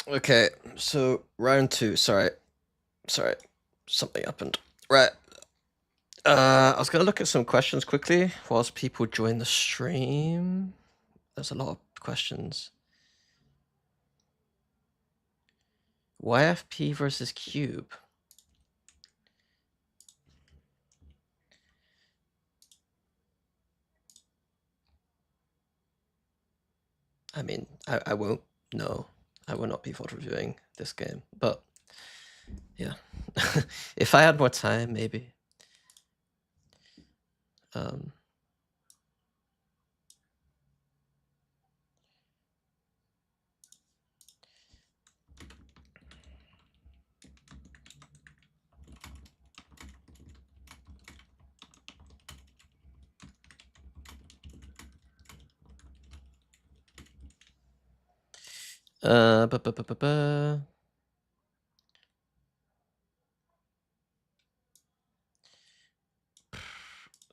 Okay, so round two. Sorry, something happened. Right. I was gonna look at some questions quickly whilst people join the stream. There's a lot of questions. YFP versus Cube. I mean, I won't. No, I will not be VOD reviewing this game. But yeah, if I had more time, maybe. Um, ba ba ba ba ba.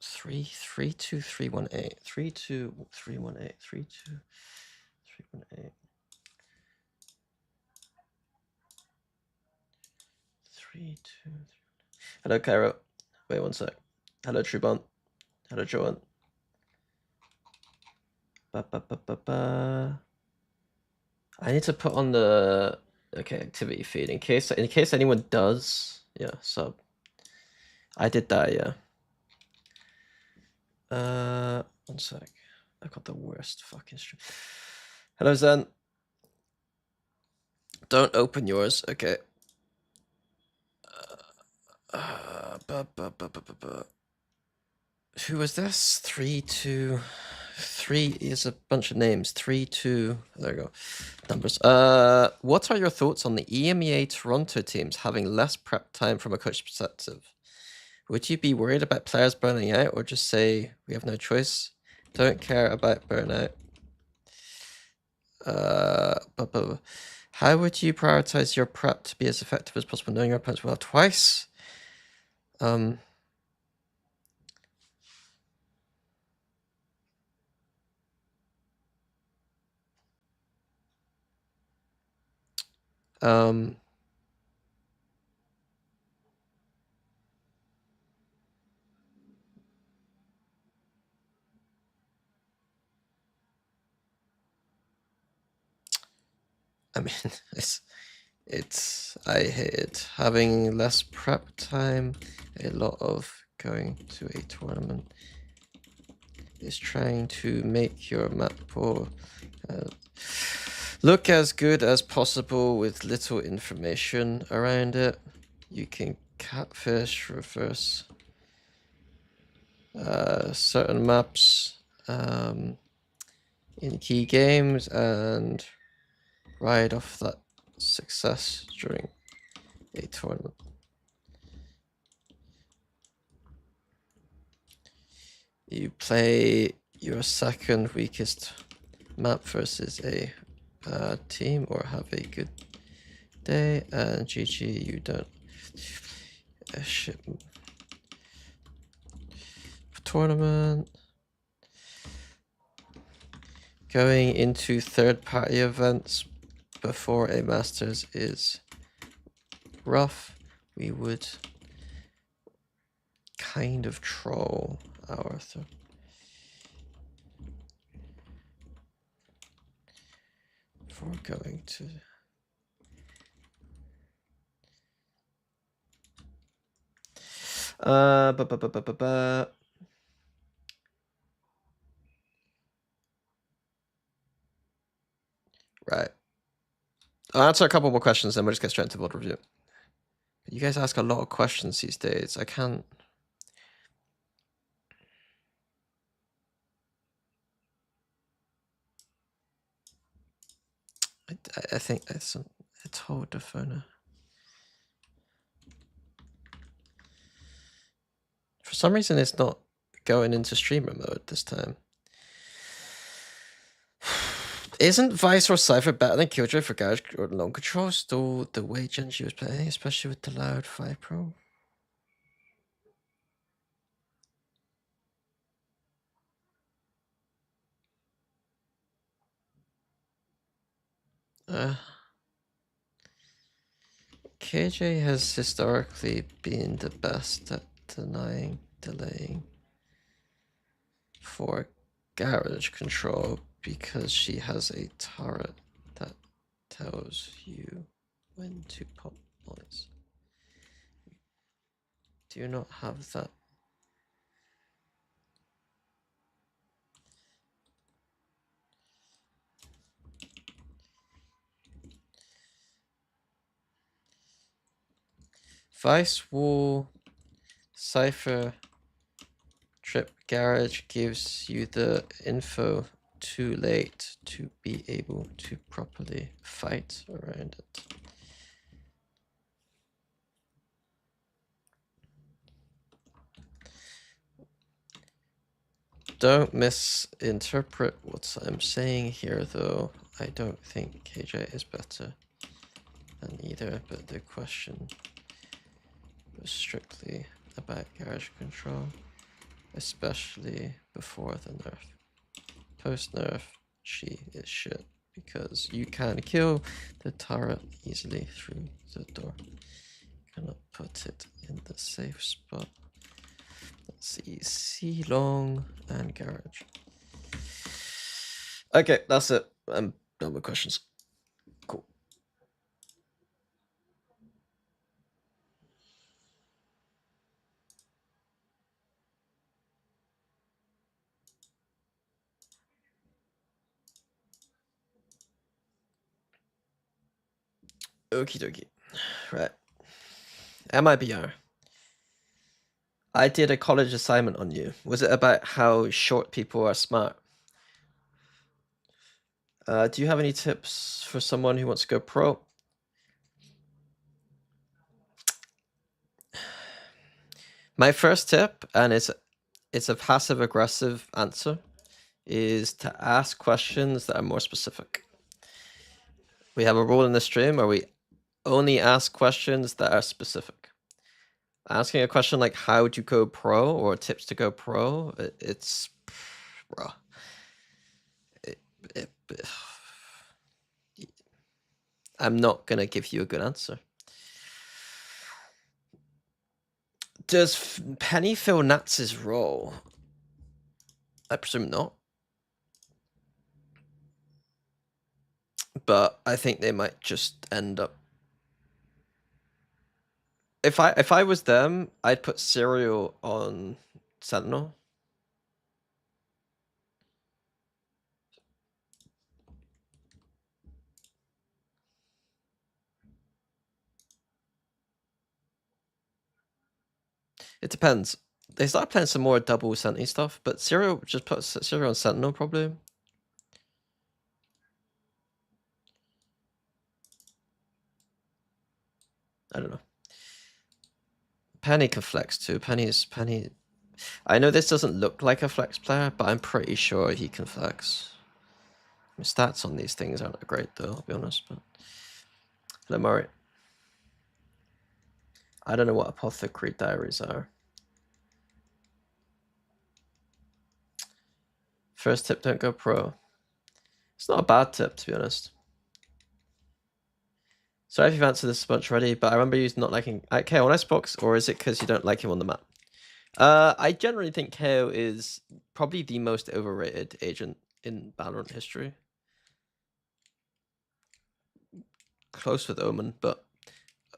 Three two 318 3-2 318 3-2 318 3-2. Hello, Cairo. Wait one sec. Hello, Trubon. Hello, Joan. Ba, ba, ba, ba, ba. I need to put on the activity feed in case anyone does. Yeah, sub. I did that, yeah. One sec. I got the worst fucking stream. Hello, Zen. Don't open yours. Okay. Who was this? 3-2. 3 is a bunch of names. 3-2. There we go. Numbers. What are your thoughts on the EMEA Toronto teams having less prep time from a coach perspective? Would you be worried about players burning out, or just say we have no choice? Don't care about burnout. How would you prioritize your prep to be as effective as possible, knowing your opponents will have twice? I mean, I hate it. Having less prep time, a lot of going to a tournament is trying to make your map pool look as good as possible with little information around it. You can catfish, reverse certain maps in key games and ride off that success during a tournament. You play your second weakest map versus a bad team or have a good day, and GG, you don't shit tournament. Going into third-party events before a Masters is rough. We would kind of troll our for going to right. I'll answer a couple more questions, then we'll just get straight into VOD review. You guys ask a lot of questions these days. I can't. I think it's told the phone. For some reason, it's not going into streamer mode this time. Isn't Vice or Cypher better than Killjoy for Garage or Long Control? Still the way Genji was playing, especially with the loud 5 Pro. KJ has historically been the best at delaying for garage control because she has a turret that tells you when to pop noise. Do you not have that? Vice wall cipher trip garage gives you the info too late to be able to properly fight around it. Don't misinterpret what I'm saying here, though. I don't think KJ is better than either, but the question was strictly about garage control, especially before the nerf. Post nerf, she is shit because you can kill the turret easily through the door. Cannot put it in the safe spot. Let's see, C long and garage. Okay, that's it. I'm done with questions. Cool. Okie dokie. Right. MIBR. I did a college assignment on you. Was it about how short people are smart? Do you have any tips for someone who wants to go pro? My first tip, and it's a passive aggressive answer, is to ask questions that are more specific. We have a rule in the stream where we only ask questions that are specific. Asking a question like how would you go pro or tips to go pro, it's bro. I'm not gonna give you a good answer. Does Penny fill Nats's role? I presume not. But I think they might just end up. If I was them, I'd put Serial on Sentinel. It depends. They start playing some more double Sentinel stuff, but Serial just put Serial on Sentinel probably. I don't know. Penny can flex too. Penny. I know this doesn't look like a flex player, but I'm pretty sure he can flex. My stats on these things aren't great though, I'll be honest. But hello, Murray. I don't know what Apothecary Diaries are. First tip, don't go pro. It's not a bad tip, to be honest. Sorry if you've answered this a bunch already, but I remember you not liking KO on Icebox, or is it because you don't like him on the map? I generally think KO is probably the most overrated agent in Valorant history. Close with Omen, but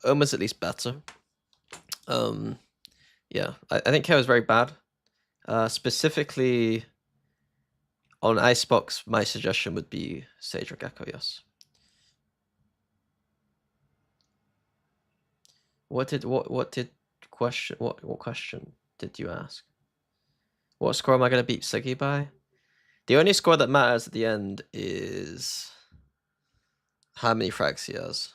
Omen's at least better. Yeah, I think KO is very bad. Specifically on Icebox, my suggestion would be Sage or Gecko, yes. What question did you ask? What score am I gonna beat Siggy by? The only score that matters at the end is how many frags he has.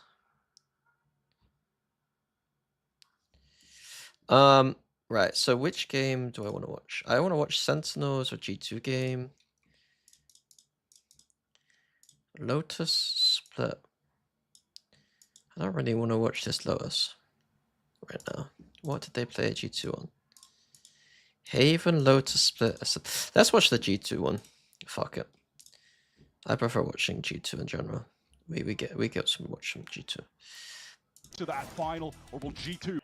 Right, so which game do I want to watch? I want to watch Sentinels or G2 game. Lotus split. I don't really want to watch this Lotus right now. What did they play G2 on? Haven, Lotus split. Let's watch the G2 one. Fuck it. I prefer watching G2 in general. We get some watch from G2. To that final, or will G2?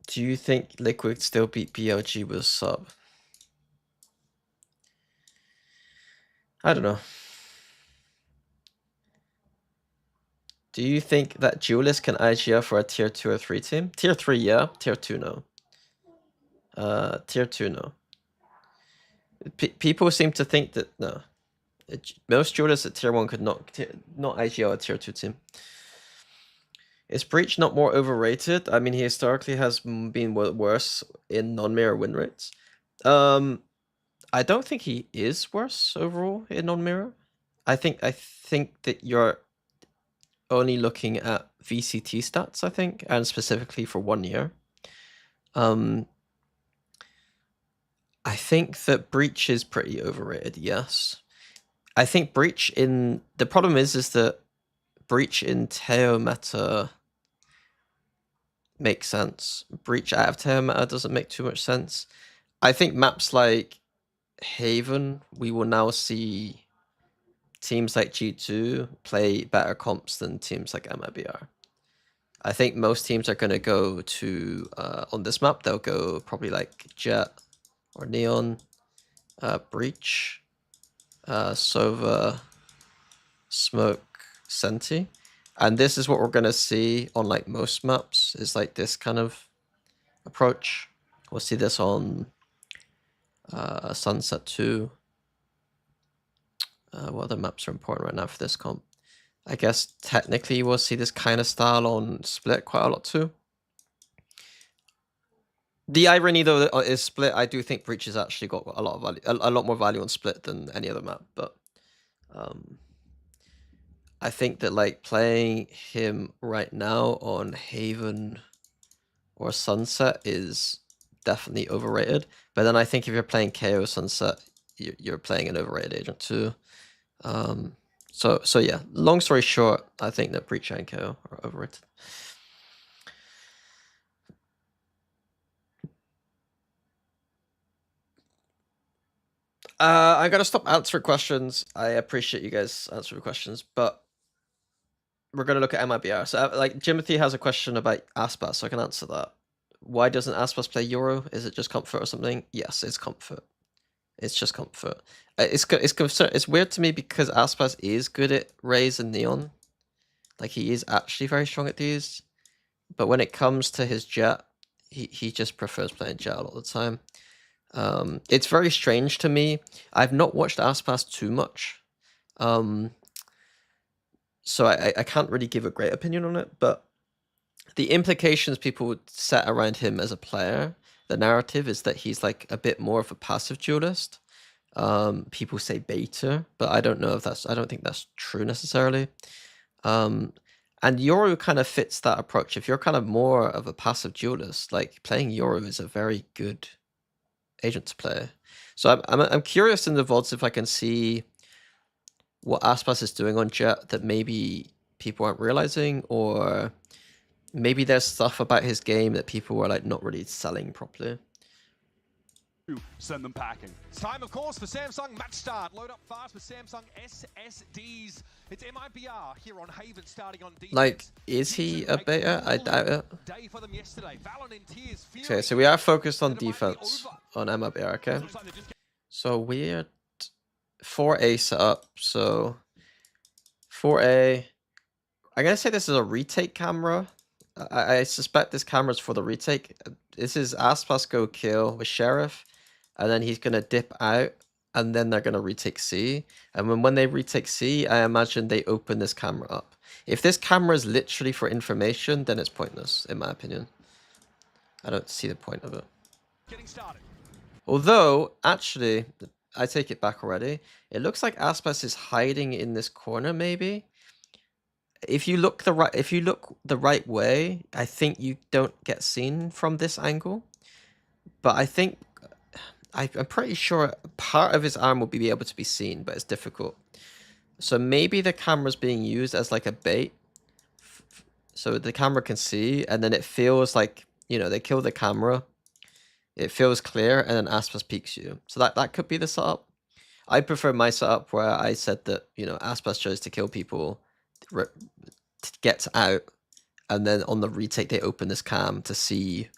Do you think Liquid still beat BLG with sub? I don't know. Do you think that Julius can IGL for a tier 2 or 3 team? Tier 3, yeah. Tier 2, no. Tier 2, no. People seem to think that, no. Most Julius at tier 1 could not IGL a tier 2 team. Is Breach not more overrated? I mean, he historically has been worse in non-mirror win rates. I don't think he is worse overall in non-mirror. I think that you're only looking at VCT stats, I think, and specifically for 1 year. I think that Breach is pretty overrated, yes. I think Breach in... The problem is that Breach in Teo meta makes sense. Breach out of Teo meta doesn't make too much sense. I think maps like Haven, we will now see teams like G2 play better comps than teams like Mibr. I think most teams are going to go to, on this map, they'll go probably like Jet or Neon, Breach, Sova, Smoke, Senti. And this is what we're going to see on like most maps, is like this kind of approach. We'll see this on Sunset 2. What other maps are important right now for this comp? I guess technically we'll see this kind of style on Split quite a lot too. The irony though is Split, I do think Breach has actually got a lot of value, a lot more value on Split than any other map, but I think that like playing him right now on Haven or Sunset is definitely overrated. But then I think if you're playing KO Sunset, you're playing an overrated agent too. So yeah, long story short, I think that Breach and KO are overrated. I gotta stop answering questions. I appreciate you guys answering questions, but we're gonna look at Mibr. So like Jimothy has a question about Aspas, so I can answer that. Why doesn't Aspas play Yoru? Is it just comfort or something? Yes, it's comfort. It's just comfort. It's weird to me because Aspas is good at Raze and Neon. Like he is actually very strong at these. But when it comes to his Jet, he just prefers playing Jet all the time. It's very strange to me. I've not watched Aspas too much. So I can't really give a great opinion on it, but the implications people would set around him as a player, the narrative is that he's like a bit more of a passive duelist. People say beta, but I don't know if I don't think that's true necessarily. And Yoru kind of fits that approach. If you're kind of more of a passive duelist, like playing Yoru is a very good agent to play. So I'm curious in the VODs if I can see what Aspas is doing on Jet that maybe people aren't realizing, or maybe there's stuff about his game that people are like not really selling properly. Send them packing. It's time, of course, for Samsung match start. Load up fast with Samsung SSDs. It's Mibr here on Haven starting on defense. Like, is he a beta? I doubt it. Day for them yesterday. Valen in tears, Okay, so we are focused on defense on Mibr, okay? So we're 4A setup. So 4A. I'm gonna say this is a retake camera. I suspect this camera's for the retake. This is Aspas go kill with Sheriff, and then he's gonna dip out, and then they're gonna retake C. And when they retake C, I imagine they open this camera up. If this camera is literally for information, then it's pointless, in my opinion. I don't see the point of it. Getting started. Although, actually, I take it back already. It looks like Aspas is hiding in this corner, maybe. If you look the right way, I think you don't get seen from this angle. But I think I'm pretty sure part of his arm will be able to be seen, but it's difficult. So maybe the camera's being used as like a bait, so the camera can see, and then it feels like, you know, they kill the camera. It feels clear, and then Aspas peeks you. So that could be the setup. I prefer my setup where I said that, you know, Aspas chose to kill people, gets out, and then on the retake they open this cam to see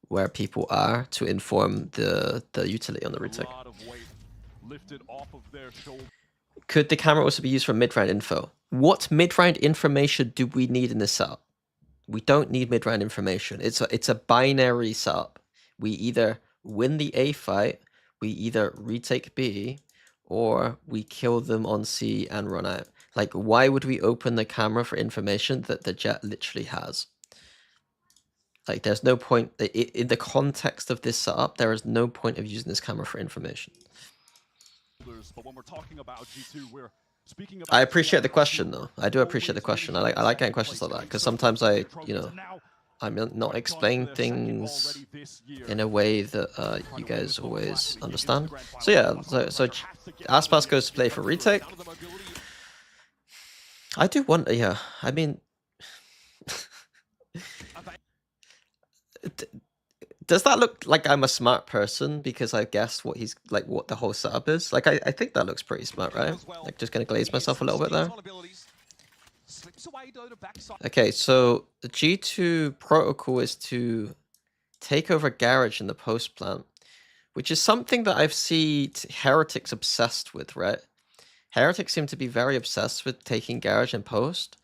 where people are to inform the utility on the retake. Could the camera also be used for mid-round info? What mid-round information do we need in this setup? We don't need mid-round information. It's a binary setup. We either win the A fight, we either retake B, or we kill them on C and run out. Like, why would we open the camera for information that the Jet literally has? Like, there's no point, in the context of this setup, there is no point of using this camera for information. But when we're talking about G2, we're speaking about I appreciate the question, though. I do appreciate the question. I like getting questions like that, because sometimes I'm not explaining things in a way that you guys always understand. So yeah, so Aspas goes to play for retake. I do wonder, yeah, I mean... Does that look like I'm a smart person because I guessed what he's like, what the whole setup is? Like, I think that looks pretty smart, right? Like, just gonna glaze myself a little bit there. Okay, so the G2 protocol is to take over Garage in the post plant, which is something that I've seen Heretics obsessed with, right? Heretics seem to be very obsessed with taking Garage in post,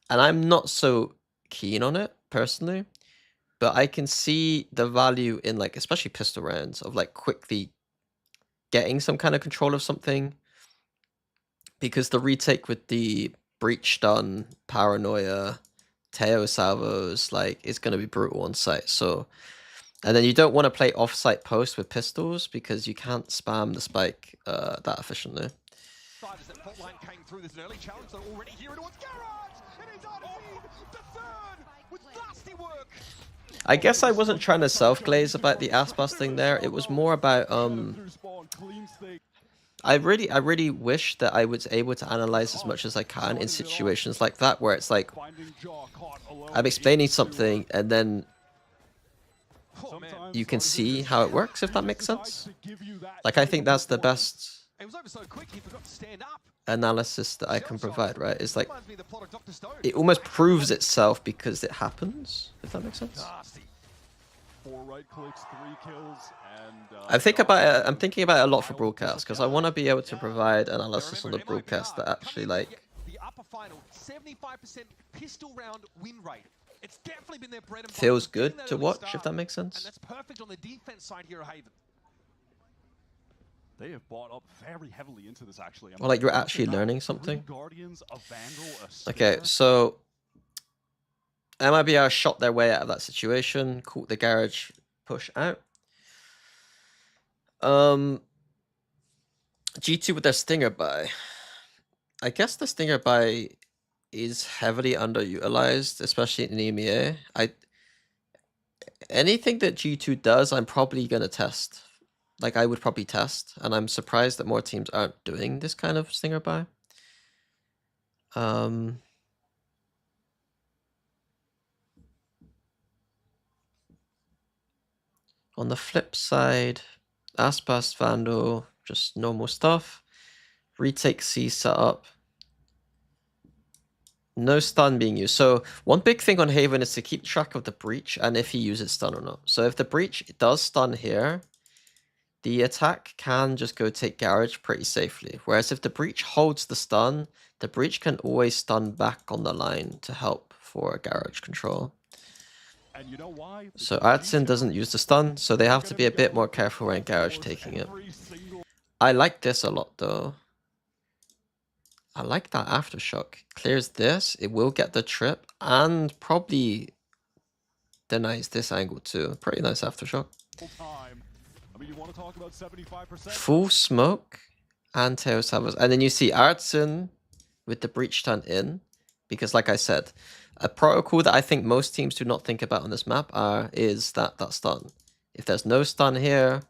and I'm not so keen on it personally. But I can see the value in, like, especially pistol rounds, of like quickly getting some kind of control of something. Because the retake with the breach stun, paranoia, Teo salvos, like, is going to be brutal on site. So, and then you don't want to play off-site post with pistols because you can't spam the spike that efficiently. I guess I wasn't trying to self-glaze about the Aspas thing there. It was more about I really wish that I was able to analyze as much as I can in situations like that where it's like I'm explaining something and then you can see how it works, if that makes sense. Like, I think that's the best analysis that I can provide, right? It's like it almost proves itself because it happens, if that makes sense. 4 right clicks, 3 kills, and I'm thinking about it a lot for broadcast because I want to be able to provide analysis on the broadcast that actually, like, the upper final, 75% pistol round win rate. It's definitely been their bread and butter. Feels good to watch, if that makes sense. And that's perfect on the defense side here at Haven. they have bought up very heavily into this, actually. Or like you're actually learning something. Guardians of Vandal, Okay, so MIBR shot their way out of that situation, caught the Garage push out. G2 with their Stinger buy. I guess the Stinger buy is heavily underutilized, especially in EMEA. Anything that G2 does, I'm probably gonna test. Like, I would probably test, and I'm surprised that more teams aren't doing this kind of Stinger buy. On the flip side, Aspas, Vandal, just normal stuff. Retake C setup. No stun being used. So one big thing on Haven is to keep track of the breach and if he uses stun or not. So if the breach does stun here, the attack can just go take Garage pretty safely. Whereas if the breach holds the stun, the breach can always stun back on the line to help for Garage control. And you know why? So Artsin doesn't use the stun, so they have to be a bit more careful when Garage taking it. I like this a lot though. I like that Aftershock. Clears this, it will get the trip, and probably denies this angle too. Pretty nice Aftershock. Full smoke and Teo Salvos. And then you see Artsin with the breach stun in. Because like I said, a protocol that I think most teams do not think about on this map is that stun. If there's no stun here,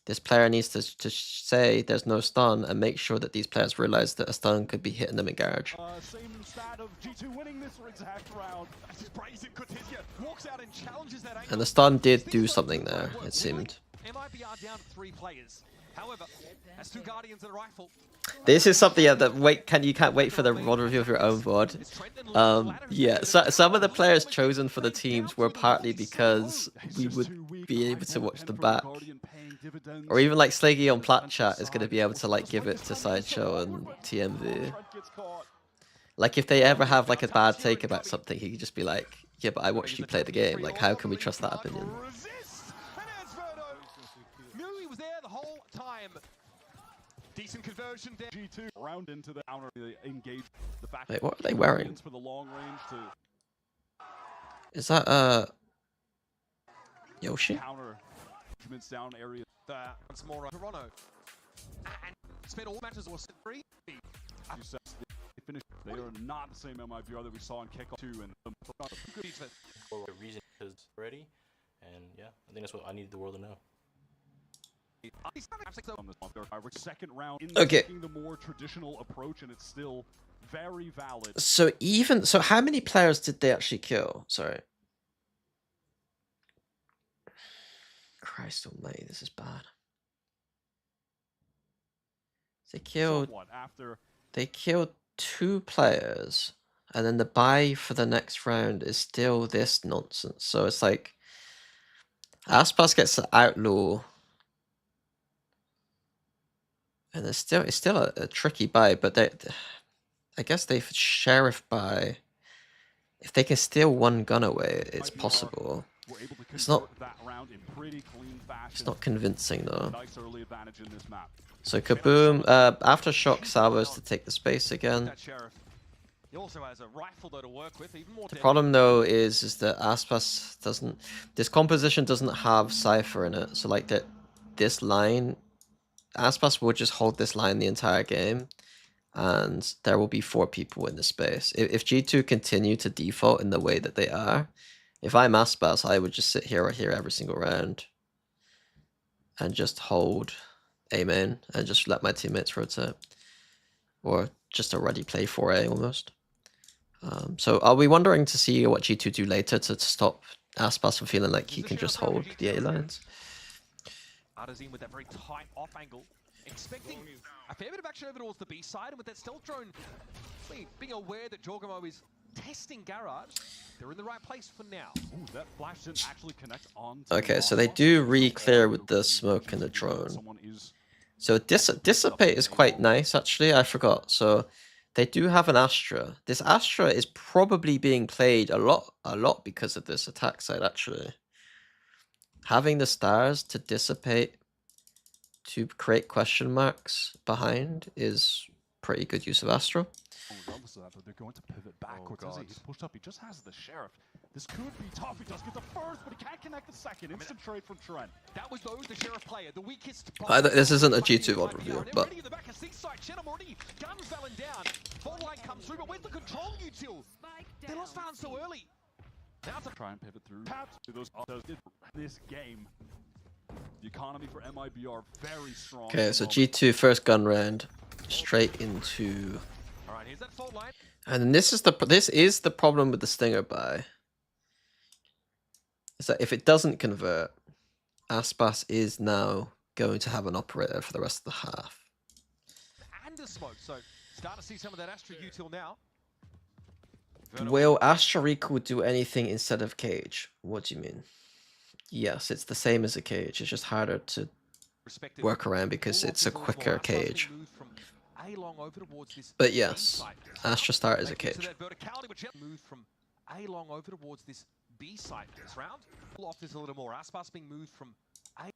this player needs to say there's no stun and make sure that these players realize that a stun could be hitting them in Garage. Same stat of G2 winning this exact round. And the stun did do something there, it seemed. MIBR down to 3 players. However, as two Guardians and a rifle. This is something that you can't wait for the VOD review of your own VOD. Yeah, so some of the players chosen for the teams were partly because we would be able to watch them back, or even like Slaggy on Plat Chat is going to be able to like give it to Sideshow and TMV. Like if they ever have like a bad take about something, he could just be like, "Yeah, but I watched you play the game. Like, how can we trust that opinion?" Knew he was there the whole time. Decent conversion there. G2 round into the counter, engage the fact. Wait, what are they wearing? For the long range to Is that Yoshi? counter down area. Once more Toronto. And spent all matches or three. They are not the same MIBR that we saw in kickoff 2 and for a reason is ready, and yeah, I think that's what I need the world to know. on this month. Second round in Okay. taking the more traditional approach, and it's still very valid. So how many players did they actually kill? Sorry. Christ almighty, this is bad. They killed 2 players, and then the buy for the next round is still this nonsense. So it's like Aspas gets an outlaw, and it's still a tricky buy, but I guess they sheriff buy. If they can steal 1 gun away, it's possible. It's not convincing though. Nice early advantage in this map. So Kaboom, Aftershock salvos to take the space again. He also has a rifle though to work with, even more. The problem though is that Aspas doesn't. This composition doesn't have Cypher in it, so like this line, Aspas will just hold this line the entire game, and there will be 4 people in the space. If G2 continue to default in the way that they are, if I'm Aspas, I would just sit here or here every single round, and just hold A main and just let my teammates rotate, or just already play 4A almost. So I'll be wondering to see what G2 do later to stop Aspas from feeling like he can just hold the A lines. Adazine with that very tight off angle, expecting a fair bit of action over towards the B side, and with that stealth drone, being aware that Jorgamo is testing Garage, they're in the right place for now. Ooh, that flash didn't actually connect on. Okay, so they do re-clear with the smoke and the drone. So Dissipate is quite nice, actually. I forgot. So they do have an Astra. This Astra is probably being played a lot because of this attack side, actually. Having the stars to dissipate to create question marks behind is pretty good use of Astra. Regardless of that, though, they're going to pivot backwards. As he's pushed up, he just has the Sheriff. This could be tough. He does get the first, but he can't connect the second. Instant trade from Trent. That was though the Sheriff player, the weakest. This isn't a G2 VOD review, but Guns valling down. Fault line comes through, but where's the control util? They lost Van so early. Now to try and pivot through. This game, the economy for MIBR very strong. okay, so G2 first gun round straight into. all right, here's that fault line. And then this is the problem with the Stinger buy. Is that if it doesn't convert, Aspas is now going to have an operator for the rest of the half. And a smoke, so start to see some of that Astra util now. Will Astra Recall do anything instead of Cage? What do you mean? Yes, it's the same as a Cage. It's just harder to work around because it's a quicker Cage. But yes, Astra Start is a Cage. Moved from A long over towards this B site this round. Off this a little more. Aspas being moved from A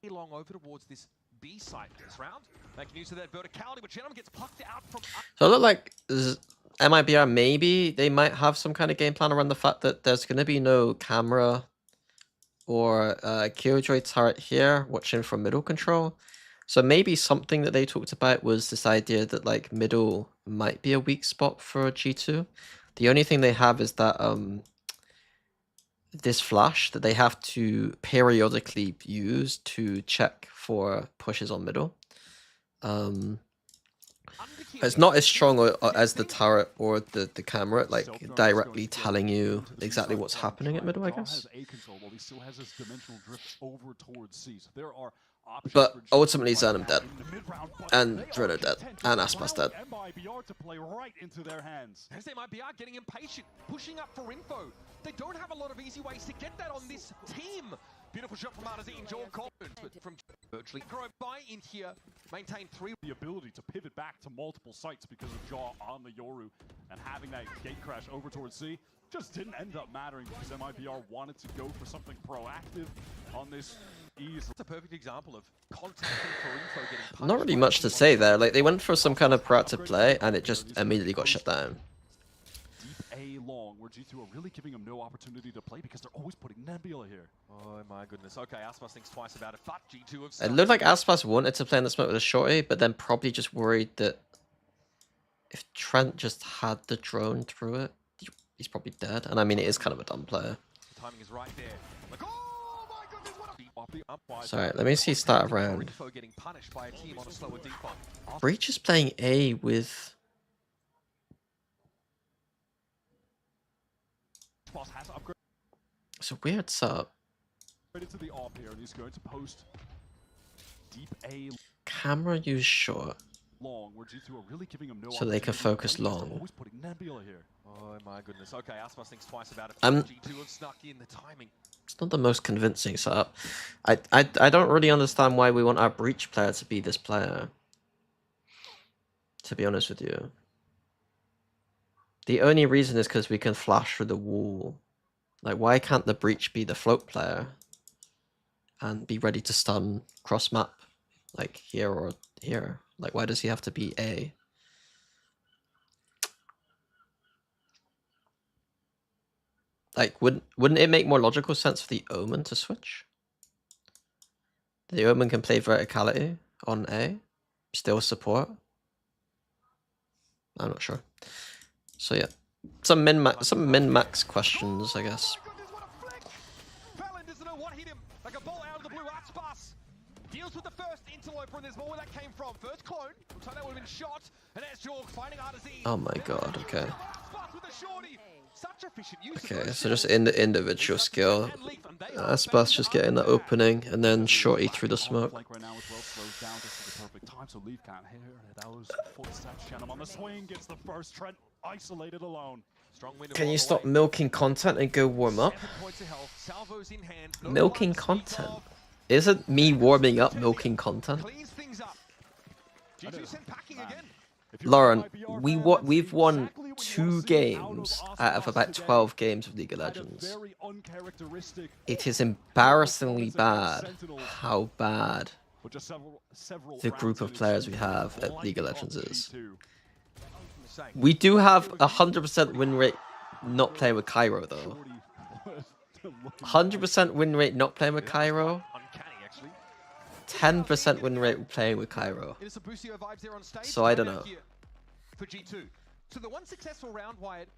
long over towards this B site this round. Making use of that verticality, but Gentleman gets plucked out from. So it looked like MIBR maybe they might have some kind of game plan around the fact that there's going to be no camera or Killjoy turret here watching from middle control. So maybe something that they talked about was this idea that like middle might be a weak spot for G2. The only thing they have is that this flash that they have to periodically use to check for pushes on middle. It's not as strong as the turret or the camera, like directly telling you exactly what's happening at middle, I guess. He still has this dimensional drift over towards C. So there are option But for G2 ultimately, right Zernum now dead. in the mid-round, but And they are Driller dead. content And to Aspas allow dead. Mibr to play right into their hands. As they might be getting impatient, pushing up for info. They don't have a lot of easy ways to get that on this team. Beautiful shot from Artazine, Joel Collins, but from virtually drove by in here, maintained 3. The ability to pivot back to multiple sites because of Jaw on the Yoru and having that gate crash over towards C just didn't end up mattering because MIBR wanted to go for something proactive on this ease. It's a perfect example of contacting for info getting punished. Not really much to say there. Like, they went for some kind of proactive play, and it just immediately got shut down. Deep A long, where G2 are really giving him no opportunity to play because they're always putting Nebula here. Oh my goodness. Okay, Aspas thinks twice about it, but G2 have It started. looked like Aspas wanted to play in the smoke with a shorty, but then probably just worried that if Trent just had the drone through it, he's probably dead. And I mean, it is kind of a dumb player. The timing is right there. Like, oh my goodness, what a... Sorry, let me see start of round. Info getting punished by a team on a slower default. Breach is playing A with... Aspas has upgraded It's a weird setup. to the AWP here, and he's going to post Deep A Camera use short, long, where G2 are really giving him no so they can opportunity to focus play because they're long. always putting Nebula here. Oh my goodness. Okay, Aspas thinks twice about it. I'm- G2 have snuck in the timing. It's not the most convincing setup. I don't really understand why we want our Breach player to be this player. To be honest with you. The only reason is because we can flash through the wall. Like, why can't the Breach be the float player? And be ready to stun cross map? Like, here or here? Like, why does he have to be A? Like, wouldn't it make more logical sense for the Omen to switch? The Omen can play verticality on A, still support. I'm not sure. So yeah, some min-max questions, I guess. Oh my goodness, what a flick! Fallon doesn't know what hit him. Like a ball out of the blue. Aspas deals with the first interloper, and there's more where that came from. First clone. Looks like that would have been shot. And there's Jorg finding Artazine. Oh my god, okay. Aspas with a shorty. Such efficient use of Okay, those so just skills. in the individual skill. Aspas just getting the opening, and then Shorty through the smoke. Flank right now as well, slows down just at the perfect time, so Leaf can't hear it. That was footsteps. Shannon on the swing, gets the first. Trent isolated alone. Strong wind Can you all the stop way. milking content and go warm up? 7 points of health. Salvos in hand. No Milking light to speak content? of. Isn't me warming up milking content? Cleans things up. G2 sent packing again. If you're Lauren, an IBR we've fan, that's won exactly what you 2 wanna see games out of out of Aspas about today. 12 games of League of Had a Legends. very uncharacteristic It is embarrassingly bad how bad but just several the group rounds of in, players it we seemed have at like League of up Legends is. G2. Same. We do have a 100% win rate not playing with Cairo though. Shorty was 100% win rate not playing with Cairo. Uncanny, actually. 10% win rate playing with Cairo. It is a Busio vibes there on stage. So I don't Timeout know. here For G2. So the one successful round, Wyatt.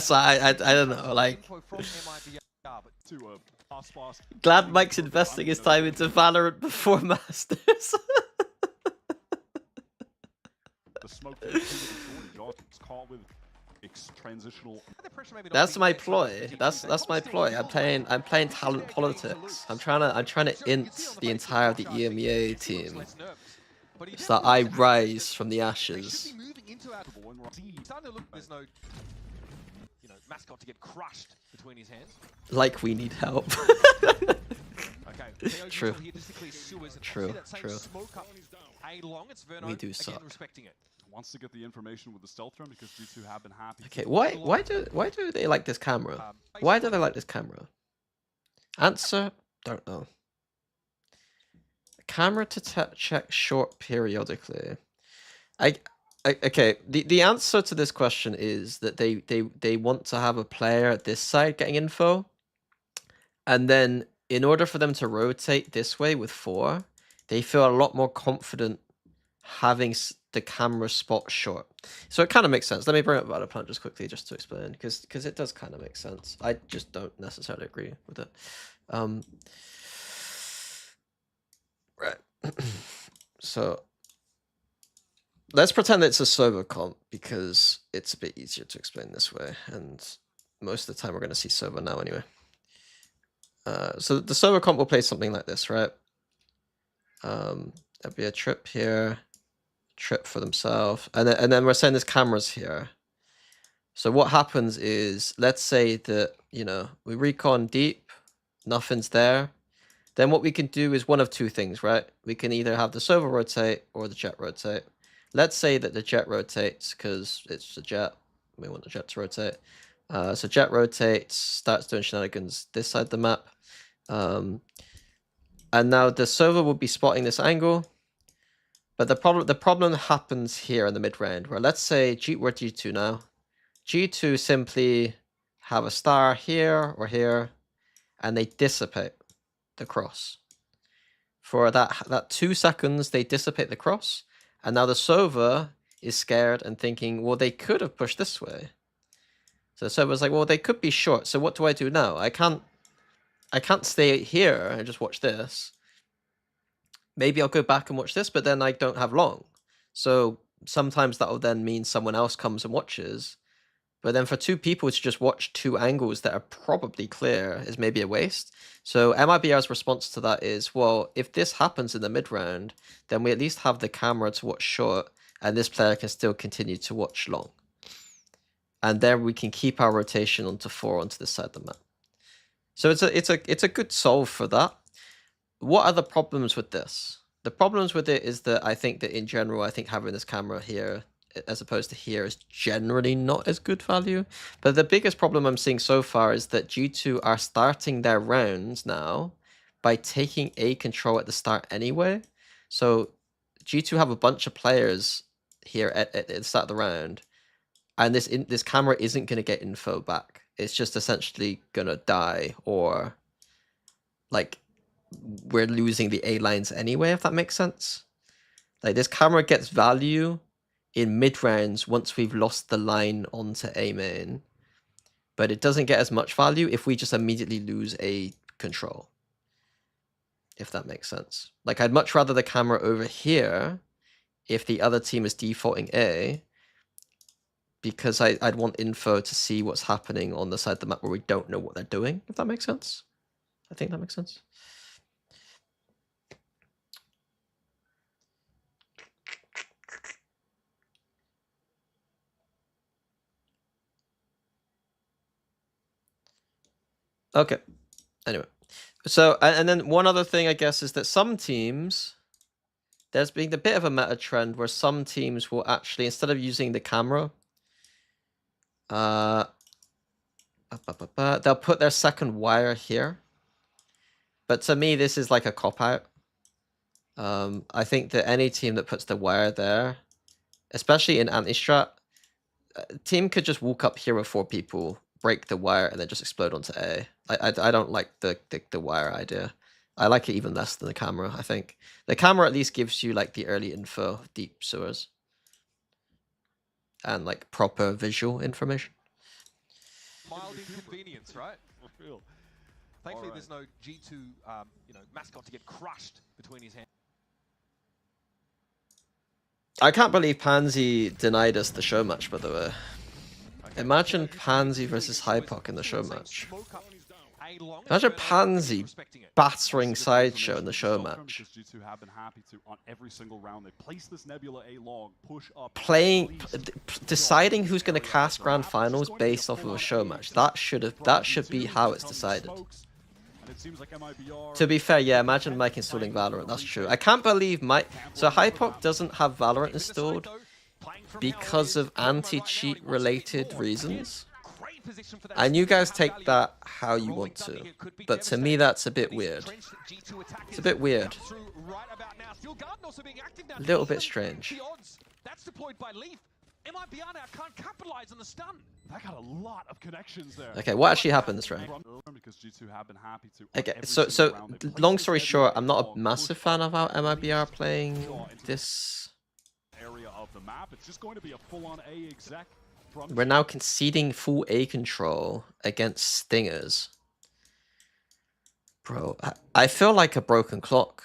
So I don't know. Like, Info from MIBR, but to Aspas. glad Mike's investing his time into Valorant before Masters. The smoke from the Shorty John's caught with transitional. the pressure maybe not That's being my there, so ploy. G2 That's my ploy. I'm playing talent politics. I'm trying to int the entire of the EMEA team so that I rise from the ashes. Starting to look, there's no, mascot to get crushed between his hands. Like we need help. Okay. True. Here just to clear sewers and True, see that same true. smoke up A long. It's Verno We do again suck. respecting it. Wants to get the information with the stealth run because G2 have been happy. Okay, why do they like this camera? Why do they like this camera? Answer: don't know. Camera to check short periodically. Okay. The answer to this question is that they want to have a player at this side getting info, and then in order for them to rotate this way with 4, they feel a lot more confident having the camera spot short. So it kind of makes sense. Let me bring up Valor Plant just quickly just to explain, because it does kind of make sense. I just don't necessarily agree with it. Right. So let's pretend it's a server comp because it's a bit easier to explain this way, and most of the time we're going to see server now anyway. So the server comp will play something like this, right? There'll be a trip here, trip for themselves, and then we're saying there's cameras here. So what happens is, let's say that, you know, we recon deep, nothing's there. Then what we can do is one of two things, right? We can either have the Sova rotate or the jet rotate. Let's say that the jet rotates because it's a jet. We want the jet to rotate. So jet rotates, starts doing shenanigans this side of the map. And now the Sova will be spotting this angle. But the problem happens here in the mid round, where let's say we're G2 now. G2 simply have a star here or here, and they dissipate the cross. For that 2 seconds, they dissipate the cross, and now the Sova is scared and thinking, well, they could have pushed this way. So the Sova's like, well, they could be short. So what do I do now? I can't stay here and just watch this. Maybe I'll go back and watch this, but then I don't have long. So sometimes that will then mean someone else comes and watches. But then for 2 people to just watch 2 angles that are probably clear is maybe a waste. So MIBR's response to that is, well, if this happens in the mid round, then we at least have the camera to watch short, and this player can still continue to watch long. And then we can keep our rotation onto 4 onto this side of the map. So it's a good solve for that. What are the problems with this? The problems with it is that I think that in general, I think having this camera here as opposed to here is generally not as good value. But the biggest problem I'm seeing so far is that G2 are starting their rounds now by taking A control at the start anyway. So G2 have a bunch of players here at the start of the round, and this camera isn't going to get info back. It's just essentially going to die, or like we're losing the A lines anyway, if that makes sense. Like this camera gets value in mid rounds once we've lost the line onto A main, but it doesn't get as much value if we just immediately lose A control, if that makes sense. Like I'd much rather the camera over here if the other team is defaulting A, because I'd want info to see what's happening on the side of the map where we don't know what they're doing, if that makes sense. I think that makes sense. Okay, anyway. So, and then one other thing, I guess, is that some teams, there's been a bit of a meta trend where some teams will actually, instead of using the camera, they'll put their second wire here. But to me, this is like a cop-out. I think that any team that puts the wire there, especially in anti-strat, team could just walk up here with 4 people, break the wire, and then just explode onto A. I don't like the wire idea. I like it even less than the camera, I think. The camera at least gives you like the early info, deep sewers, and like proper visual information. Mild inconvenience, right? For real. Thankfully, there's no G2 mascot to get crushed between his hands. I can't believe Pansy denied us the show match, by the way. Imagine Pansy versus Hypoc in the show match. Imagine Pansy battering Sideshow in the show match. Deciding who's going to cast grand finals based off of a show match. That should be how it's decided. To be fair, yeah, imagine Mike installing Valorant. That's true. I can't believe Mike. So Hypoc doesn't have Valorant installed because of anti-cheat related reasons. And you guys take that how you want to, but to me that's a bit weird. It's a bit weird. A little bit strange. That's deployed by Leaf. MIBR now can't capitalize on the stun. That got a lot of connections there. Okay, what actually happened this round? Okay, so long story short, I'm not a massive fan of how MIBR playing this. Area of the map. It's just going to be a full-on A exec. We're now conceding full A control against Stingers. Bro, I feel like a broken clock.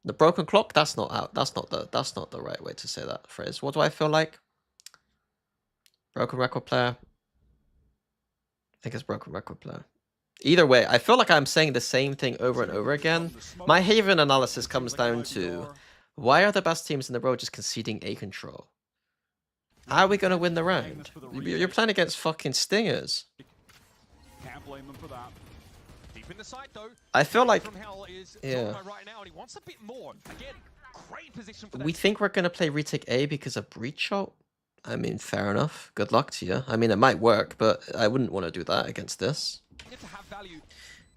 The broken clock? That's not out. That's not the right way to say that phrase. What do I feel like? Broken record player. I think it's broken record player. Either way, I feel like I'm saying the same thing over and over again. My Haven analysis comes down to, why are the best teams in the world just conceding A control? How are we going to win the round? You're playing against fucking Stingers. Can't blame them for that. Deep in the side though. I feel like, From Hell is yeah. right now, and he wants a bit more. Again, great position for that. We think we're going to play retake A because of breach ult? I mean, fair enough. Good luck to you. I mean, it might work, but I wouldn't want to do that against this. To have value.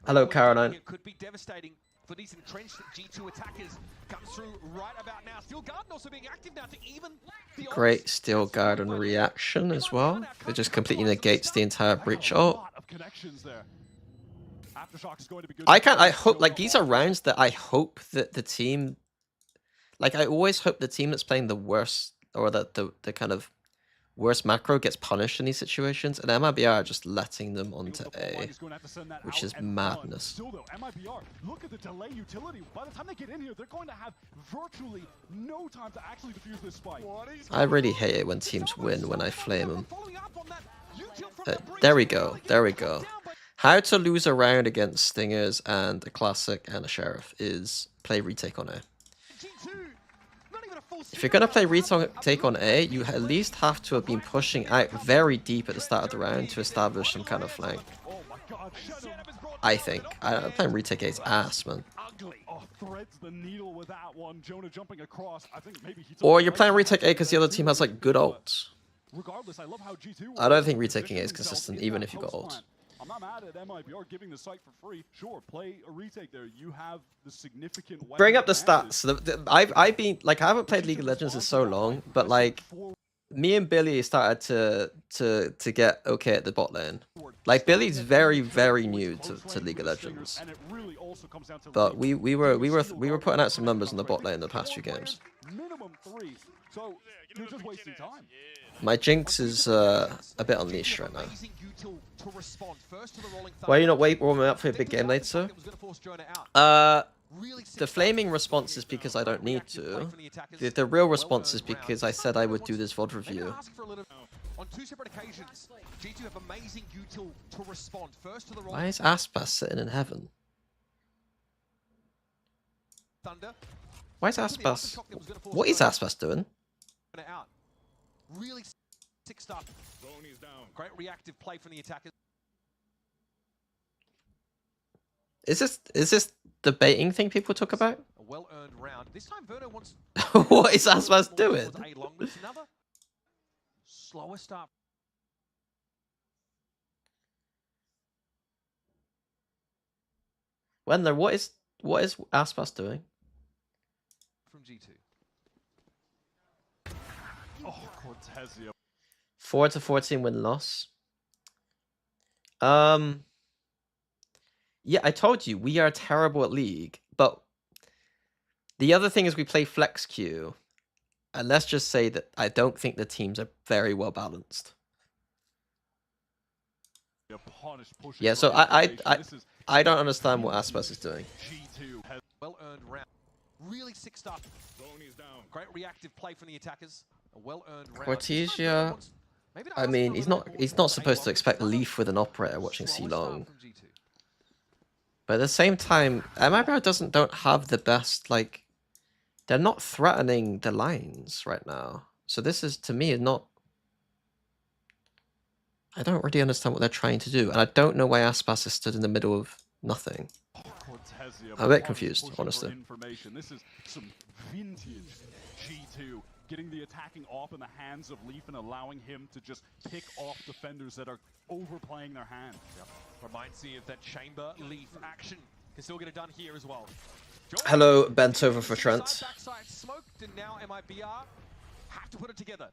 Hello, Caroline. It could be devastating for these entrenched G2 attackers. Comes through right about now. Steel Garden also being active now to even the Great Steel Garden reaction as well. It just completely negates the entire breach ult. I hope, like, these are rounds that I hope that the team, like, I always hope the team that's playing the worst, or the kind of worst macro gets punished in these situations, and MIBR are just letting them onto A, which is madness. Still though, MIBR, look at the delay utility. By the time they get in here, they're going to have virtually no time to actually defuse this spike. I really hate it when teams win when I flame them. There we go. There we go. How to lose a round against Stingers and a Classic and a Sheriff is play retake on A. If you're going to play retake on A, you at least have to have been pushing out very deep at the start of the round to establish some kind of flank. I think. Playing retake A is ass, man. Or you're playing retake A because the other team has like good ults. I don't think retaking A is consistent even if you got ults. I'm not mad at MIBR giving the site for free. Sure, play a retake there. You have the significant. Bring up the stats. I've been like, I haven't played League of Legends in so long, but like me and Billy started to get okay at the bot lane. Like Billy's very new to League of Legends, but we were putting out some numbers in the bot lane in the past few games. Minimum 3. So you're just wasting time. My Jinx is a bit unleashed right now. Why are you not warming up for a big game later? The flaming response is because I don't need to. The real response is because I said I would do this VOD review. Why is Aspas sitting in heaven? Why is Aspas? What is Aspas doing? Really sick stuff. Great reactive play from the attackers. Is this the baiting thing people talk about? A well-earned round. This time Verno wants What is Aspas doing? Another slower start. Wendler, what is Aspas doing? From G2. Oh, Cortezia. 4-14 win-loss. Yeah, I told you, we are terrible at League, but the other thing is we play flex queue, and let's just say that I don't think the teams are very well balanced. Yeah, so I don't understand what Aspas is doing. Well-earned round. Really sick stuff. Great reactive play from the attackers. A well-earned round. Cortesia, I mean, he's not supposed to expect Leaf with an operator watching C long. But at the same time, MIBR don't have the best, like, they're not threatening the lines right now. So this is, to me, not... I don't really understand what they're trying to do. And I don't know why Aspas is stood in the middle of nothing. I'm a bit confused, honestly. This is some vintage G2. Getting the attacking off in the hands of Leaf and allowing him to just pick off defenders that are overplaying their hand. Yep. Reminds me of that chamber Leaf action. Can still get it done here as well. Hello, bent over for Trent. Backside smoked, and now MIBR have to put it together.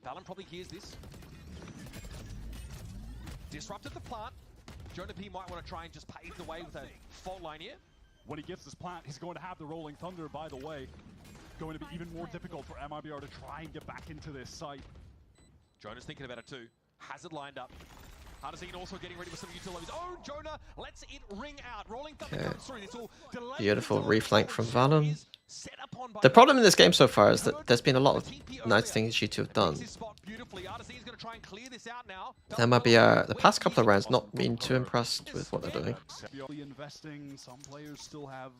Valen probably hears this. Disrupted the plant. Jonah P might want to try and just pave the way with a fault line here. When he gets this plant, he's going to have the Rolling Thunder, by the way. Going to be even more difficult for MIBR to try and get back into this site. Jonah's thinking about it too. Has it lined up. Hardesine also getting ready with some util of his own. Jonah lets it ring out. Rolling thunder Okay. comes through. It's all delayed. Beautiful Until reflank from Shadow Valen. is set upon by The problem in Lotus. this game so far is that Heard there's been a lot of the TP nice earlier. things G2 have done. Takes his spot beautifully. Hardesine's gonna try and clear this out now. MIBR, the past couple of rounds, not been too impressed with what they're doing. Investing, some players still have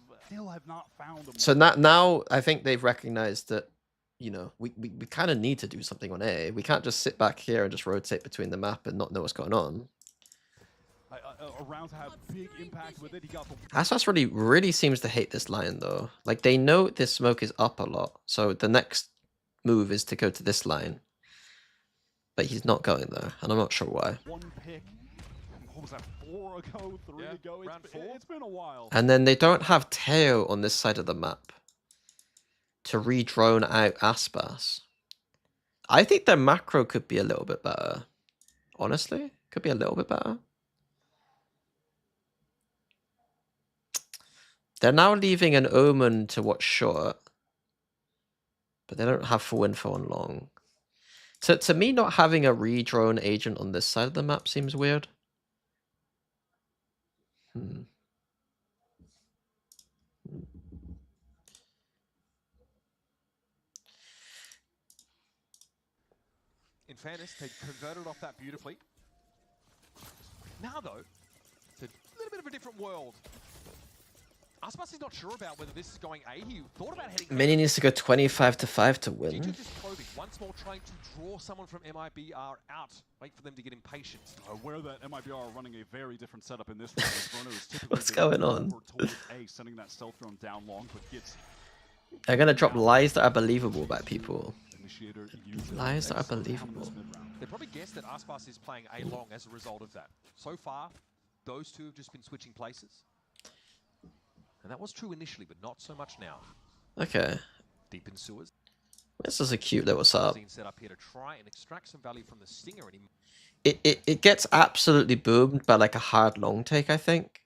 not found a So now I think they've recognized that, you know, we kind of need to do something on A. We can't just sit back here and just rotate between the map and not know what's going on. a round to have big impact with it. He got the Aspas really seems to hate this line though. Like they know this smoke is up a lot, so the next move is to go to this line. But he's not going there, and I'm not sure why. one pick. What was that? 4 ago, 3 Yeah, ago. round four. It's been a while. And then they don't have Teo on this side of the map to re-drone out Aspas. I think their macro could be a little bit better. Honestly, could be a little bit better. They're now leaving an Omen to watch short, but they don't have full info on long. To me, not having a re-drone agent on this side of the map seems weird. In fairness, they converted off that beautifully. Now though, it's a little bit of a different world. Aspas is not sure about whether this is going A. He thought about heading. Mini needs to go 25-5 to G2 win. just probing, once more trying to draw someone from Mibr out. Wait for them to get impatient. Aware that MIBR are running a very different setup in this round. as Bruno is typically What's been going on? over towards A, sending that stealth drone down long, but gets They're gonna drop lies that are believable about people. initiator used Lies that are as someone believable. this mid-round. They probably guessed that Aspas is playing A long as a result of that. So far, those two have just been switching places. And that was true initially, but not so much now. Okay. Deep in sewers. This is a cute little setup. Scene set up here to try and extract some value from the Stinger. And It gets absolutely boomed by like a hard long take, I think.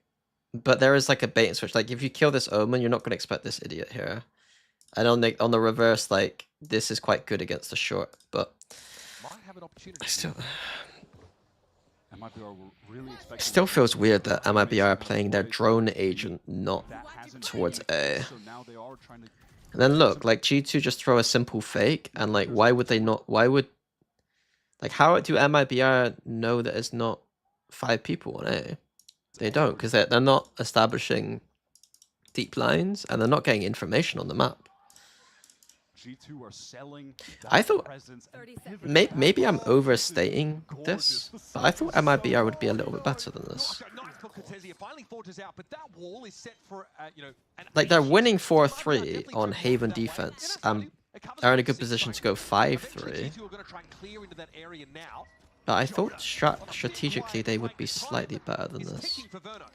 But there is like a bait and switch. Like if you kill this Omen, you're not gonna expect this idiot here. And on the reverse, like this is quite good against the short, but might have an opportunity. I still MIBR were really expecting still feels weird that MIBR are playing their drone agent not that hasn't towards been the A. case, so now they are trying to And then look, like G2 just throw a simple fake, and like why would they not? Why would like how do MIBR know that it's not 5 people on A? They don't, because they're not establishing deep lines and they're not getting information on the map. G2 are selling I thought presence and 30 seconds. pivoting maybe I'm back. overstating Gorgeous. this, The but I sight thought is MIBR so would be a little bit better than this. Nice for Cortezia. Finally forges out, but that wall is set for an Like they're ace. winning MIBR 4-3 definitely on took Haven that way. defense. Yeah, that's it covers Are in a up good 6 position by to go Eventually, 5-3. G2 are going to try and clear into that area now. But I thought strategically they would be slightly better than Is this. ticking for Verno.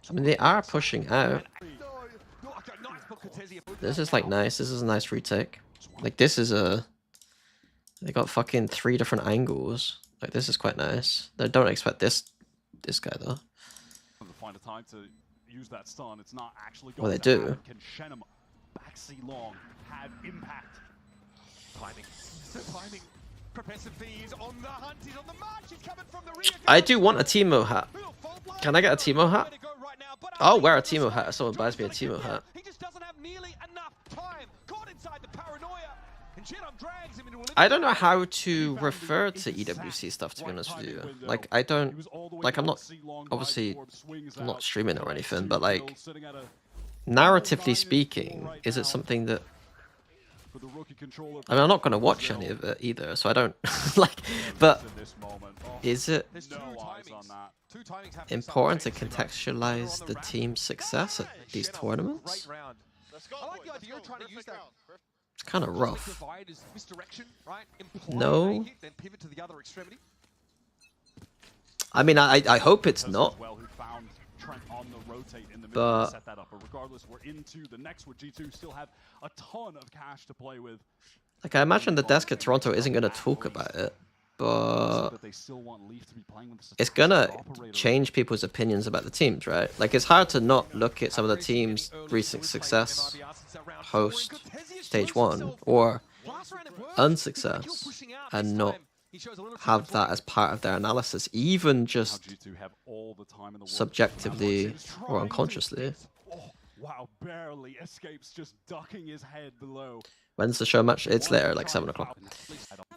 I mean, they are pushing out. Nice for Cortezia. This is like nice. This is a nice retake. Like this is a. They got fucking 3 different angles. Like this is quite nice. They don't expect this guy though. To find a time to use that stun, it's not actually Well, going they to do. happen. Can Shenum backseat long have impact? Timing. So timing. Professor V is on the hunt. He's on the march. He's coming from the rear. I do want a Timo hat. Can I get a Timo hat? I'll wear a Timo hat if someone buys me a Timo hat. He just doesn't have nearly enough time. Caught inside the paranoia. And Shedon drags him into a I don't know how to refer to EWC stuff, to be honest with you. Like I don't, like I'm not, obviously I'm not streaming or anything, but like narratively speaking, is it something that I mean, I'm not going to watch any of it either, so I don't like. But is it There's two timings. Two timings happening important to simultaneously, right? contextualize the team's success at these tournaments? Great round. I like the idea of trying to use that. It's kind of rough. Divide is misdirection, right? Imply No. make it, then pivot to the other extremity. I mean, I hope it's not. Well, who found Trent on the rotate in the middle But- to set that up. But regardless, we're into the next with G2 still have a ton of cash to play with. Like I imagine the desk at Toronto isn't going to talk about it, but But they still want Leaf to be playing with it's gonna change people's opinions about the teams, right? Like it's hard to not look at some of the teams' recent success, host stage 1, or unsuccess, and not He shows a little have that as part of their analysis, even Now just G2 have all the time in the world. subjectively Now or trying to unconsciously. get- Oh, wow, barely escapes, just ducking his head below. When's the show match? It's later, like 7 o'clock. o'clock.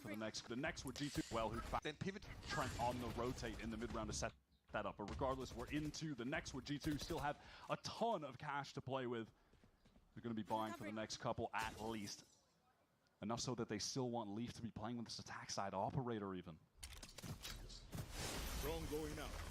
The next were G2, well, who then pivot. Trent on the rotate in the mid round to set that up. But regardless, we're into the next where G2 still have a ton of cash to play with. They're going to be buying for the next couple at least. Enough so that they still want Leaf to be playing with this attack side operator even.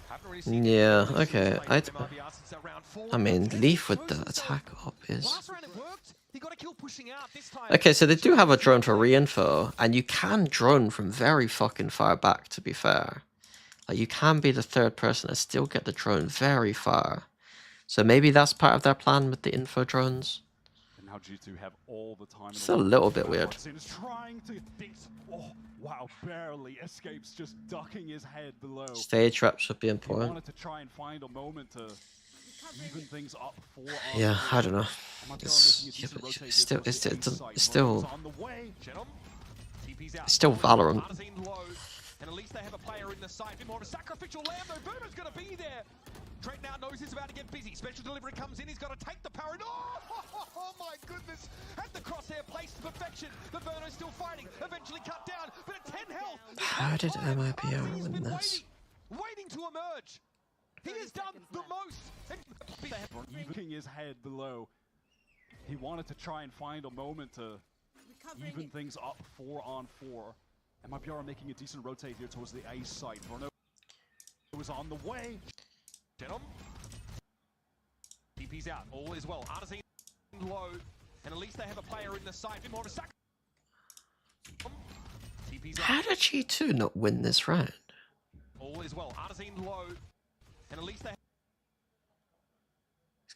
Haven't really seen Yeah, him okay. play with MIBR since round 4. I mean, He's Leaf with chosen the attack op is... Last round it worked. He got a kill pushing out this time. Okay, so they do have a drone for reinfo, and you can drone from very fucking far back, to be fair. Like, you can be the third person and still get the drone very far. So maybe that's part of their plan with the info drones. And now G2 have all the time. It's a little bit weird. Is trying to oh, wow, barely escapes, just ducking his head below. Stage reps would be He important. wanted to try and find a moment to even things up for Yeah, I don't know. MIBR It's, making a yeah, decent but rotate it's here still, towards it's, the it's, A site. it's still, On the way. Genom, TP's out. it's still Valorant. Artisan low, and at least they have a player in the site. A bit more of a sacrificial lamb, though. Boomer's going to be there. Trent now knows he's about to get busy. Special delivery comes in. He's got to take the power. Oh my goodness. Had the crosshair placed to perfection. The Verno's still fighting. Eventually cut down, but at 10 health. How did MIBR Artisan's win been this? waiting to emerge. He has done the most. Even his head below. He wanted to try and find a moment to even things up 4-on-4. MIBR are making a decent rotate here towards the A site. Verno was on the way. Genom. TP's out. All is well. Artisan low, and at least they have a player in the site. A bit more of a sack. TP's out. How did G2 not win this round? All is well. Artisan low, and at least they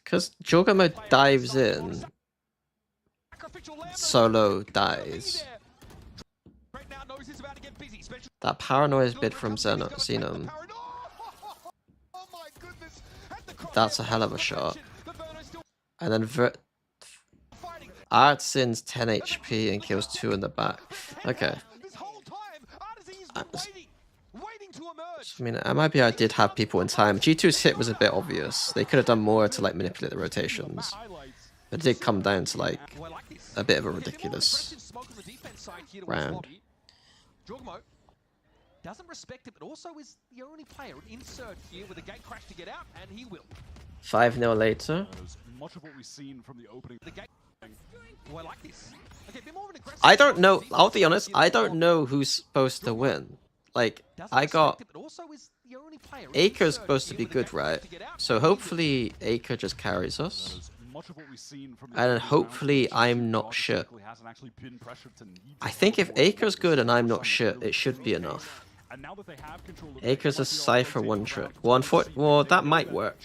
Because Jogamo dives in, Solo dies. That paranoid bid from Xenom, that's a hell of a shot. And then Artsin's 10 HP and kills 2 in the back. Okay. I mean, MIBR did have people in time. G2's hit was a bit obvious. They could have done more to like manipulate the rotations. But it did come down to like a bit of a ridiculous round. Jogmo doesn't respect it, but also is the only player an insert here with a gate crash to get out, and he will. 5-0 later. Much of what we've seen from the opening. The gate. Oh, I like this. Okay, a bit more of an aggressive. I don't know. I'll be honest. I don't know who's supposed to win. Like, I got Aker's supposed to be good, right? So hopefully Aker just carries us. And then hopefully I'm not shit. I think if Aker's good and I'm not shit, it should be enough. Aker's a Cypher one trick. Well, that might work.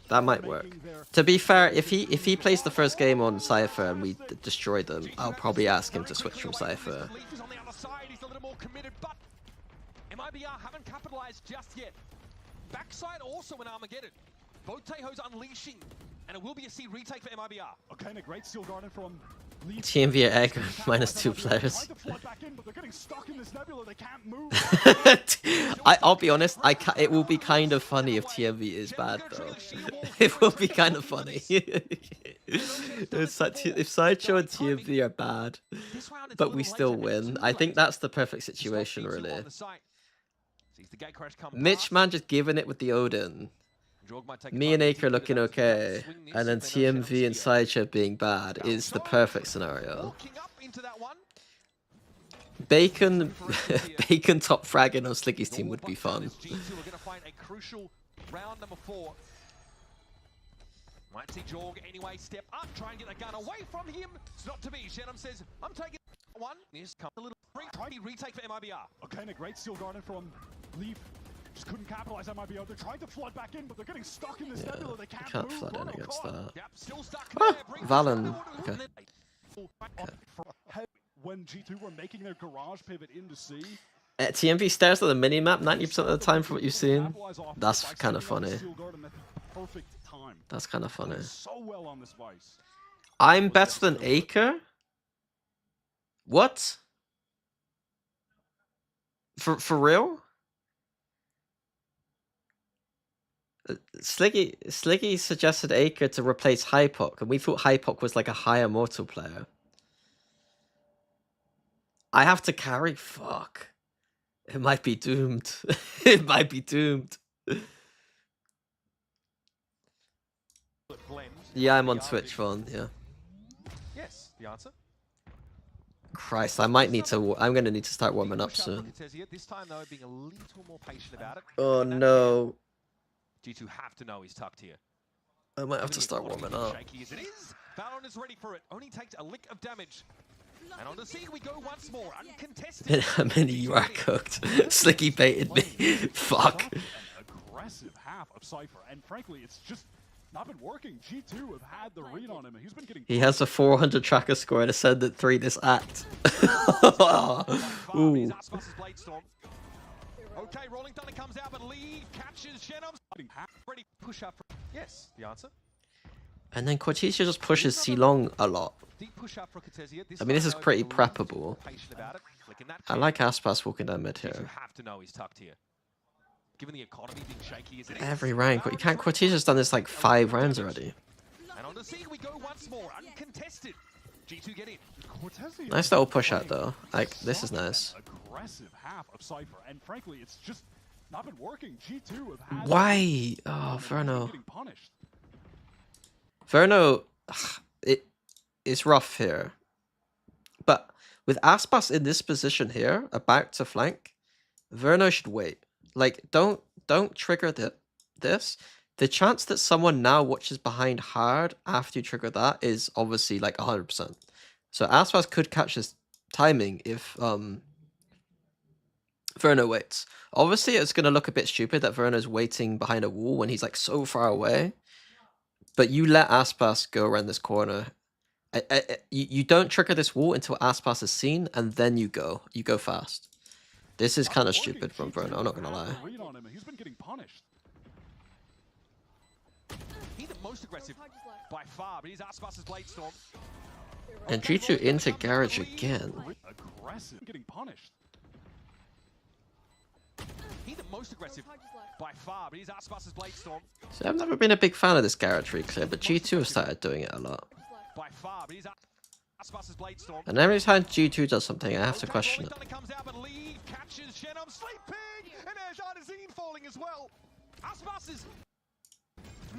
That might work. To be fair, if he plays the first game on Cypher and we destroy them, I'll probably ask him to switch from Cypher. MIBR haven't capitalized just yet. Backside also an Armageddon. Both Tejos unleashing, and it will be a C retake for MIBR. Okay, and a great steel garden from TMV egg -2 players. I'll be honest. It will be kind of funny if TMV is bad, though. It will be kind of funny. If Sideshow and TMV are bad, but we still win, I think that's the perfect situation, really. Mitch, man, just giving it with the Odin. Me and Aker looking okay, and then TMV and Sideshow being bad is the perfect scenario. Bacon top fragging on Slicky's team would be fun. Might see Jorg anyway step up, try and get the gun away from him. It's not to be. Shenum says, I'm taking one. Here's a little retake for MIBR. Okay, and a great steel garden from Leaf. Just couldn't capitalize on MIBR. They're trying to flood back in, but they're getting stuck in this nebula. They can't move. Flood in against that. Yep, still stuck Ah, there. Valen. Okay. When G2 were making their garage pivot into C, TMV stares at the minimap 90% of the time from what you've seen. That's kind of funny. That's kind of funny. So well on this Vice. I'm better than Aker? What? For real? Sliggy suggested Acre to replace Hypok, and we thought Hypok was like a higher mortal player. I have to carry? Fuck. It might be doomed. It might be doomed. Yeah, I'm on Twitch phone, yeah. Yes, the answer. Christ, I might need to. I'm gonna need to start warming up soon. This time though, being a little more patient about it. Oh no. G2 have to know he's tucked here. I might have to start warming up. Shaky as it is, Valorant is ready for it. Only takes a lick of damage. And on the C we go once more, uncontested. Mini, you are cooked. Slicky baited me. Fuck. An aggressive half of Cypher, and frankly, it's just not been working. G2 have had the read on him, and he's been getting. He has a 400 tracker score and Ascendant 3 this act. Ooh. Okay, Rolling Thunder comes out, but Lee catches Genom's. Ready push up. Yes, the answer. And then Cortesia just pushes C-Long a lot. Deep push up for Cortesia. I mean, this is pretty preppable. I like Aspas walking down mid You here. have to know he's tucked here. Given the economy being shaky as it is. Every round. You can't. Cortesia's done this like 5 rounds already. And on the C we go once more, uncontested. G2 get in. Cortezia Nice little push out though. Like, this is nice. Aggressive half of Cypher, and frankly, it's just not been working. G2 have had. Why? Oh, Verno. Getting punished. Verno, it's rough here. But with Aspas in this position here, about to flank, Verno should wait. Like, don't trigger this. The chance that someone now watches behind hard after you trigger that is obviously like 100%. So Aspas could catch this timing if Verno waits. Obviously, it's going to look a bit stupid that Verno's waiting behind a wall when he's like so far away. But you let Aspas go around this corner. You don't trigger this wall until Aspas is seen, and then you go. You go fast. This is kind of stupid from Verno, I'm not going to lie. He's been getting punished. He's the most aggressive by far, but he's Aspas' Blade Storm. And G2 into Garage again. Aggressive, getting punished. He's the most aggressive by far, but he's Aspas' Blade Storm. So I've never been a big fan of this Garage reclaim, but G2 have started doing it a lot. By far, but he's Aspas' Blade Storm. And every time G2 does something, I have to question it. Comes out, but Lee catches Genom sleeping, and there's Artazine falling as well. Aspas is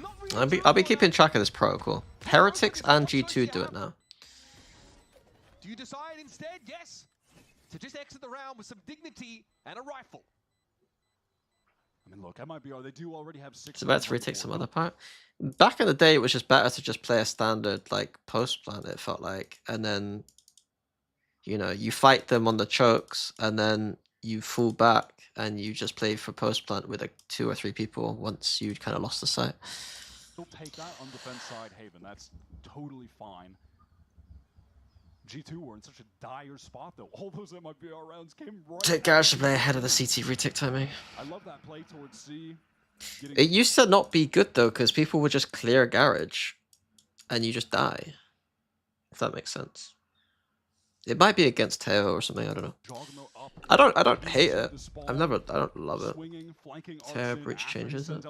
not really I'll be keeping track of this protocol. Heretics and G2 do it now. Do you decide instead, yes, to just exit the round with some dignity and a rifle? I mean, look, MIBR, they do already have 6. It's about to retake some other part. Back in the day, it was just better to just play a standard like post plant. It felt like, and then you know you fight them on the chokes, and then you fall back and you just play for post plant with like 2 or 3 people once you kind of lost the sight. They'll take that on defense side, Haven. That's totally fine. G2 were in such a dire spot though. All those MIBR rounds came right. Take Garage to play ahead of the CT retake timing. I love that play towards C. It used to not be good though, because people would just clear Garage, and you just die. If that makes sense. It might be against Teo or something. I don't know. I don't hate it. I don't love it. Teo breach changes it.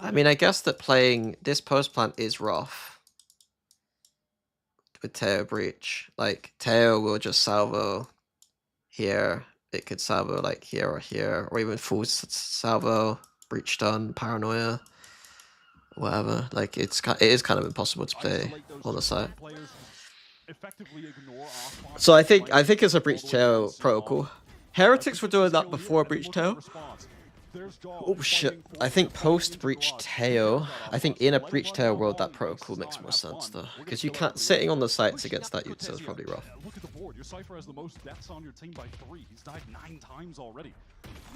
I mean, I guess that playing this post plant is rough. With Teo breach, like Teo will just salvo here. It could salvo like here, or even full salvo, breach done, paranoia, whatever. Like it is kind of impossible to play on the side. So I think it's a breach Teo protocol. Heretics were doing that before breach Teo. Oh shit! I think post breach Teo. I think in a breach Teo world that protocol makes more sense though, because you can't sitting on the sites against that you'd say is probably rough. Look at the board. Your Cypher has the most deaths on your team by 3. He's died 9 times already.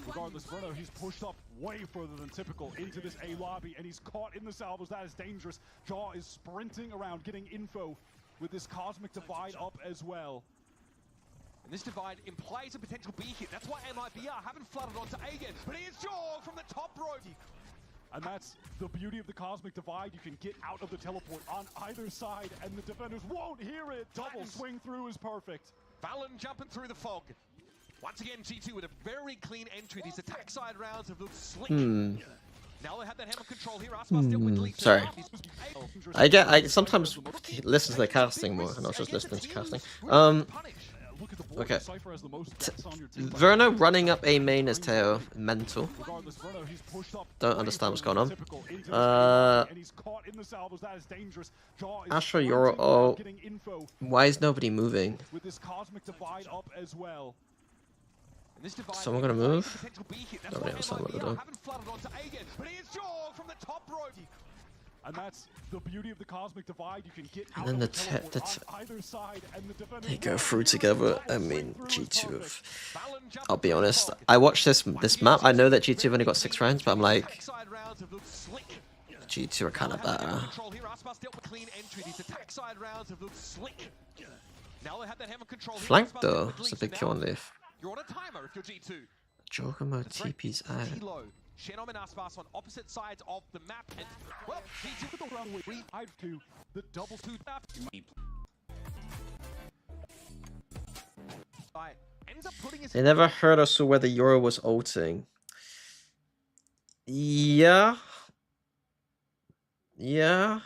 Regardless, Verno, he's pushed up way further than typical into this A lobby, and he's caught in the salvos. That is dangerous. Jaw is sprinting around, getting info with this cosmic divide up as well. And this divide implies a potential B hit. That's why MIBR haven't flooded onto A again. But here's Jaw from the top rope. And that's the beauty of the cosmic divide. You can get out of the teleport on either side, and the defenders won't hear it. Double swing through is perfect. Valen jumping through the fog. Once again, G2 with a very clean entry. These attack side rounds have looked slick. Now they have that hammer control here. Aspas still with lead. Sorry. I sometimes listen to the casting more, and I was just listening to casting. Okay. Verno running up A main as Teo, mental. Don't understand what's going on. Astra, Yoru, oh. Why is nobody moving? Someone gonna move? Nobody understand what they're doing. And that's the beauty of the cosmic divide. You can get out And then of the either side, and the they go through together. I mean, G2 have... I'll be honest, I watched this map. I know that G2 have only got 6 rounds, but I'm like... G2 are kind of better. Flank though, it's a big kill on Leaf. You're on a timer if you're G2. Jogamo TP's out. Shenom and Aspas on opposite sides of the map. And, well, G2 with the runway. to the double two map. They never heard or saw where the Yoru was ulting. Yeah. Yeah.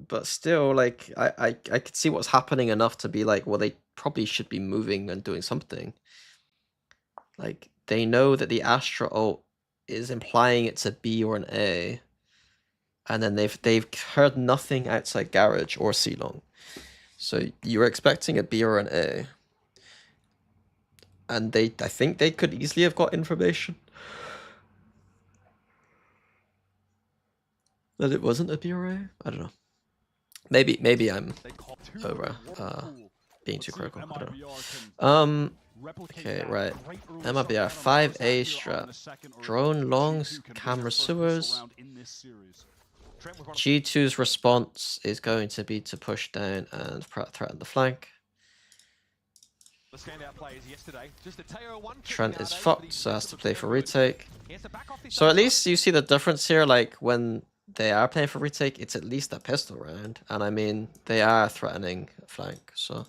But still, like, I could see what's happening enough to be like, well, they probably should be moving and doing something. Like, they know that the Astra ult is implying it's a B or an A. And then they've heard nothing outside Garage or C-Long. So you're expecting a B or an A. And I think they could easily have got information that it wasn't a B or A. I don't know. Maybe I'm over being too critical. I don't know. Okay, right. MIBR 5A strat. Drone longs, camera sewers. G2's response is going to be to push down and threaten the flank. Trent is fucked, so has to play for retake. So at least you see the difference here, like when they are playing for retake, it's at least a pistol round. And I mean, they are threatening flank, so...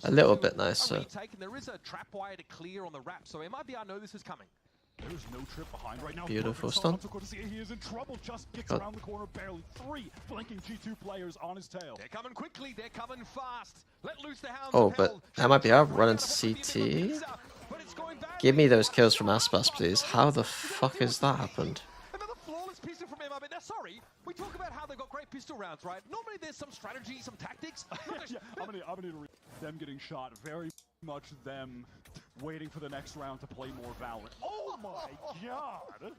a little bit nicer. There is a trap wire to clear on the wrap, so MIBR know this is coming. There's no trip behind right now. Beautiful stun. He is in trouble. Just gets around the corner barely. 3 flanking G2 players on his tail. They're coming quickly. They're coming fast. Let loose the hounds. Oh, but MIBR running to CT. Give me those kills from Aspas, please. How the fuck has that happened? Another flawless pistol from MIBR. Now, sorry, we talk about how they've got great pistol rounds, right? Normally there's some strategy, some tactics. Yeah, I'm gonna read them getting shot. Very much them waiting for the next round to play more Valorant. Oh my god!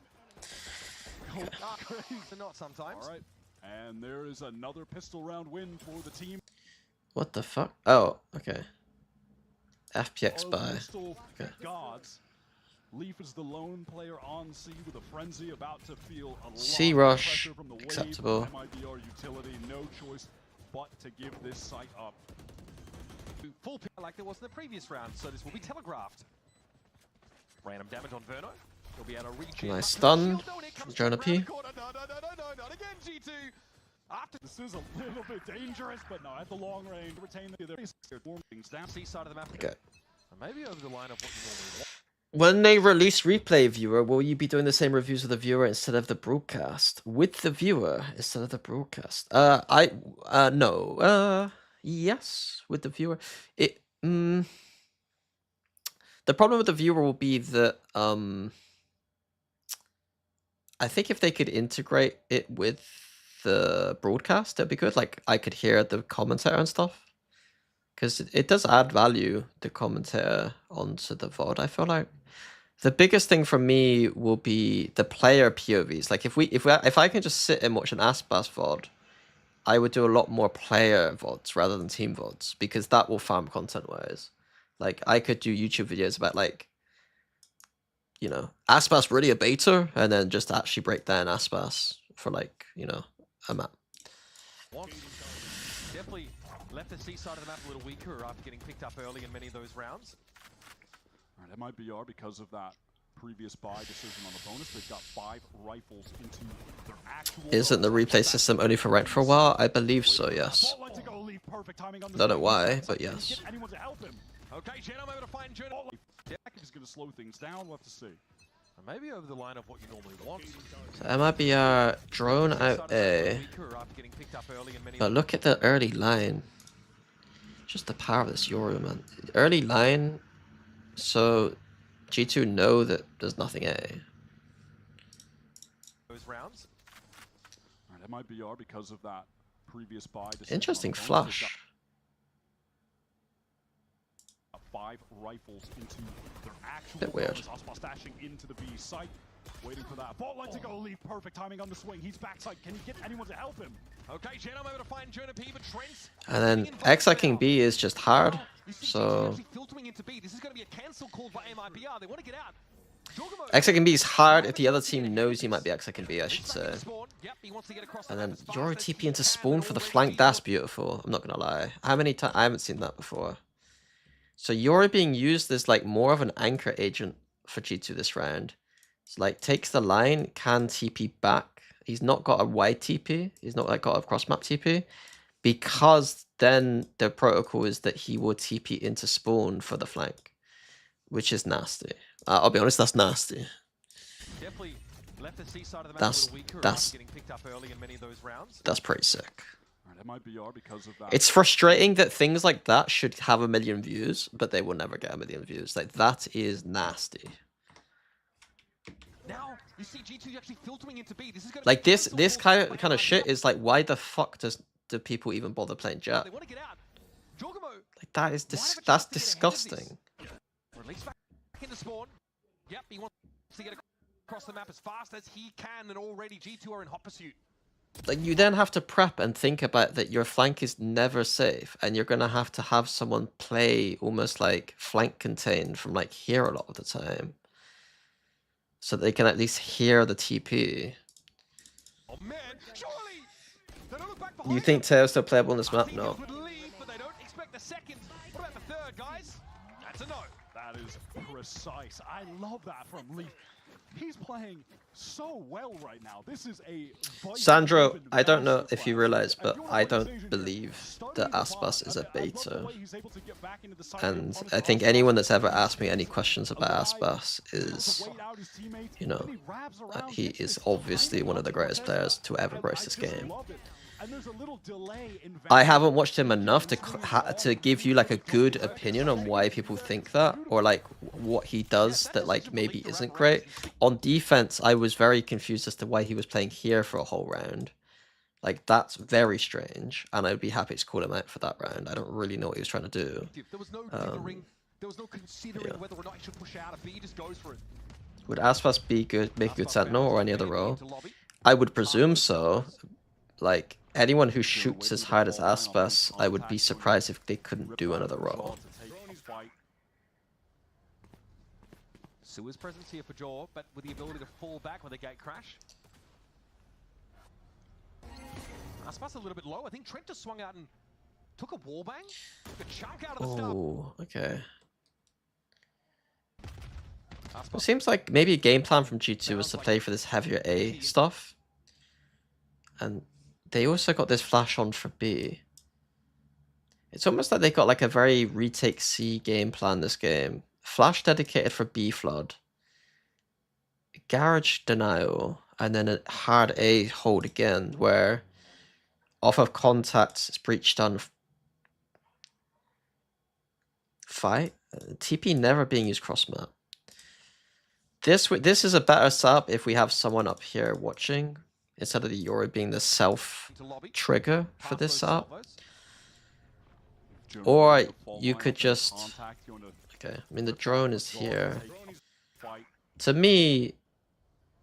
Crazy. Not sometimes. All right, and there is another pistol round win for the team. What the fuck? Oh, okay. FPX by. Okay. Gods. Leaf is the lone player on C with a frenzy, about to feel a lot C of rush, pressure from the wave. acceptable. MIBR utility, no choice but to give this site up. Full pick like there was in the previous round, so this will be telegraphed. Random damage on Verno. He'll be able to reach Nice stun. Jonah P. No, not again, G2. After This is a little bit dangerous, but no, at the long range, retain the C side of the map. Okay. Maybe over the line of what you normally want. When they release replay viewer, will you be doing the same reviews with the viewer instead of the broadcast? With the viewer instead of the broadcast? No. Yes, with the viewer. The problem with the viewer will be that I think if they could integrate it with the broadcast, that'd be good. Like I could hear the commentator and stuff. Because it does add value, the commentator, onto the VOD, I feel like. The biggest thing for me will be the player POVs. Like if I can just sit and watch an Aspas VOD, I would do a lot more player VODs rather than team VODs, because that will farm content-wise. Like I could do YouTube videos about like, you know, Aspas really a beta, and then just actually break down Aspas for like, you know, a map. Definitely left the C side of the map a little weaker after getting picked up early in many of those rounds. All right, MIBR, because of that previous buy decision on the bonus, they've got 5 rifles into their actual... Isn't the replay system only for ranked for a while? I believe so, yes. perfect timing on the Don't know swing. why, He's but can he yes. get anyone to help him? Okay, Jen, I'm able to find Jen. Jack is going to slow things down. We'll have to see. Maybe over the line of what you normally want. So MIBR drone out A. But look at the early line. Just the power of this Yoru, man. Early line, so G2 know that there's nothing A. Those rounds. That might be R because of that previous buy. Interesting flash. 5 rifles into their actual Bit weird. Aspas dashing into the B site, waiting for that bot line to go. Leave perfect timing on the swing. He's backside. Can he get anyone to help him? Okay, Jen, I'm able to find Jonah P, but Trent. And then X-King B is just hard. So Filtering into B. This is going to be a cancel call by MIBR. They want to get out. X-King B is hard if the other team knows he might be X-King B, I should say. And then Yoru TP into spawn for the flank. That's beautiful. I'm not gonna lie. How many times? I haven't seen that before. So Yoru being used as like more of an anchor agent for G2 this round. It's like takes the line, can TP back. He's not got a wide TP. He's not like got a cross map TP. Because then the protocol is that he will TP into spawn for the flank. Which is nasty. I'll be honest, that's nasty. Definitely left the C side of the map a little weaker, getting picked up early in many of those rounds. That's pretty sick. That might be R because of that. It's frustrating that things like that should have 1 million views, but they will never get 1 million views. Like, that is nasty. Now, you see G2 actually filtering into B. This is gonna like, this kind of shit is like, why the fuck do people even bother playing Jet? They want to get out. Jorgamo, like, that's disgusting. Or at least back into spawn. Yep, he wants to get across the map as fast as he can, and already G2 are in hot pursuit. Like, you then have to prep and think about that your flank is never safe, and you're gonna have to have someone play almost like flank contained from like here a lot of the time, so they can at least hear the TP. Oh man, surely! They don't look back You behind think Tail's still playable in this map? them. No. Would leave, but they don't expect the second. What about the third, guys? That's a no. That is precise. I love that from Leaf. He's playing so well right now. This is a Sandro, I don't know if you realize, but I don't believe that Aspas is a beta. And I think anyone that's ever asked me any questions about Aspas is, you know, he is obviously one of the greatest players to ever grace this game. I haven't watched him enough to give you like a good opinion on why people think that, or like what he does that like maybe isn't great. On defense, I was very confused as to why he was playing here for a whole round. Like, that's very strange, and I'd be happy to call him out for that round. I don't really know what he was trying to do. There was no dithering, there was no considering whether or not he should push out. If he just goes for it. Would Aspas be good, make a good sentinel or any other role? I would presume so. Like, anyone who shoots as hard as Aspas, I would be surprised if they couldn't do another role. Sua's presence here for Jaw, but with the ability to fall back with a gate crash. Aspas a little bit low. I think Trent just swung out and took a wallbang. Took a chunk out of the start. Oh, okay. It seems like maybe a game plan from G2 was to play for this heavier A stuff. And they also got this flash on for B. It's almost like they got like a very retake C game plan this game. Flash dedicated for B flood. Garage denial. And then a hard A hold again, where off of contact it's breached on fight. TP never being used cross map. This is a better setup if we have someone up here watching, instead of the Yoru being the self trigger for this setup. Or you could just... Okay, I mean the drone is here. To me...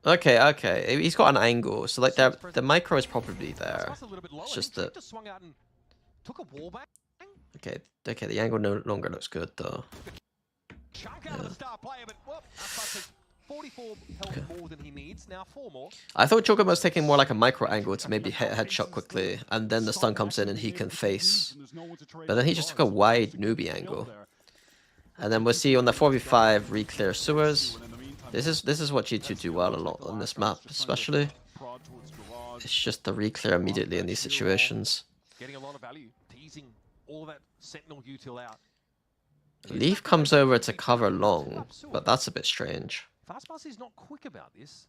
Okay, he's got an angle, so like the micro is probably there. It's just that... Okay, the angle no longer looks good though. Yeah. 44 health more than he needs, now 4 more. I thought Joker was taking more like a micro angle to maybe hit a headshot quickly, and then the stun comes in and he can face. But then he just took a wide newbie angle. And then we'll see on the 4v5 re-clear sewers. This is what G2 do well a lot on this map, especially. It's just the re-clear immediately in these situations. Getting a lot of value, teasing all of that Sentinel util out. Leaf comes over to cover long, but that's a bit strange. Fastpass is not quick about this.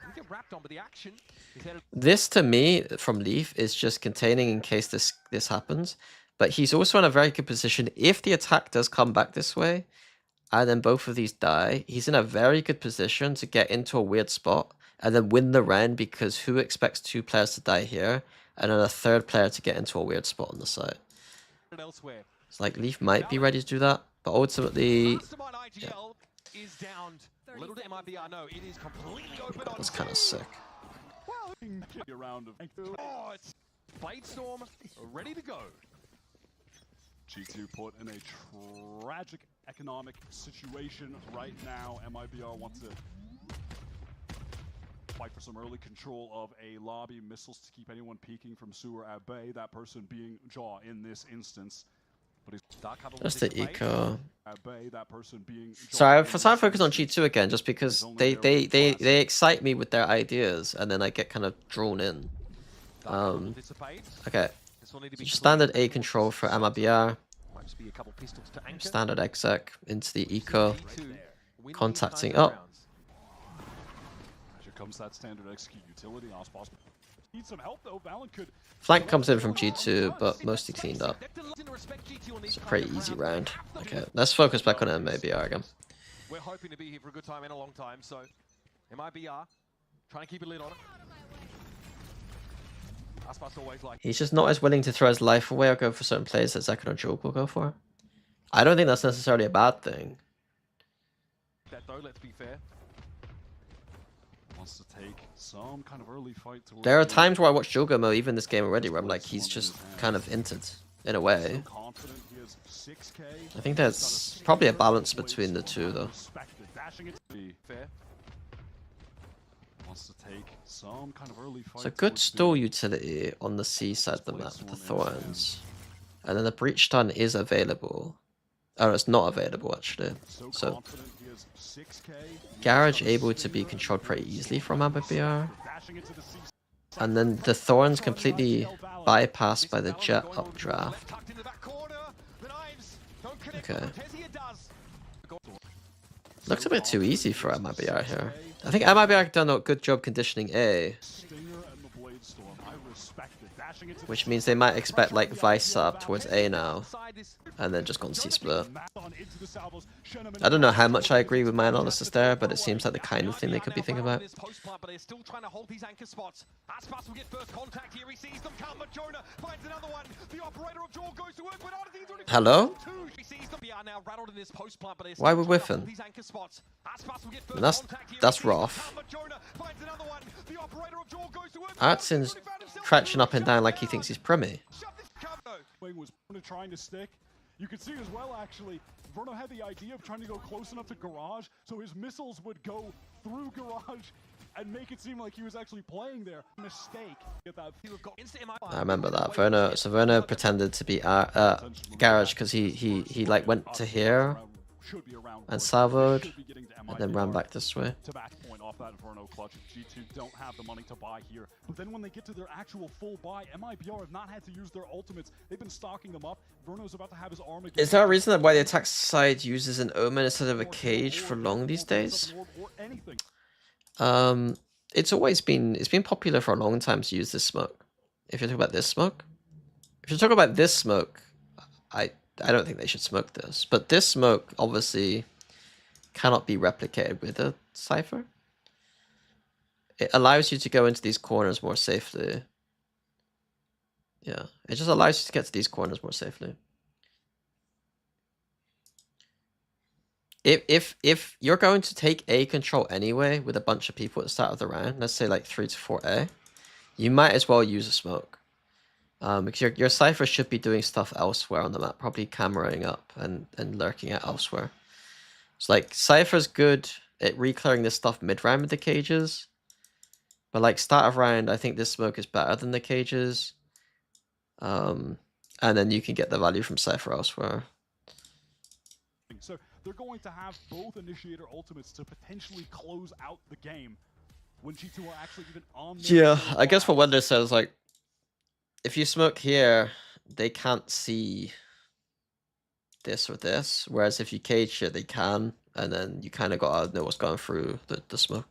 We get wrapped on, but the action is headed. This to me from Leaf is just containing in case this happens. But he's also in a very good position if the attack does come back this way, and then both of these die. He's in a very good position to get into a weird spot and then win the round, because who expects 2 players to die here and then a 3rd player to get into a weird spot on the site? Elsewhere. It's like Leaf might be ready to do that, but ultimately, yeah. Is downed. Little to MIBR, no, it is completely open. God, that's kind of sick. Oh, it's Bladestorm ready to go. G2 put in a tragic economic situation right now. MIBR wants to fight for some early control of a lobby, missiles to keep anyone peeking from sewer at bay, that person being Jaw in this instance. But he's Just the eco. at bay, that person being Jaw Sorry, in for time this focus on instance. G2 again, just because they excite me with their ideas, and then I get kind of drawn in. Okay, so standard A control for MIBR, standard exec into the eco, contacting up. Here comes that standard execute utility. Aspas needs some help though. Valen could Flank comes in from G2, but mostly cleaned up. It's a pretty easy round. Okay, let's focus back on MIBR again. We're hoping to be here for a good time and a long time, so MIBR trying to keep a lid on it. Aspas always like. He's just not as willing to throw his life away or go for certain plays that Zekon or Joke will go for. I don't think that's necessarily a bad thing. That though, let's be fair. wants to take some kind of early fight. There are times where I watch Jogomo, even this game already, where I'm like, he's just kind of inted in a way. I think there's probably a balance between the two, though. It's a good stall utility on the C side of the map with the Thorns. And then the Breach Stun is available. Oh, it's not available, actually. So, Garage able to be controlled pretty easily from MIBR. And then the Thorns completely bypassed by the Jet updraft. Okay. Looks a bit too easy for MIBR here. I think MIBR done a good job conditioning A. Which means they might expect like Vice up towards A now. And then just gone C split. I don't know how much I agree with my analysis there, but it seems like the kind of thing they could be thinking about. Hello? Why are we whiffing? That's rough. Artsin's stretching up and down like he thinks he's Premi. Was trying to stick. You could see as well, actually, Verno had the idea of trying to go close enough to Garage, so his missiles would go through Garage and make it seem like he was actually playing there. Mistake. I remember that. Verno pretended to be Garage because he like went to here and salvoed and then ran back this way. To back point off that Verno clutch, G2 don't have the money to buy here. But then when they get to their actual full buy, MIBR have not had to use their ultimates. They've been stocking them up. Verno's about to have his arm again. Is there a reason why the attack side uses an Omen instead of a Cage for long these days? It's been popular for a long time to use this smoke. If you talk about this smoke, I don't think they should smoke this. But this smoke obviously cannot be replicated with a Cypher. It allows you to go into these corners more safely. Yeah, it just allows you to get to these corners more safely. If you're going to take A control anyway with a bunch of people at the start of the round, let's say like 3 to 4A, you might as well use a smoke. Because your Cypher should be doing stuff elsewhere on the map, probably cameraing up and lurking at elsewhere. So like Cypher's good at re-clearing this stuff mid-round with the cages. But like start of round, I think this smoke is better than the cages. And then you can get the value from Cypher elsewhere. So they're going to have both initiator ultimates to potentially close out the game when G2 are actually even on. Yeah, I guess what Wonder says, like, if you smoke here, they can't see this or this, whereas if you cage it, they can, and then you kind of gotta know what's going through the smoke.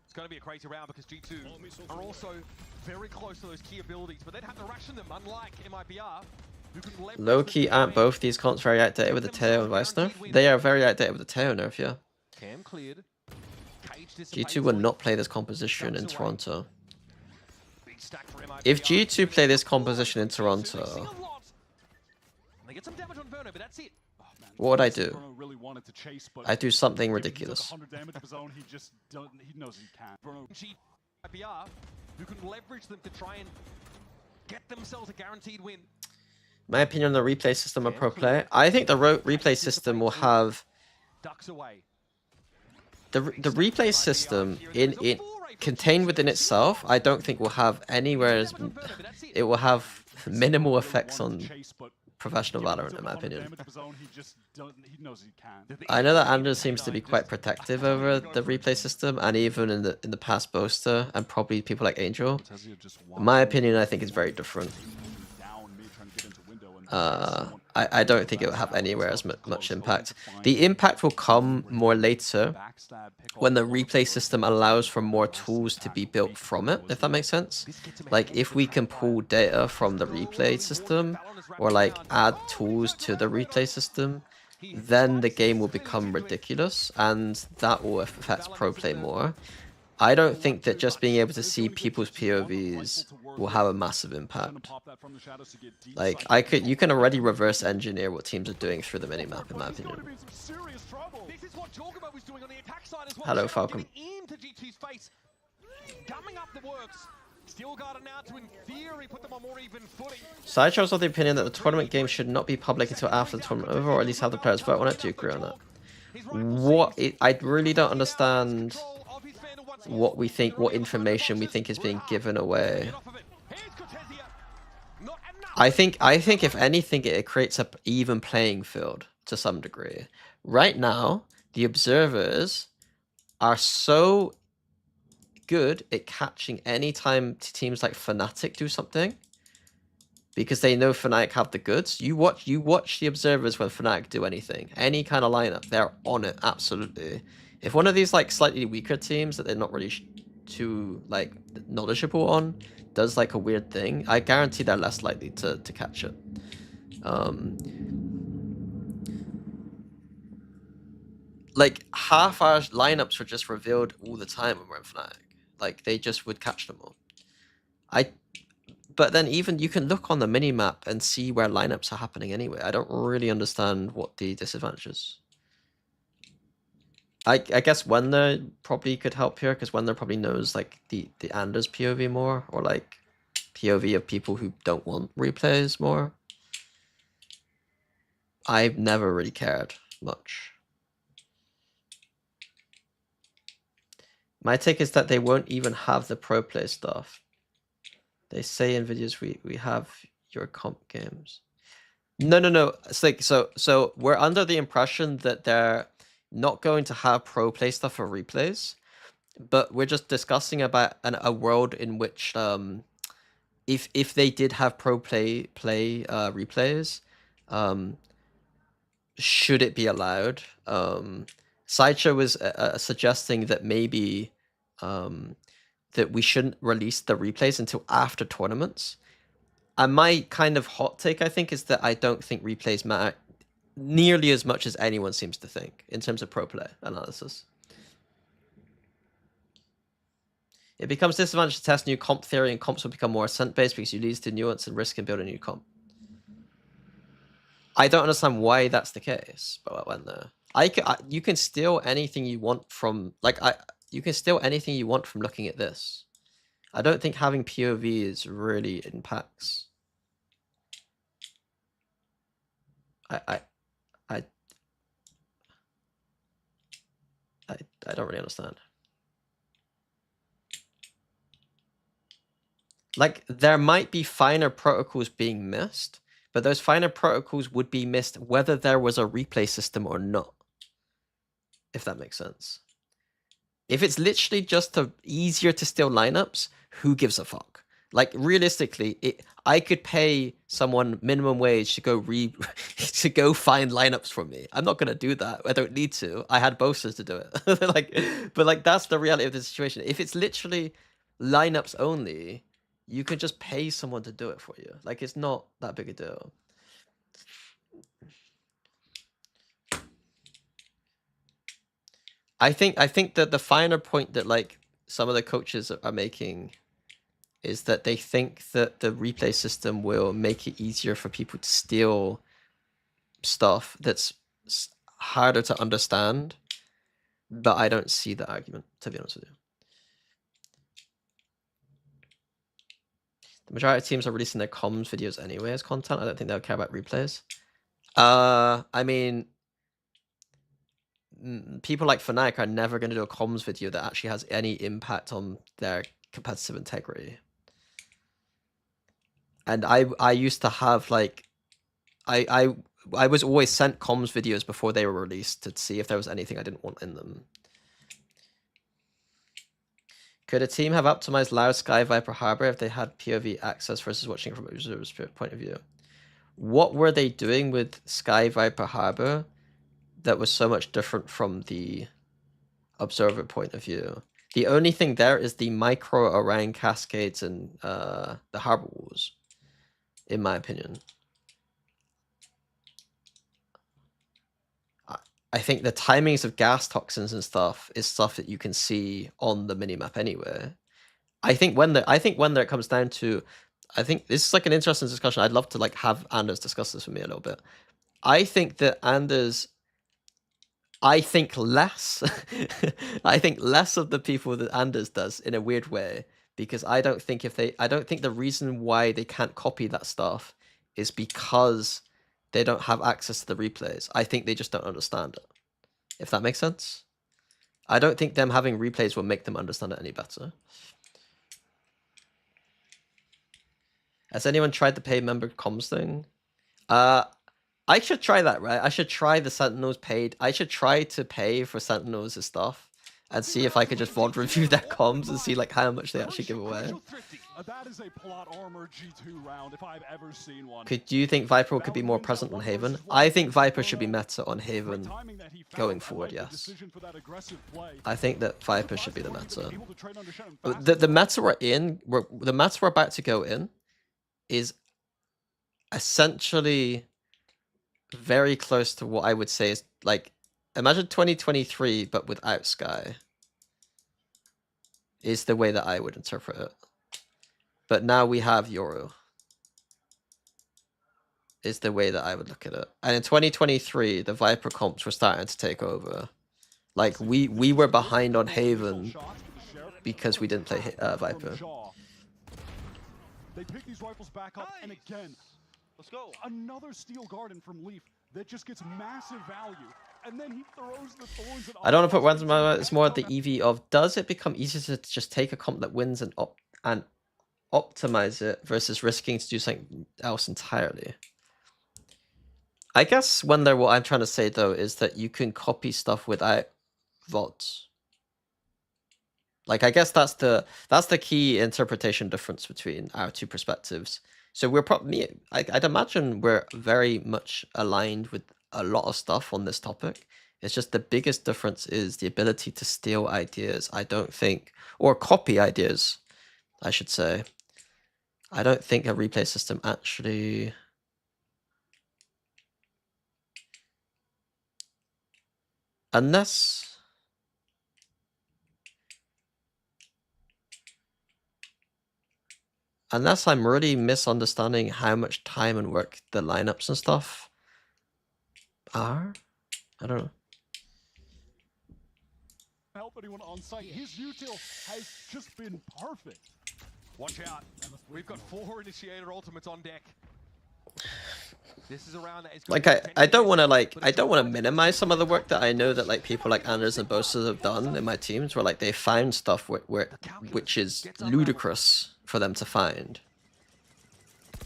It's going to be a crazy round because G2 are also very close to those key abilities, but they'd have to ration them, unlike Mibr, who can leverage Low key, them aren't both these comps very outdated with the Teo and Vice nerf? They are very outdated with the Teo nerf, yeah. Cam cleared. G2 would not play this composition in Toronto. Big stack for MIBR. If G2 play this composition in Toronto, They get some damage on Verno, but that's it. Oh, man, what would I Bruno do? really wanted to chase, but I do something given he took ridiculous. 100 damage of his own, he just he knows he can. Bruno, MIBR, who can leverage them to try and get themselves a guaranteed win. My opinion on the replay system of pro play. I think the replay system will have Ducks away. the replay system in contained within itself. I don't think will have anywhere as it will have minimal effects on professional Valorant, in my opinion. I know that Anders seems to be quite protective over the replay system, and even in the past Boaster, and probably people like Angel. In my opinion, I think it's very different. I don't think it will have anywhere as much impact. The impact will come more later when the replay system allows for more tools to be built from it, if that makes sense. Like if we can pull data from the replay system or like add tools to the replay system, then the game will become ridiculous and that will affect pro play more. I don't think that just being able to see people's POVs will have a massive impact. Like you can already reverse engineer what teams are doing through the minimap, in my opinion. Hello, Falcon. Sideshow's of the opinion that the tournament game should not be public until after the tournament over, or at least have the players vote on it. Do you agree on that? I really don't understand what we think, what information we think is being given away. I think if anything, it creates an even playing field to some degree. Right now, the observers are so good at catching any time teams like Fnatic do something, because they know Fnatic have the goods. You watch the observers when Fnatic do anything, any kind of lineup, they're on it absolutely. If one of these like slightly weaker teams that they're not really too like knowledgeable on does like a weird thing, I guarantee they're less likely to catch it. Like half our lineups were just revealed all the time when we're in Fnatic. Like they just would catch them all. But then even you can look on the minimap and see where lineups are happening anyway. I don't really understand what the disadvantage is. I guess Wender probably could help here, because Wender probably knows like the Anders POV more, or like POV of people who don't want replays more. I've never really cared much. My take is that they won't even have the pro play stuff. They say in videos we have your comp games. No. It's like so we're under the impression that they're not going to have pro play stuff for replays, but we're just discussing about a world in which if they did have pro play replays, should it be allowed? Sideshow was suggesting that maybe that we shouldn't release the replays until after tournaments. And my kind of hot take, I think, is that I don't think replays matter nearly as much as anyone seems to think in terms of pro play analysis. It becomes disadvantage to test new comp theory, and comps will become more ascent-based because you lose to nuance and risk and build a new comp. I don't understand why that's the case, but I went there. You can steal anything you want from you can steal anything you want from looking at this. I don't think having POVs really impacts. I don't really understand. Like, there might be finer protocols being missed, but those finer protocols would be missed whether there was a replay system or not. If that makes sense. If it's literally just easier to steal lineups, who gives a fuck? Like realistically, I could pay someone minimum wage to go to go find lineups for me. I'm not gonna do that. I don't need to. I had boasters to do it. Like, but like that's the reality of the situation. If it's literally lineups only, you can just pay someone to do it for you. Like it's not that big a deal. I think that the finer point that like some of the coaches are making is that they think that the replay system will make it easier for people to steal stuff that's harder to understand, but I don't see the argument, to be honest with you. The majority of teams are releasing their comms videos anyway as content. I don't think they'll care about replays. I mean, people like Fnatic are never going to do a comms video that actually has any impact on their competitive integrity. And I used to have like, I was always sent comms videos before they were released to see if there was anything I didn't want in them. Could a team have optimized Loud Sky Viper Harbor if they had POV access versus watching from a user's point of view? What were they doing with Sky Viper Harbor that was so much different from the observer point of view? The only thing there is the micro Orion cascades and the harbor walls, in my opinion. I think the timings of gas toxins and stuff is stuff that you can see on the minimap anyway. I think when it comes down to, I think this is like an interesting discussion. I'd love to like have Anders discuss this with me a little bit. I think that Anders, I think less of the people that Anders does in a weird way, because I don't think the reason why they can't copy that stuff is because they don't have access to the replays. I think they just don't understand it. If that makes sense. I don't think them having replays will make them understand it any better. Has anyone tried the paid member comms thing? I should try that, right? I should try the Sentinels paid. I should try to pay for Sentinels' stuff and see if I could just VOD review their comms and see like how much they actually give away. That is a plot armor G2 round if I've ever seen one. Do you think Viper could be more present on Haven? I think Viper should be meta on Haven going forward, yes. I think that Viper should be the meta. The meta we're in, the meta we're about to go in is essentially very close to what I would say is like, imagine 2023 but without Sky is the way that I would interpret it. But now we have Yoru is the way that I would look at it. And in 2023 the Viper comps were starting to take over. Like we were behind on Haven because we didn't play Viper. They pick these rifles back up, and again, let's go. Another Steel Garden from Leaf that just gets massive value, and then he throws the thorns. I don't want to put words in my mouth. It's more at the EV of, does it become easier to just take a comp that wins and optimize it versus risking to do something else entirely? I guess what I'm trying to say though is that you can copy stuff without VODs. Like, I guess that's the key interpretation difference between our two perspectives. So we're probably, I'd imagine we're very much aligned with a lot of stuff on this topic. It's just the biggest difference is the ability to steal ideas. I don't think, or copy ideas, I should say. I don't think a replay system actually... Unless I'm really misunderstanding how much time and work the lineups and stuff are. I don't know. Help anyone on site. His util has just been perfect. Watch out. We've got 4 initiator ultimates on deck. This is a round that is like I don't want to minimize some of the work that I know that like people like Anders and Bosa have done in my teams, where like they found stuff which is ludicrous for them to find.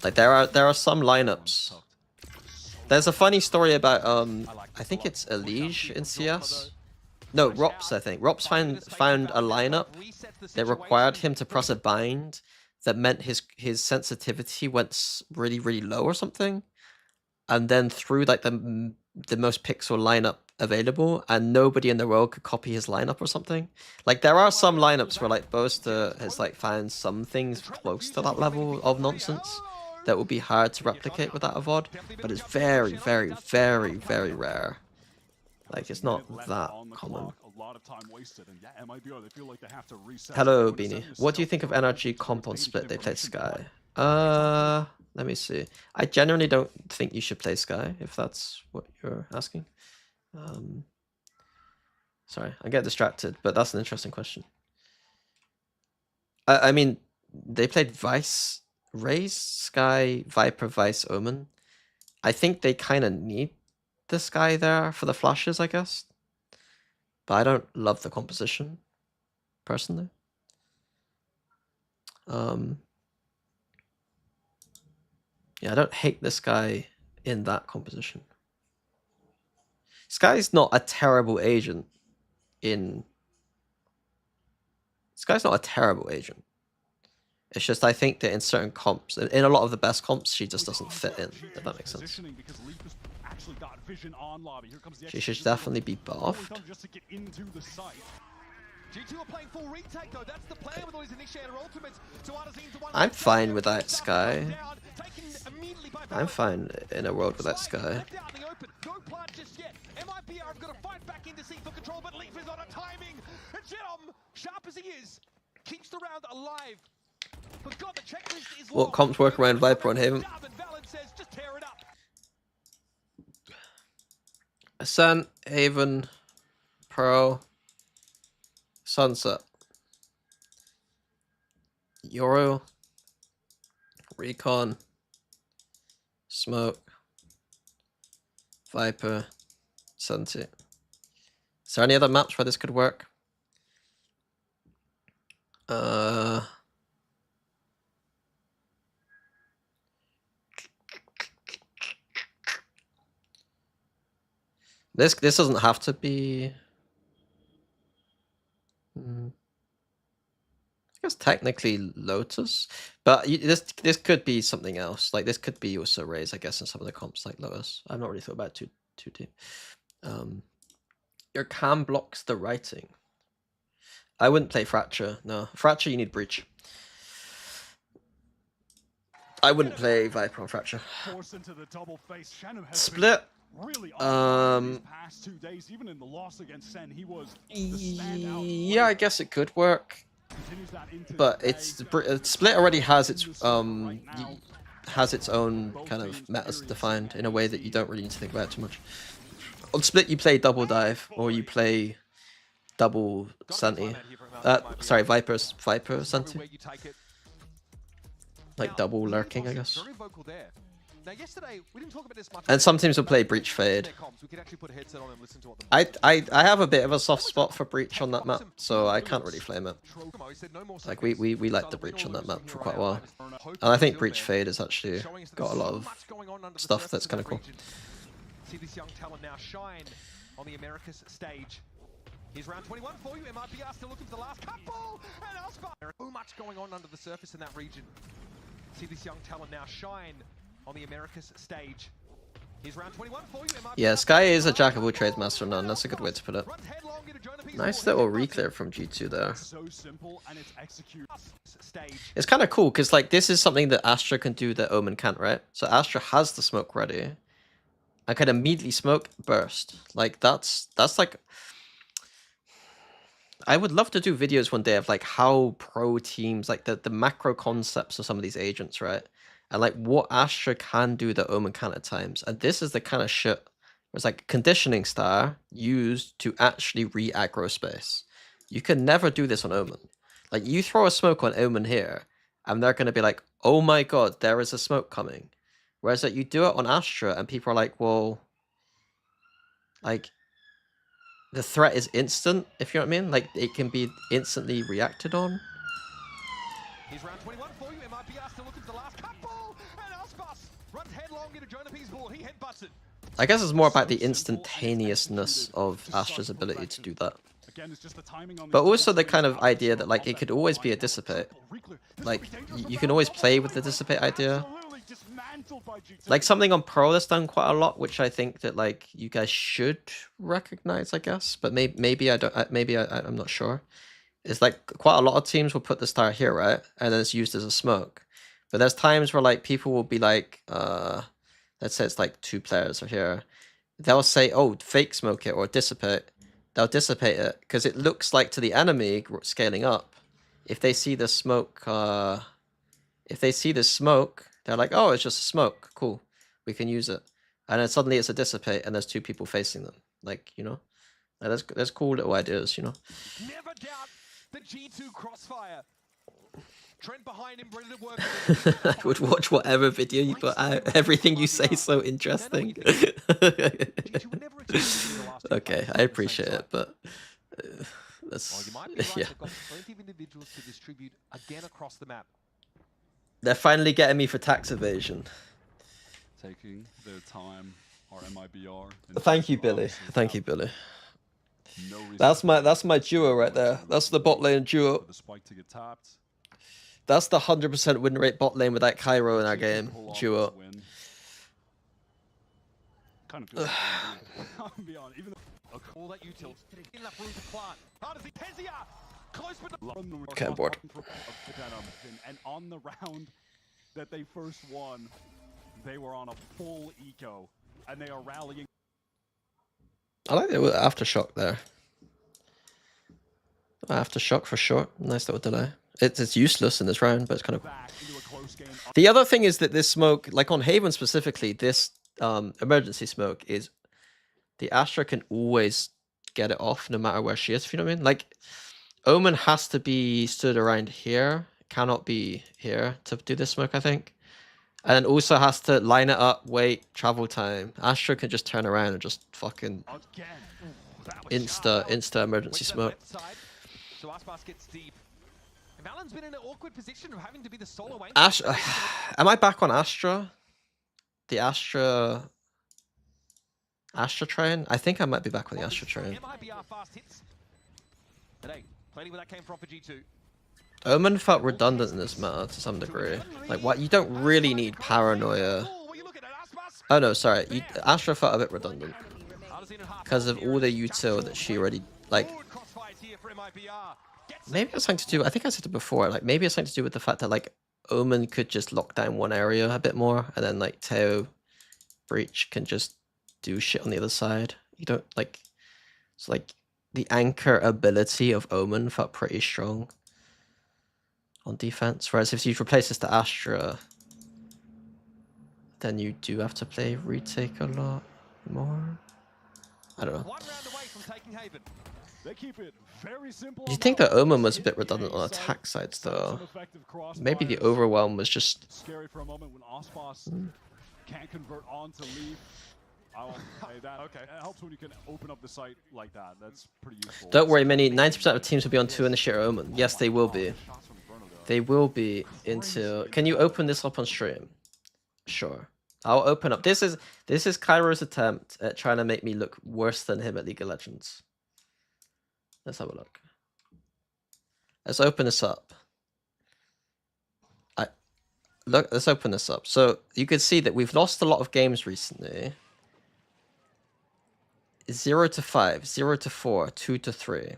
Like there are some lineups. There's a funny story about I think it's Elige in CS. No, Rops, I think. Rops found a lineup that required him to press a bind that meant his sensitivity went really, really low or something, and then threw like the most pixel lineup available, and nobody in the world could copy his lineup or something. Like there are some lineups where like Boaster has like found some things close to that level of nonsense that would be hard to replicate without a VOD, but it's very, very, very, very rare. Like it's not that common. Hello, Beanie. What do you think of NRG comp on Split? They played Sky. Let me see. I generally don't think you should play Sky, if that's what you're asking. Sorry, I get distracted, but that's an interesting question. I mean, they played Vice, Raze, Sky, Viper, Vice, Omen. I think they kind of need this guy there for the flashes, I guess. But I don't love the composition, personally. Yeah, I don't hate this guy in that composition. Sky's not a terrible agent in... Sky's not a terrible agent. It's just I think that in certain comps, in a lot of the best comps, she just doesn't fit in, if that makes sense. She should definitely be buffed. I'm fine with that Sky. I'm fine in a world with that Sky. What comps work around Viper on Haven? Ascent, Haven, Pearl, Sunset, Yoru, Recon, Smoke, Viper, Sunset. Is there any other maps where this could work? This doesn't have to be. I guess technically Lotus, but this could be something else. Like this could be also Raze, I guess, in some of the comps like Lotus. I've not really thought about it too deep. Your cam blocks the writing. I wouldn't play Fracture. No, Fracture you need Breach. I wouldn't play Viper on Fracture. Split. Yeah, I guess it could work, but Split already has its own kind of metas defined in a way that you don't really need to think about it too much. On Split, you play double dive or you play double Senti. Sorry, Viper Senti. Like double lurking, I guess. Now, yesterday, we didn't talk about this much, and some teams will play Breach Fade. I have a bit of a soft spot for Breach on that map, so I can't really flame it. Like we like the Breach on that map for quite a while, and I think Breach Fade has actually got a lot of stuff that's kind of cool. See this young talent now shine on the Americas stage. He's round 21 for you. MIBR still looking for the last couple, and Aspas. There's so much going on under the surface in that region. See this young talent now shine on the Americas stage. He's round 21 for you. Yeah, Sky is a jack of all trades, master of none. That's a good way to put it. Nice little reclear from G2 there. It's kind of cool because like this is something that Astra can do that Omen can't, right? So Astra has the smoke ready. I can immediately smoke burst. Like that's like. I would love to do videos one day of like how pro teams, like the macro concepts of some of these agents, right? And like what Astra can do that Omen can't at times. And this is the kind of shit where it's like conditioning star used to actually re-aggro space. You can never do this on Omen. Like you throw a smoke on Omen here, and they're going to be like, oh my god, there is a smoke coming. Whereas that you do it on Astra, and people are like, well, like, the threat is instant, if you know what I mean. Like, it can be instantly reacted on. He's round 21 for you. MIBR still looking for the last couple, and Aspas runs headlong into Jonathan's ball. He headbutts it. I guess it's more about the instantaneousness of Astra's ability to do that. But also the kind of idea that like it could always be a dissipate. like you can always play with the dissipate idea. Absolutely dismantled by G2. Like something on Pro that's done quite a lot, which I think that like you guys should recognize, I guess. But maybe I don't. I'm not sure. It's like quite a lot of teams will put the star here, right, and then it's used as a smoke. But there's times where like people will be like, let's say it's like 2 players are here. They'll say, oh, fake smoke it or dissipate. They'll dissipate it because it looks like to the enemy scaling up. If they see the smoke, they're like, oh, it's just a smoke. Cool, we can use it. And then suddenly it's a dissipate, and there's 2 people facing them. Like, you know, there's cool little ideas, you know. Never doubt the G2 crossfire. Trent behind him, brilliant work. I would watch whatever video you put out. Everything you say is so interesting. G2 would never expect in the last 2 Okay, players I on the appreciate same it, but Well, that's you might be right. yeah. They've got plenty of individuals to distribute again across the map. They're finally getting me for tax evasion. Taking their time, our MIBR. Thank you, Billy. Thank you, Billy. No reason That's my duo right there. That's the bot lane duo. for the spike to get tapped. That's the 100% win rate bot lane without Cairo in our G2 game. pull off Duo. this win. Kind of feels like I'll be honest, even though All that util in that room to plant. How does he? Kezia! Close but Okay, I'm bored. And on the round that they first won, they were on a full eco, and they are rallying. I like the aftershock there. Aftershock for sure. Nice little delay. It's useless in this round, but it's kind of cool. Back into a close game. The other thing is that this smoke, like on Haven specifically, this emergency smoke is the Astra can always get it off no matter where she is, if you know what I mean. Like Omen has to be stood around here, cannot be here to do this smoke, I think. And then also has to line it up, wait, travel time. Astra can just turn around and just fucking Again. That was insta emergency smoke. So Aspas gets deep. And Alan's been in an awkward position of having to be the solo anchor. Am I back on Astra? The Astra train? I think I might be back on the Astra train. MIBR fast hits. Today, plenty where that came from for G2. Omen felt redundant in this meta to some degree. Like, what? You don't really need paranoia. Oh no, sorry. Astra felt a bit redundant because of all the util that she already like. Maybe it's something to do. I think I said it before. Like, maybe it's something to do with the fact that like Omen could just lock down one area a bit more, and then like Teo Breach can just do shit on the other side. You don't like. It's like the anchor ability of Omen felt pretty strong on defense. Whereas if you replace this to Astra, then you do have to play Retake a lot more. I don't know. 1 round away from taking Haven. They keep it very simple. Do you think that Omen was a bit redundant on attack sides though? Maybe the overwhelm was just scary for a moment when Aspas can't convert on to leave. I will say that. Okay, it helps when you can open up the site like that. That's pretty useful. Don't worry, many 90% of teams will be on 2 initiator Omen. Yes, they will be. They will be into. Can you open this up on stream? Sure. I'll open up. This is Cairo's attempt at trying to make me look worse than him at League of Legends. Let's have a look. Let's open this up. Let's open this up. So you can see that we've lost a lot of games recently. 0 to 5, 0 to 4, 2 to 3.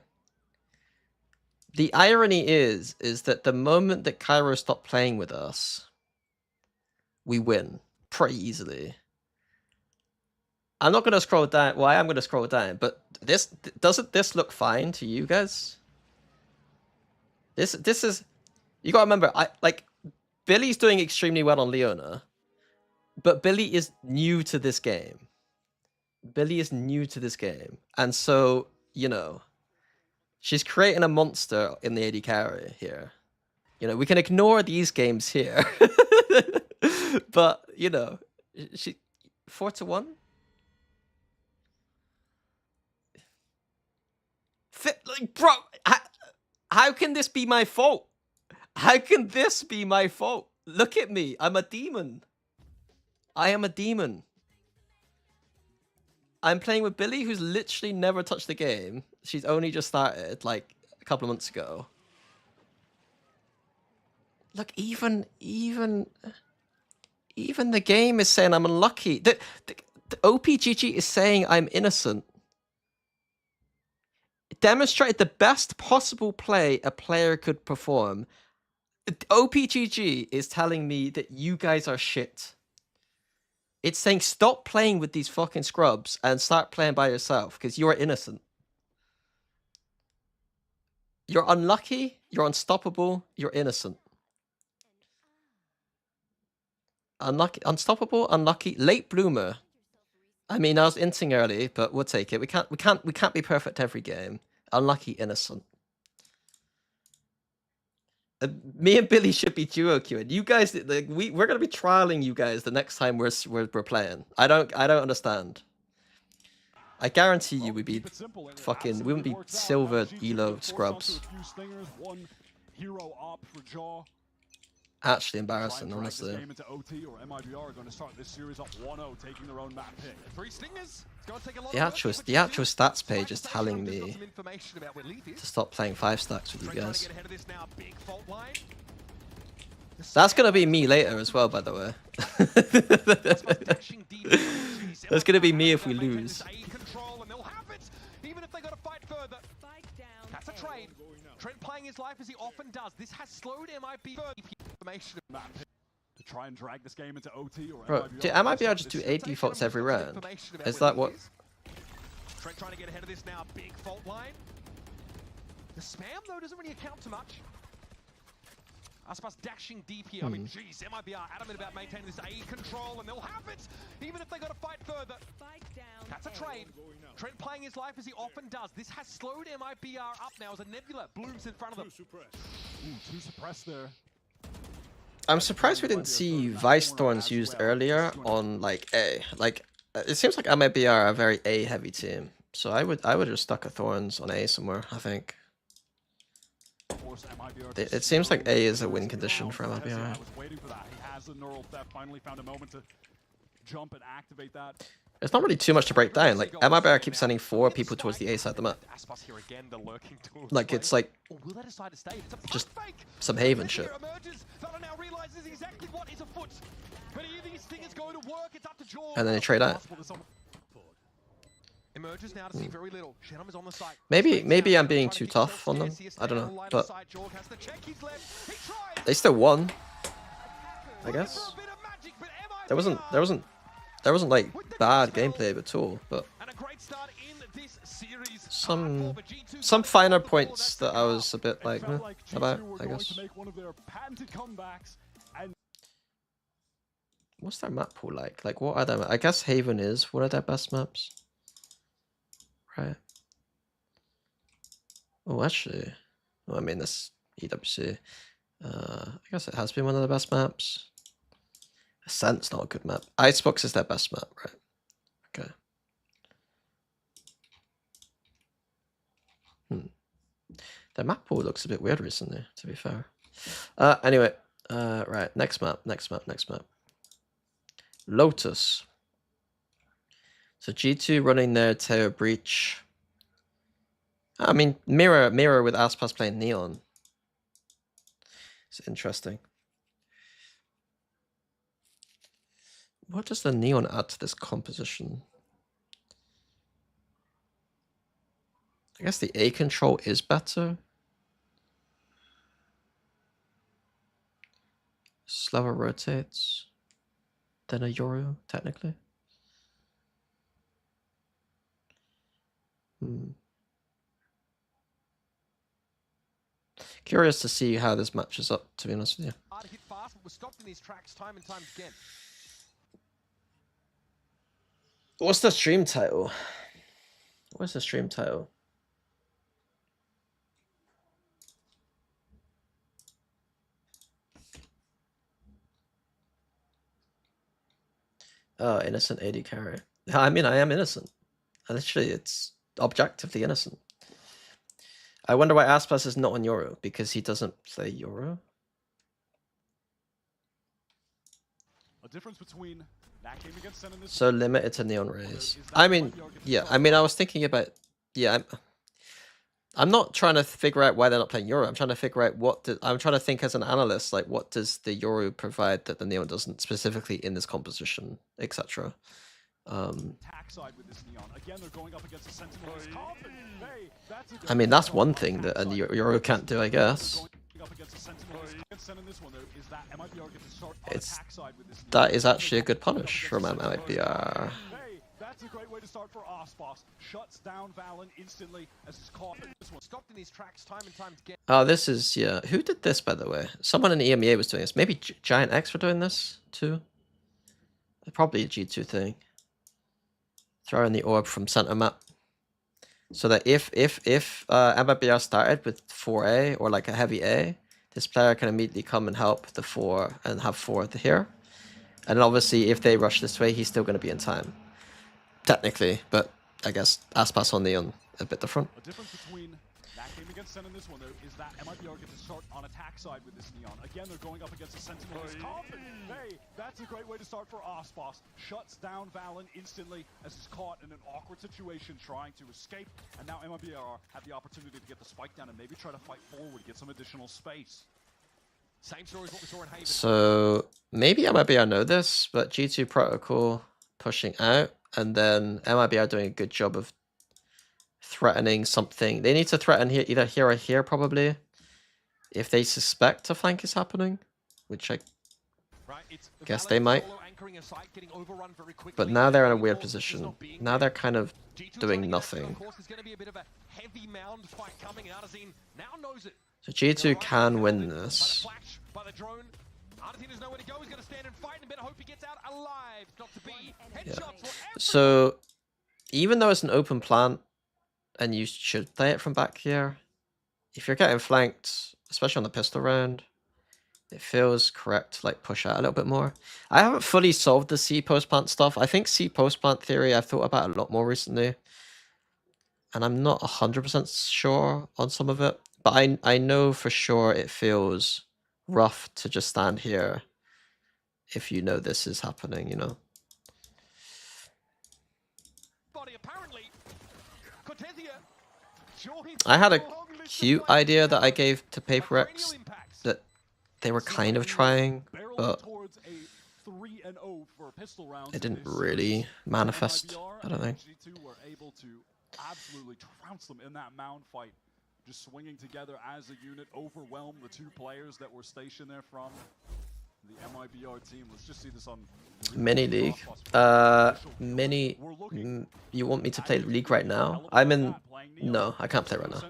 The irony is that the moment that Cairo stopped playing with us, we win pretty easily. I'm not going to scroll down. Well, I am going to scroll down, but doesn't this look fine to you guys? This is, you got to remember, Billy's doing extremely well on Leona, but Billy is new to this game. Billy is new to this game, and so, you know, she's creating a monster in the AD carry here. You know, we can ignore these games here, but you know, she 4 to 1. Like, bro, how can this be my fault? How can this be my fault? Look at me, I'm a demon. I am a demon. I'm playing with Billy, who's literally never touched the game. She's only just started, like, a couple of months ago. Look, even the game is saying I'm unlucky. The OPGG is saying I'm innocent. It demonstrated the best possible play a player could perform. OPGG is telling me that you guys are shit. It's saying stop playing with these fucking scrubs and start playing by yourself because you are innocent. You're unlucky, you're unstoppable, you're innocent. Unlucky, unstoppable, unlucky, late bloomer. I mean, I was inting early, but we'll take it. We can't be perfect every game. Unlucky, innocent. Me and Billy should be duo queuing. You guys, like, we're gonna be trialing you guys the next time we're playing. I don't understand. I guarantee you we'd be fucking, we wouldn't be silver elo scrubs. Actually embarrassing, honestly. The actual stats page is telling me to stop playing 5 stacks with you guys. That's gonna be me later as well, by the way. That's gonna be me if we lose. That's a trade. Trent playing his life as he often does. This has slowed MIB information to try and drag this game into OT or Bro, do MIBR just do 8 defaults every round? Is that what? Trent trying to get ahead of this now. Big fault line. The spam though doesn't really account to much. Aspas dashing deep here. I mean, jeez, MIBR adamant about maintaining this A control, and they'll have it, even if they got to fight further. That's a trade. Trent playing his life as he often does. This has slowed MIBR up now as a Nebula blooms in front of them. Too suppressed there. I'm surprised we didn't see Vice Thorns used earlier on like A. Like, it seems like MIBR are a very A heavy team, so I would just stuck a Thorns on A somewhere. I think. It seems like A is a win condition for MIBR. It's not really too much to break down. Like, MIBR keeps sending 4 people towards the A side of the map. Like, it's like just some Haven shit. And then they trade out. Emerges now to see very little. Shenum is on the site. Maybe I'm being too tough on them. I don't know, but they still won. I guess there wasn't like bad gameplay at all, but some finer points that I was a bit like about, I guess. What's their map pool like? Like, what are their? I guess Haven is one of their best maps. Right. Oh, actually, well, I mean, this EWC. I guess it has been one of the best maps. Ascent's not a good map. Icebox is their best map, right? Okay. Their map pool looks a bit weird recently, to be fair. Anyway, right, next map. Lotus. So G2 running their Tower Breach. I mean, mirror with Aspas playing Neon. It's interesting. What does the Neon add to this composition? I guess the A control is better. Slower rotates than a Yoru, technically. Curious to see how this matches up, to be honest with you. What's the stream title? What's the stream title? Oh, innocent AD carry. I mean, I am innocent. Literally, it's objectively innocent. I wonder why Aspas is not on Yoru, because he doesn't play Yoru. A difference between that game against Sen and this so limited to Neon Rays. I mean, yeah. I mean, I was thinking about, yeah. I'm not trying to figure out why they're not playing Yoru. I'm trying to figure out I'm trying to think as an analyst, like what does the Yoru provide that the Neon doesn't, specifically in this composition, etc. I mean, that's one thing that a Yoru can't do, I guess. That is actually a good punish from Mibr. That's a great way to start for Aspas. Shuts down Valen instantly as he's caught. This one stopped in these tracks time and time again. Oh, this is, yeah. Who did this, by the way? Someone in EMEA was doing this. Maybe Giant X were doing this, too? Probably a G2 thing. Throw in the orb from center map. So that if Mibr started with 4A or like a heavy A, this player can immediately come and help the 4 and have 4 here. And obviously, if they rush this way, he's still going to be in time. Technically, but I guess Aspas on Neon a bit different. The difference between that game against Sen and this one, though, is that Mibr get to start on attack side with this Neon. Again, they're going up against a Sentinel. Hey, that's a great way to start for Aspas. Shuts down Valen instantly as he's caught in an awkward situation trying to escape. And now Mibr have the opportunity to get the spike down and maybe try to fight forward, get some additional space. Same story as what we saw in Haven. So maybe Mibr know this, but G2 Protocol pushing out, and then Mibr doing a good job of threatening something. They need to threaten here, either here or here, probably, if they suspect a flank is happening, which I guess they might. But now they're in a weird position. Now they're kind of doing nothing. So G2 can win this. Yeah. So even though it's an open plant and you should play it from back here, if you're getting flanked, especially on the pistol round, it feels correct to like push out a little bit more. I haven't fully solved the C post plant stuff. I think C post plant theory I've thought about a lot more recently, and I'm not 100% sure on some of it. But I know for sure it feels rough to just stand here if you know this is happening, you know. I had a cute idea that I gave to PaperX that they were kind of trying, but it didn't really manifest, I don't think. Absolutely trounce them in that mound fight, just swinging together as a unit, overwhelm the two players that were stationed there from the Mibr team. Let's just see this on Mini League. Mini, you want me to play League right now? I'm in. No, I can't play right now.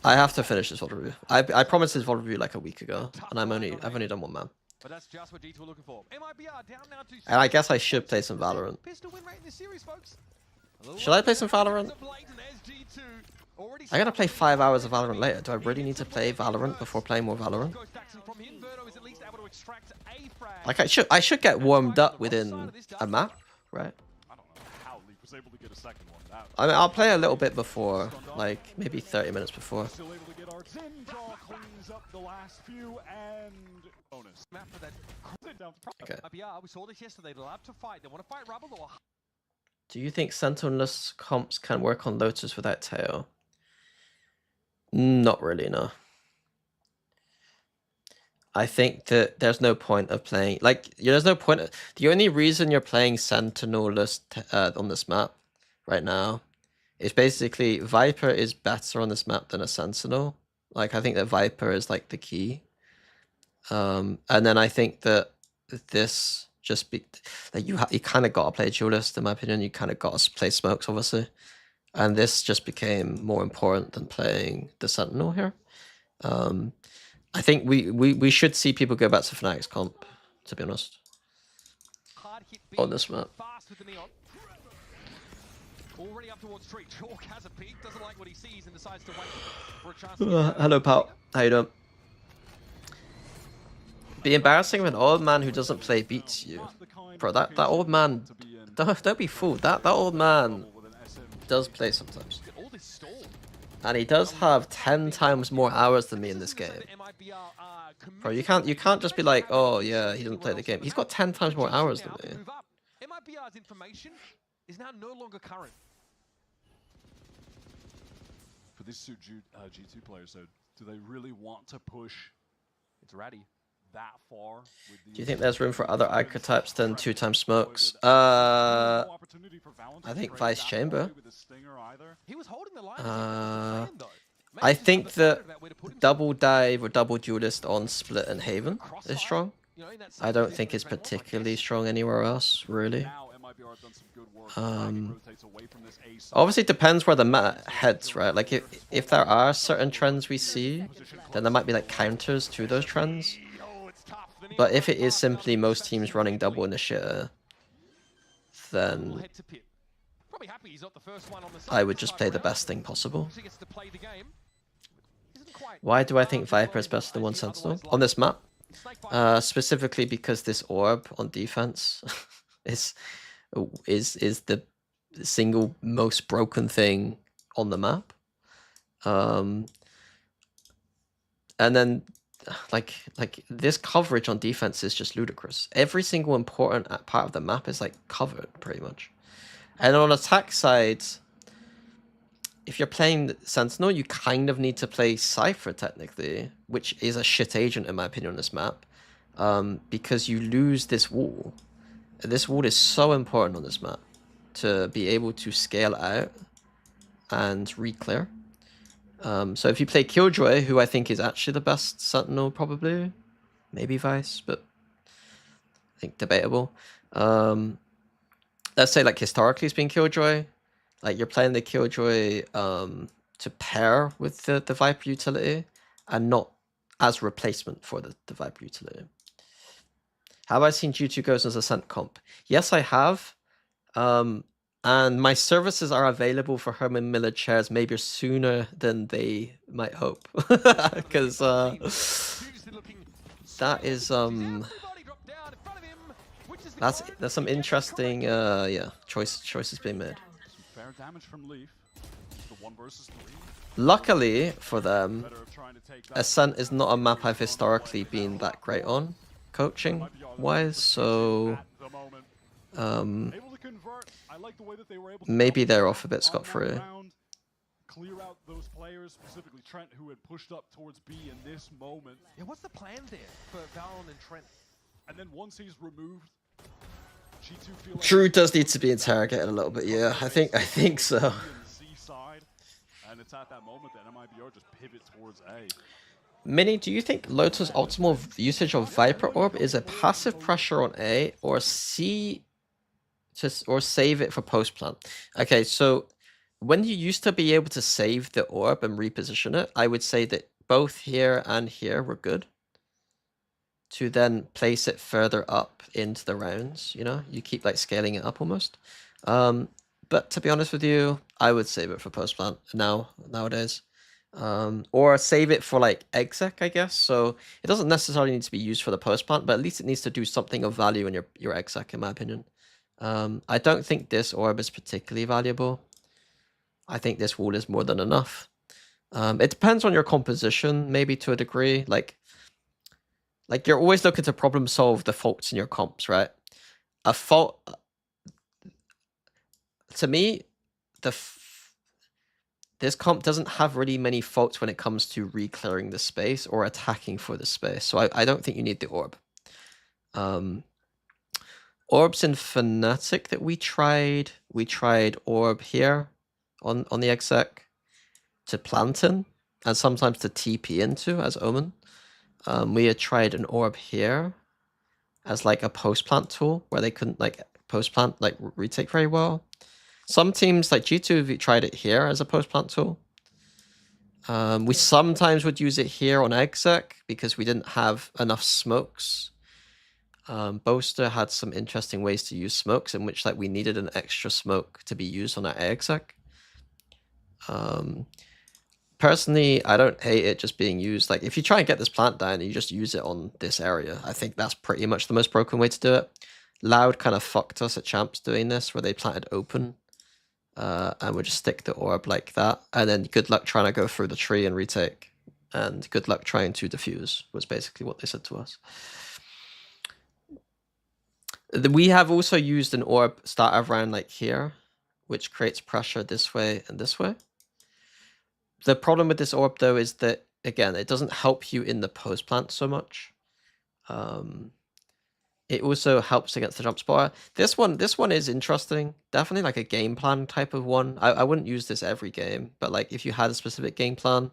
I have to finish this VOD review. I promised this VOD review like a week ago, and I've only done one man. But that's just what G2 are looking for. Mibr down now to And I guess I should play some Valorant. Should I play some Valorant? I gotta play 5 hours of Valorant later. Do I really need to play Valorant before playing more Valorant? Like I should get warmed up within a map, right? I don't know how League was able to get a second one. I mean, I'll play a little bit before, like maybe 30 minutes before. Still able to get our Zinjaw, cleans up the last few and bonus. Okay. We saw this yesterday. They'll have to fight. They want to fight Rubble or. Do you think Sentinelless comps can work on Lotus without Tail? Not really, no. I think that there's no point of playing, like, there's no point. The only reason you're playing Sentinelless on this map right now is basically Viper is better on this map than a Sentinel. Like, I think that Viper is like the key. And then I think that this just be like you kind of got to play duelist in my opinion. You kind of got to play smokes, obviously, and this just became more important than playing the Sentinel here. I think we should see people go back to Fnatic's comp, to be honest, on this map. Already up towards Street. Chalk has a peek, doesn't like what he sees and decides to wait for a chance to hello, pal. How you doing? Be embarrassing if an old man who doesn't play beats you. Bro, that old man, don't be fooled. That old man does play sometimes. And he does have 10 times more hours than me in this game. Bro, you can't just be like, oh yeah, he doesn't play the game. He's got 10 times more hours than me. Mibr's information is now no longer current. this suit G2 players, so do they really want to push It's Ratty. that far? With the Do you think there's room for other archetypes than 2x smokes? No I opportunity for Valentine to think trade Vice that Chamber. away with a stinger either. He was holding the line. I think that double dive or double duelist on Split and Haven is strong. I don't think it's particularly strong anywhere else, really. Now MIBR have done some good work. Fragging rotates away from this A side. Obviously, it depends where the meta heads, right? Like, if there are certain trends we see, then there might be, like, counters to those trends. But if it is simply most teams running double initiator, then I would just play the best thing possible. Why do I think Viper is better than one Sentinel on this map? Specifically because this orb on defense is the single most broken thing on the map. And then like this coverage on defense is just ludicrous. Every single important part of the map is like covered pretty much. And on attack side, if you're playing Sentinel, you kind of need to play Cypher technically, which is a shit agent in my opinion on this map, because you lose this wall. This wall is so important on this map to be able to scale out and re-clear. So if you play Killjoy, who I think is actually the best Sentinel probably, maybe Vice, but I think debatable. Let's say like historically it's been Killjoy. Like you're playing the Killjoy to pair with the Viper utility and not as replacement for the Viper utility. Have I seen G2 Ghost as a Sent comp? Yes, I have. And my services are available for Herman Miller chairs maybe sooner than they might hope. Because that is there's some interesting choices being made. Some fair damage from Leaf. The 1 versus 3. Luckily for them, Better of trying to take that. Ascent is not a map I've historically been that great on, coaching wise, so Able to convert. I like the way that they were able to maybe double they're tap off a bit on scot-free. that round, clear out those players, specifically Trent, who had pushed up towards B in this moment. Yeah, what's the plan there for Valon and Trent? And then once he's removed, G2 feel like Drew does need to be interrogated a little bit, yeah. I think so. And it's at that moment that MIBR just pivot towards A. Mini, do you think Lotus' optimal usage of Viper Orb is a passive pressure on A or save it for post plant? Okay, so when you used to be able to save the orb and reposition it, I would say that both here and here were good. To then place it further up into the rounds, you know, you keep like scaling it up almost. But to be honest with you, I would save it for post plant nowadays. Or save it for like exec, I guess. So it doesn't necessarily need to be used for the post plant, but at least it needs to do something of value in your exec, in my opinion. I don't think this orb is particularly valuable. I think this wall is more than enough. It depends on your composition, maybe to a degree. Like you're always looking to problem solve the faults in your comps, right? A fault, to me, this comp doesn't have really many faults when it comes to re-clearing the space or attacking for the space. So I don't think you need the orb. Orbs in Fnatic that we tried orb here on the exec to plant in and sometimes to TP into as Omen. We had tried an orb here as like a post-plant tool where they couldn't like post-plant like retake very well. Some teams like G2 tried it here as a post-plant tool. We sometimes would use it here on exec because we didn't have enough smokes. Boaster had some interesting ways to use smokes in which like we needed an extra smoke to be used on our exec. Personally, I don't hate it just being used. Like, if you try and get this plant down, you just use it on this area. I think that's pretty much the most broken way to do it. Loud kind of fucked us at Champs doing this, where they planted open. And would just stick the orb like that. And then good luck trying to go through the tree and retake. And good luck trying to defuse, was basically what they said to us. We have also used an orb start of round like here, which creates pressure this way and this way. The problem with this orb though is that again, it doesn't help you in the post plant so much. It also helps against the jump spotter. This one is interesting. Definitely like a game plan type of one. I wouldn't use this every game, but like if you had a specific game plan,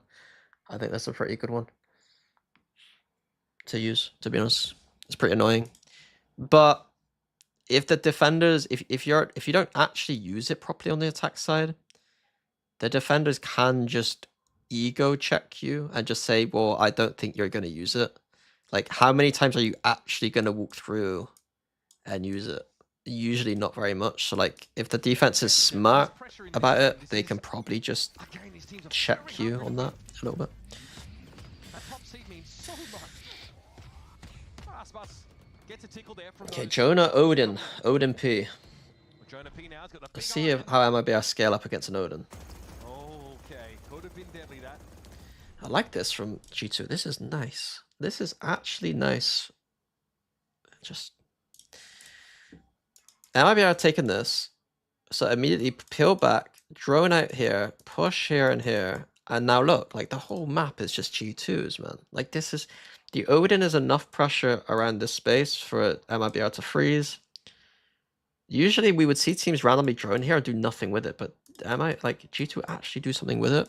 I think that's a pretty good one to use, to be honest. It's pretty annoying. But if the defenders, if you don't actually use it properly on the attack side, the defenders can just ego check you and just say, well, I don't think you're going to use it. Like, how many times are you actually going to walk through and use it? Usually not very much. So, like, if the defense is smart about it, they can probably just check you on that a little bit. That top seat means so much. Aspas gets a tickle there from Okay, Jonah Odin. Odin P. Jonah P now has got the Let's big see iron. how MIBR scale up against an Odin. Okay, could have been deadly that. I like this from G2. This is nice. This is actually nice. Just... MIBR taking this. So immediately peel back, drone out here, push here and here. And now look, like the whole map is just G2s, man. Like this is... The Odin is enough pressure around this space for MIBR to freeze. Usually we would see teams randomly drone here and do nothing with it, but like G2 actually do something with it?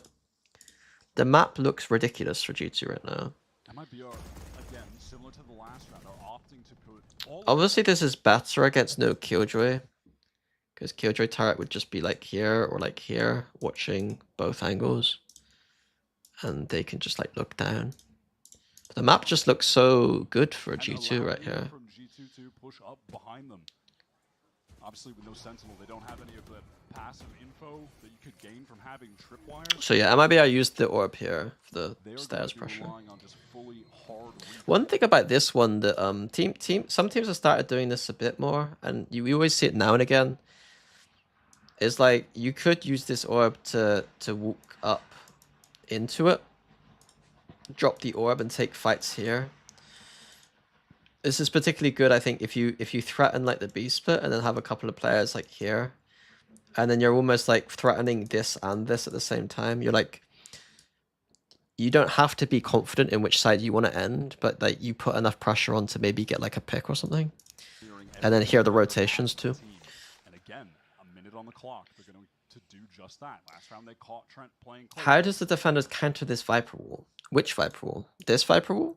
The map looks ridiculous for G2 right now. MIBR, again, similar to the last round, are opting to put all Obviously this is better against no Killjoy, because Killjoy turret would just be like here or like here, watching both angles, and they can just like look down. But the map just looks so good for G2 right here. From G2 to push up behind them. Obviously, with no Sentinel, they don't have any of the passive info that you could gain from having tripwires. So yeah, MIBR used the orb here for the They are stairs going to be pressure. relying on just fully hard One thing about this one that some teams have started doing this a bit more, and we always see it now and again, is like you could use this orb to walk up into it, drop the orb and take fights here. This is particularly good, I think, if you threaten like the B split and then have a couple of players like here, and then you're almost like threatening this and this at the same time. You're like, you don't have to be confident in which side you want to end, but like you put enough pressure on to maybe get like a pick or something. And then here are the rotations too. And again, a minute on the clock. They're going to do just that. Last round they caught Trent playing close. How does the defenders counter this Viper wall? Which Viper wall? This Viper wall?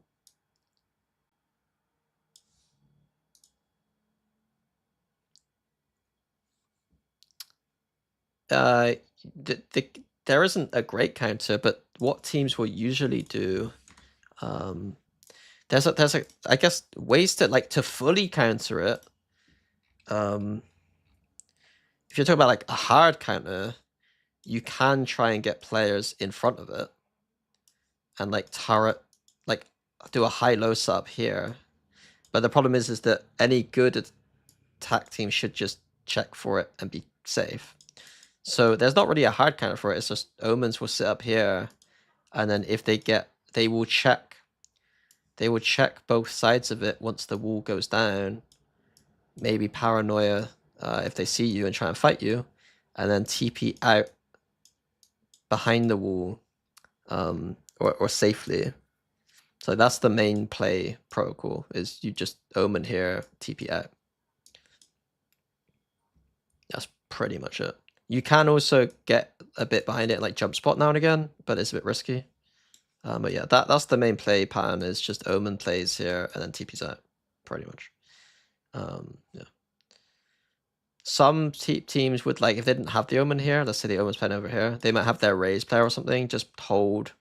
There isn't a great counter, but what teams will usually do, there's a I guess ways to like to fully counter it. If you're talking about like a hard counter, you can try and get players in front of it and like turret, like do a high-low setup here. But the problem is that any good attack team should just check for it and be safe. So there's not really a hard counter for it. It's just Omens will sit up here, and then if they will check both sides of it once the wall goes down. Maybe Paranoia if they see you and try and fight you, and then TP out behind the wall, or safely. So that's the main play protocol, is you just Omen here, TP out. That's pretty much it. You can also get a bit behind it, like jump spot now and again, but it's a bit risky. But yeah, that's the main play pattern, is just Omen plays here and then TP's out, pretty much. Yeah. Some teams would, like, if they didn't have the Omen here, let's say the Omen's playing over here, they might have their Raze player or something, just hold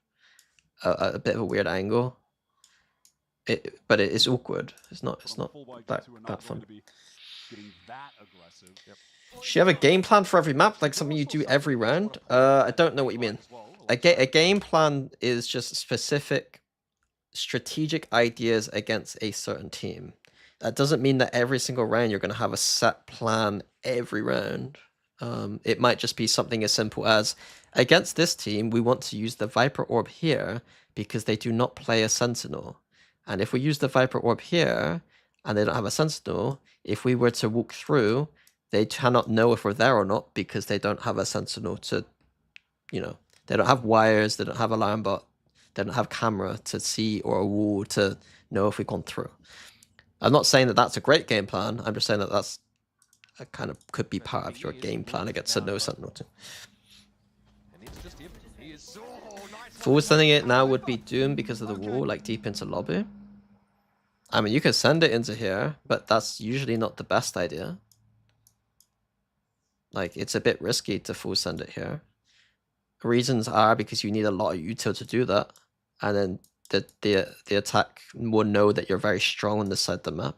a bit of a weird angle. But it is awkward. It's not that fun. Should you have a game plan for every map, like something you do every round? I don't know what you mean. A game plan is just specific strategic ideas against a certain team. That doesn't mean that every single round you're going to have a set plan every round. It might just be something as simple as, against this team, we want to use the Viper Orb here because they do not play a Sentinel. And if we use the Viper Orb here, and they don't have a Sentinel, if we were to walk through, they cannot know if we're there or not because they don't have a Sentinel to, you know, They don't have wires. They don't have alarm bot. They don't have camera to see or a wall to know if we've gone through. I'm not saying that that's a great game plan. I'm just saying that that's a kind of could be part of your game plan against a no sentinel team. And it's just him. He is so nice. Full sending it now would be doomed because of the wall, like deep into lobby. I mean, you could send it into here, but that's usually not the best idea. Like, it's a bit risky to full send it here. Reasons are because you need a lot of util to do that, and then the attack will know that you're very strong on this side of the map,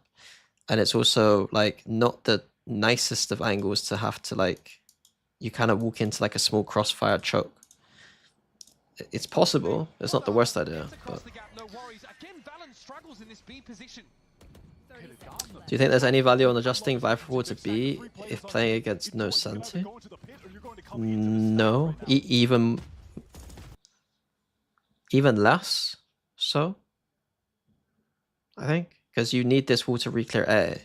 and it's also like not the nicest of angles to have to like you kind of walk into like a small crossfire choke. It's possible. It's not the worst idea, but do you think there's any value on adjusting Viper to B if playing against no Senti? No, even less so, I think, because you need this wall to re-clear A.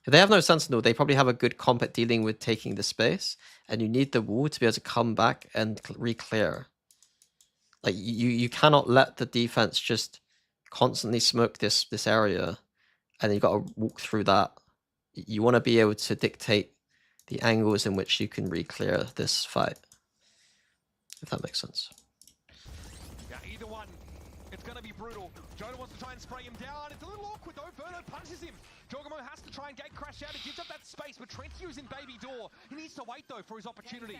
If they have no Sentinel, they probably have a good comp at dealing with taking the space, and you need the wall to be able to come back and re-clear. Like, you cannot let the defense just constantly smoke this area, and then you've got to walk through that. You want to be able to dictate the angles in which you can re-clear this fight, if that makes sense. Yeah, either one. It's going to be brutal. Jodo wants to try and spray him down. It's a little awkward though. Berto punches him. Jorgamo has to try and gate crash out. It gives up that space, but Trent's using Baby Door. He needs to wait though for his opportunity.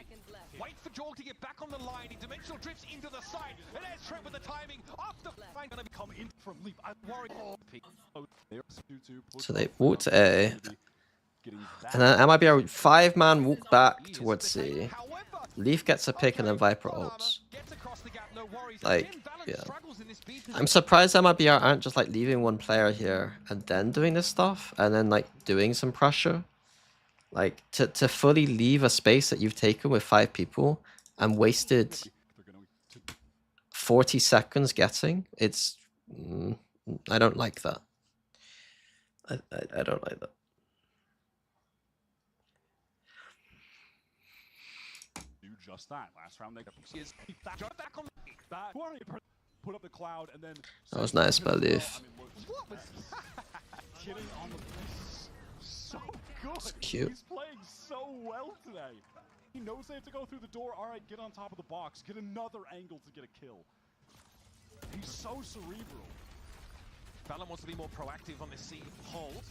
Wait for Jorg to get back on the line. He dimensional drifts into the site. And there's Trent with the timing. Off the flank. Going to come in from Leap. I'm worried. So they walk to A. And then MIBR 5-man walk back towards C. Leaf gets a pick and then Viper ults. Like, yeah. I'm surprised MIBR aren't just like leaving one player here and then doing this stuff and then like doing some pressure. Like to fully leave a space that you've taken with 5 people and wasted 40 seconds getting, it's I don't like that. I don't like that. Just that last round they back on that put up the cloud and then that was nice by Leaf. Getting on the so good. It's cute. He's playing so well today. He knows they have to go through the door. All right, get on top of the box. Get another angle to get a kill. He's so cerebral. Fallon wants to be more proactive on this C hold.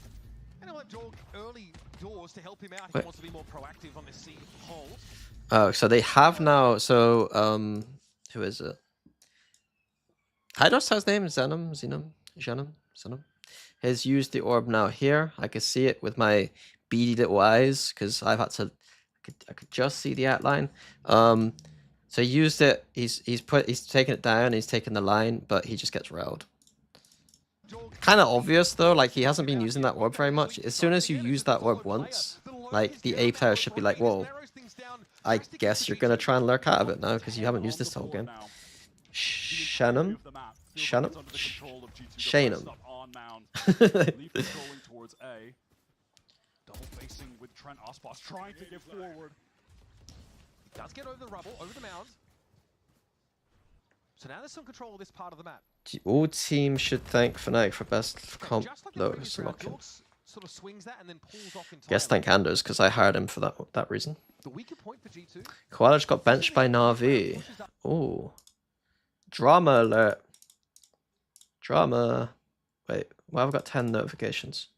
And he'll have Jorg early doors to help him out. He Wait. wants to be more proactive on this C hold. Oh, so they have now. So, who is it? How does his name? Zenom. Has used the orb now here. I can see it with my beady little eyes because I've had to. I could just see the outline. So he used it. He's taken it down. He's taken the line, but he just gets railed. Kind of obvious though. Like he hasn't been using that orb very much. As soon as you use that orb once, like the A player should be like, whoa. I guess you're gonna try and lurk out of it now because you haven't used this whole game. Shannon. Double facing with Trent Aspas trying to get forward. He does get over the rubble, over the mound. So now there's some control of this part of the map. All teams should thank Fnatic for best comp Lotus unlocking. Sort of swings that and then pulls off entirely. Guess thank Anders because I hired him for that reason. The weaker point for G2. Koala's got benched by Na'Vi. Oh, drama alert! Drama. Wait, why have I got 10 notifications?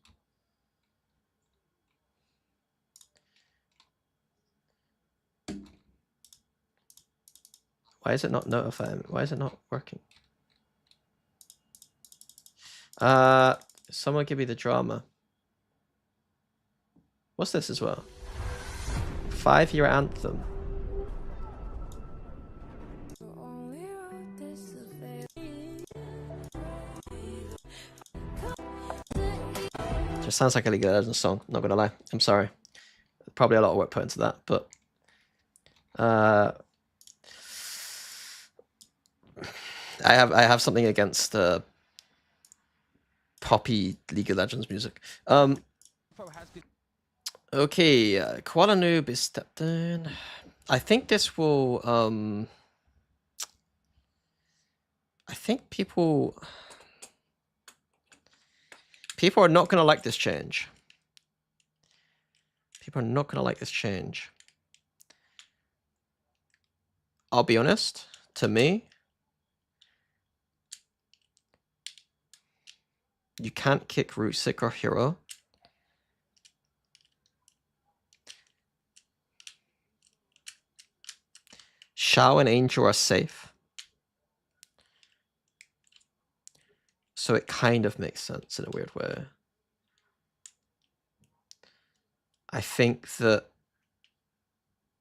Why is it not notifying me? Why is it not working? Someone give me the drama. What's this as well? 5-year anthem. Just sounds like a League of Legends song, not gonna lie. I'm sorry. Probably a lot of work put into that, but I have something against poppy League of Legends music. Okay, Koala Noob is stepped in. I think this will I think people are not going to like this change. People are not going to like this change. I'll be honest, to me, you can't kick Retake or Hero. Shao and Angel are safe. So it kind of makes sense in a weird way. I think that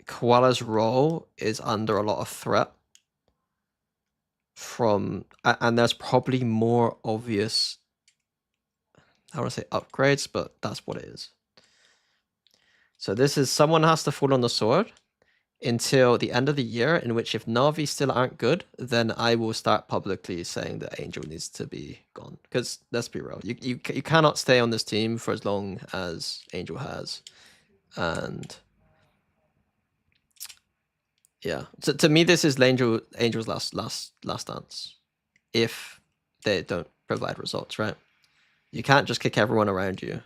Koala's role is under a lot of threat from, and there's probably more obvious, I don't want to say upgrades, but that's what it is. So this is someone has to fall on the sword until the end of the year, in which if Na'Vi still aren't good, then I will start publicly saying that Angel needs to be gone. Because let's be real, you cannot stay on this team for as long as Angel has. And yeah, so to me, this is Angel's last dance. If they don't provide results, right? You can't just kick everyone around you.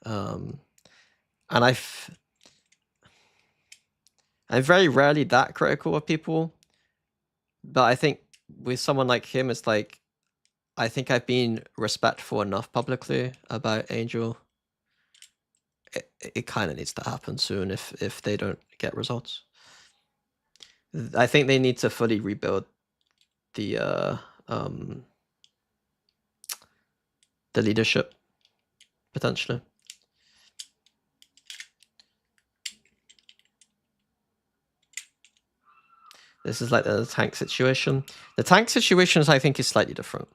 And I'm very rarely that critical of people, but I think with someone like him, it's like, I think I've been respectful enough publicly about Angel. It kind of needs to happen soon if they don't get results. I think they need to fully rebuild the leadership, potentially. This is like the tank situation. The tank situation, I think, is slightly different.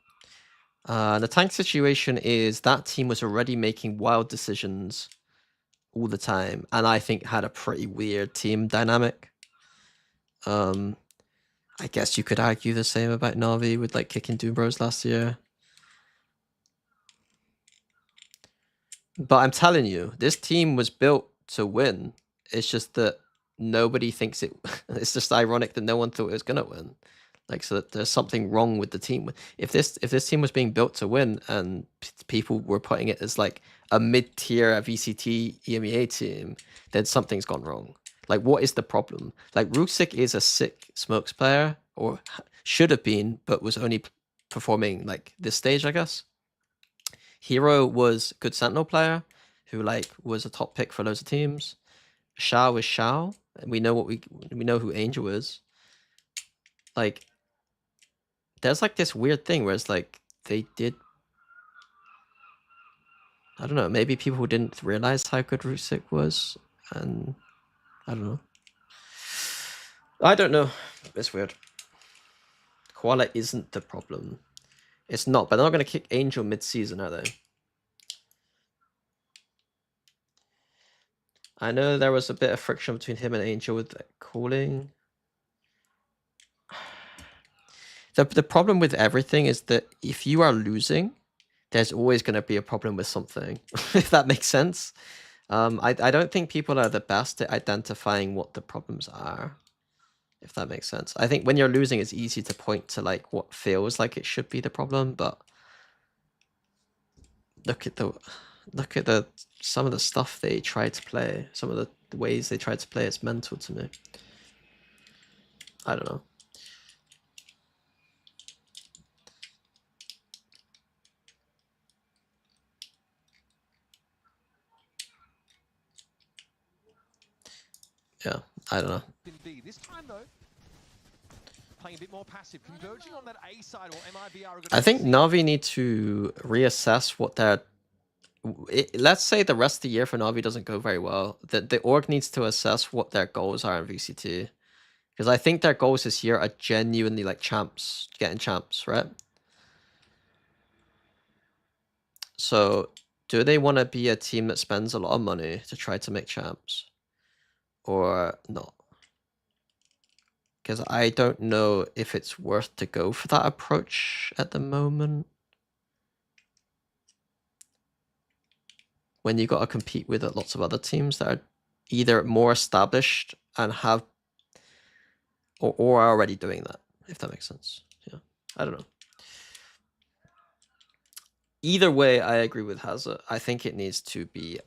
The tank situation is that team was already making wild decisions all the time, and I think had a pretty weird team dynamic. I guess you could argue the same about Na'Vi with like kicking Doom Bros last year. But I'm telling you, this team was built to win. It's just that nobody thinks it. It's just ironic that no one thought it was gonna win. Like, so that there's something wrong with the team. If this team was being built to win and people were putting it as like a mid-tier VCT EMEA team, then something's gone wrong. Like, what is the problem? Like, Retake is a sick smokes player, or should have been, but was only performing like this stage, I guess. Hero was a good Sentinel player who like was a top pick for loads of teams. Shao is Shao, and we know we know who Angel is. Like, there's like this weird thing where it's like they did. I don't know. Maybe people didn't realize how good Retake was, and I don't know. I don't know. It's weird. Koala isn't the problem. It's not, but they're not going to kick Angel mid-season, are they? I know there was a bit of friction between him and Angel with calling. The problem with everything is that if you are losing, there's always going to be a problem with something, if that makes sense. I don't think people are the best at identifying what the problems are, if that makes sense. I think when you're losing, it's easy to point to like what feels like it should be the problem, but look at the some of the stuff they tried to play, some of the ways they tried to play. It's mental to me. I don't know. Yeah, I don't know. This time though, playing a bit more passive, converging on that A side, or Mibr are I think Na'Vi need to reassess what their. Let's say the rest of the year for Na'Vi doesn't go very well. The org needs to assess what their goals are in VCT, because I think their goals this year are genuinely like champs, getting champs, right? So, do they want to be a team that spends a lot of money to try to make champs, or not? Because I don't know if it's worth to go for that approach at the moment. When you got to compete with lots of other teams that are either more established and have, or are already doing that, if that makes sense. Yeah. I don't know. Either way, I agree with Hazard. I think it needs to be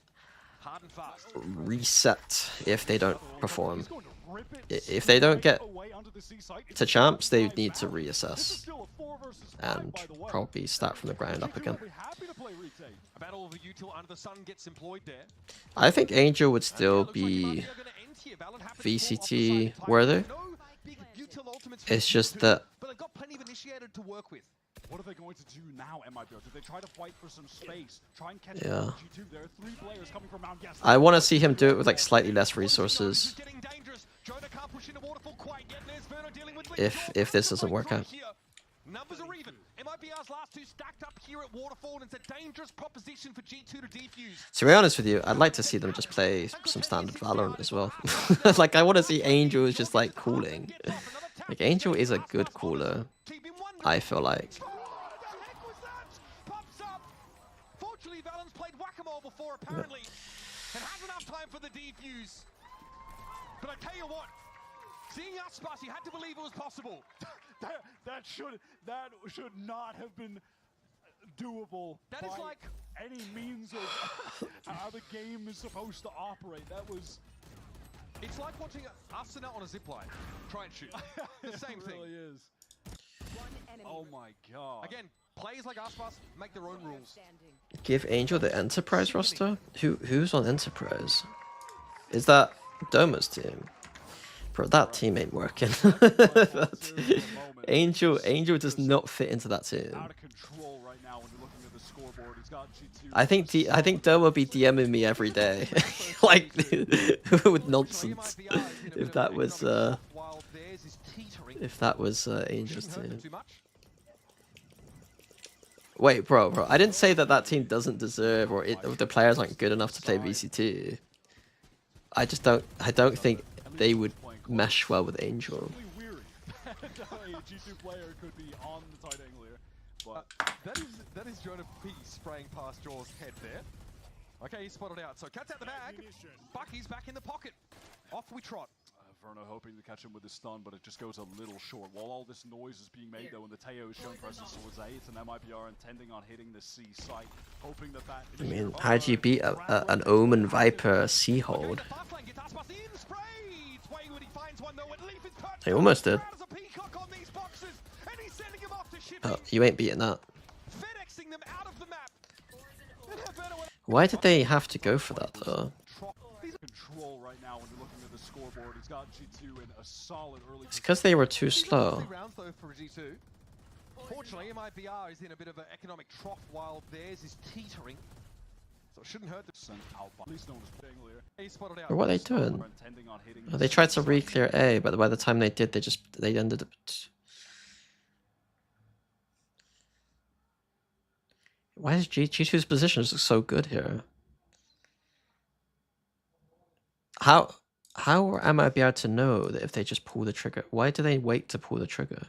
Hard and fast. reset if they don't perform. He's going to rip it If they don't get away onto the C site. to champs, they need to This is reassess still a 4 versus 5, and by the way. probably start from the ground up G2 again. will be happy to play Retake. A battle of the util under the sun gets employed there. I think Angel would Yeah, still looks like be MIBR are gonna end here. Valen happy to pull off the VCT side. worthy. No big util ultimates for It's just G2, that but they've got plenty of initiated to work with. What are they going to do now, Mibr? Do they try to fight for some space? Try and catch Yeah. G2? There are 3 players coming from Mount Gas. I want to see him do it with like slightly less resources. Getting dangerous. Jonah can't push into waterfall quite yet. There's Verno dealing with If this doesn't work out. Numbers are even. MIBR's last 2 stacked up here at waterfall, and it's a dangerous proposition for G2 to defuse. To be honest with you, I'd like to see them just play some standard Valorant as well. Like I want to see Angel just like cooling. Like Angel is a good cooler. I feel like. Fortunately, Valen's played whack-a-mole before, apparently, and has enough time for the defuse. But I tell you what, seeing Aspas, you had to believe it was possible. That should not have been doable. That is by like any means of how the game is supposed to operate. That was. It's like watching Astra on a zipline. Try and shoot. The same It thing. really is. Oh my god. Again, players like Aspas make their own rules. Give Angel the Enterprise roster? Who's on Enterprise? Is that Doma's team? Bro, that team ain't working. Angel does not fit into that team. Out of control right now when you're looking at the scoreboard. He's got G2. I think Doma be DMing me every day, like with nonsense. If that was Angel's team. Wait, bro, I didn't say that team doesn't deserve or the players aren't good enough to play VCT. I don't think they would mesh well with Angel. Weary. A G2 player could be on the tight angle here. But That is Jonah P spraying past Jaw's head there. Okay, he's spotted out. So cat's out the bag. Bucky's back in the pocket. Off we trot. Verno hoping to catch him with his stun, but it just goes a little short. While all this noise is being made, though, and the Teo is showing presence towards A, it's an MIBR intending on hitting the C site, hoping that that. I mean, how do you beat an Omen Viper C hold? He almost did. Oh, you ain't beating that. Why did they have to go for that though? Control right now when you're looking at the scoreboard. He's got G2 in a solid early. It's because they were too slow. Rounds though for G2. Fortunately, MIBR is in a bit of an economic trough while theirs is teetering. So it shouldn't hurt them. At least known as Bangle here. He spotted out. Or what are they doing? Intending on hitting Oh, they tried to re-clear A, but by the time they did, they ended up. Why is G2's positions look so good here? How am I be able to know that if they just pull the trigger? Why do they wait to pull the trigger?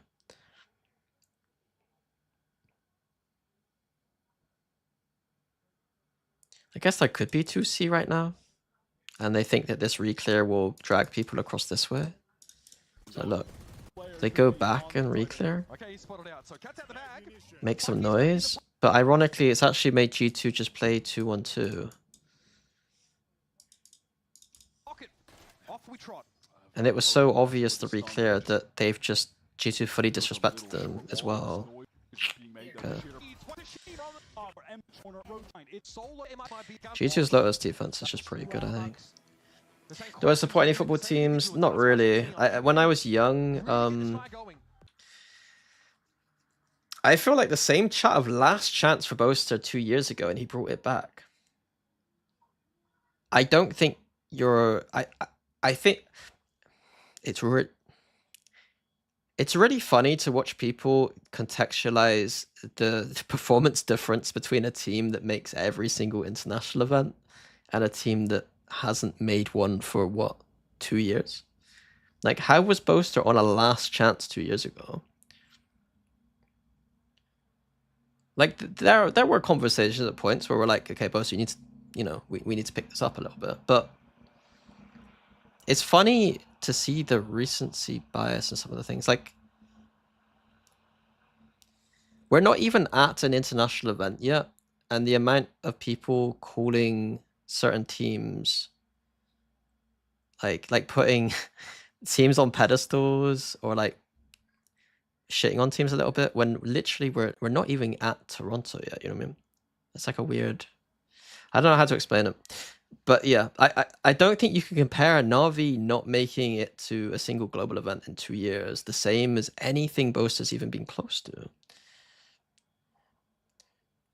I guess there could be 2C right now. And they think that this re-clear will drag people across this way. So look, they go back and re-clear, Okay, he's spotted out. So cat's out the bag. make some noise. But ironically, it's actually made G2 just play 2-1-2. Pocket. Off we trot. And it was so obvious the re-clear that they've just G2 fully disrespected them as well. Okay. G2's Lotus defense is just pretty good, I think. Do I support any football teams? Not really. When I was young, I feel like the same chat of last chance for Boaster 2 years ago, and he brought it back. I don't think you're. I think it's really funny to watch people contextualize the performance difference between a team that makes every single international event and a team that hasn't made one for what, 2 years? Like, how was Boaster on a last chance 2 years ago? Like, there were conversations at points where we're like, okay, Boaster, you need to, you know, we need to pick this up a little bit. But it's funny to see the recency bias and some of the things. Like, we're not even at an international event yet, and the amount of people calling certain teams like putting teams on pedestals or like shitting on teams a little bit when literally we're not even at Toronto yet, you know what I mean? It's like a weird, I don't know how to explain it. But yeah, I don't think you can compare Na'Vi not making it to a single global event in 2 years the same as anything Boaster's even been close to.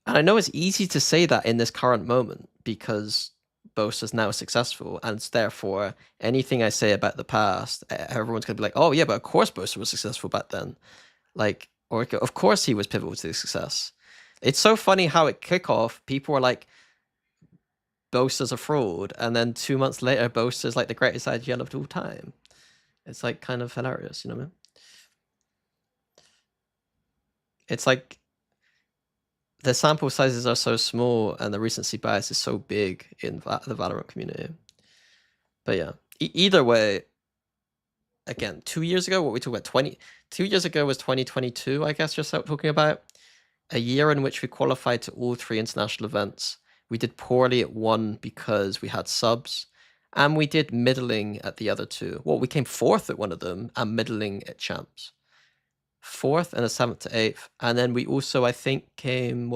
And I know it's easy to say that in this current moment because Boaster's now successful, and therefore anything I say about the past, everyone's gonna be like, oh yeah, but of course Boaster was successful back then. Like, or of course he was pivotal to the success. It's so funny how at kickoff, people were like, Boaster's a fraud, and then 2 months later, Boaster's like the greatest IGL of all time. It's like kind of hilarious, you know what I mean? It's like the sample sizes are so small and the recency bias is so big in the Valorant community. But yeah, either way, again, 2 years ago, what we talked about, 2 years ago was 2022, I guess you're talking about. A year in which we qualified to all 3 international events. We did poorly at one because we had subs, and we did middling at the other 2. Well, we came 4th at one of them and middling at champs. 4th and a 7th to 8th. And then we also, I think, came,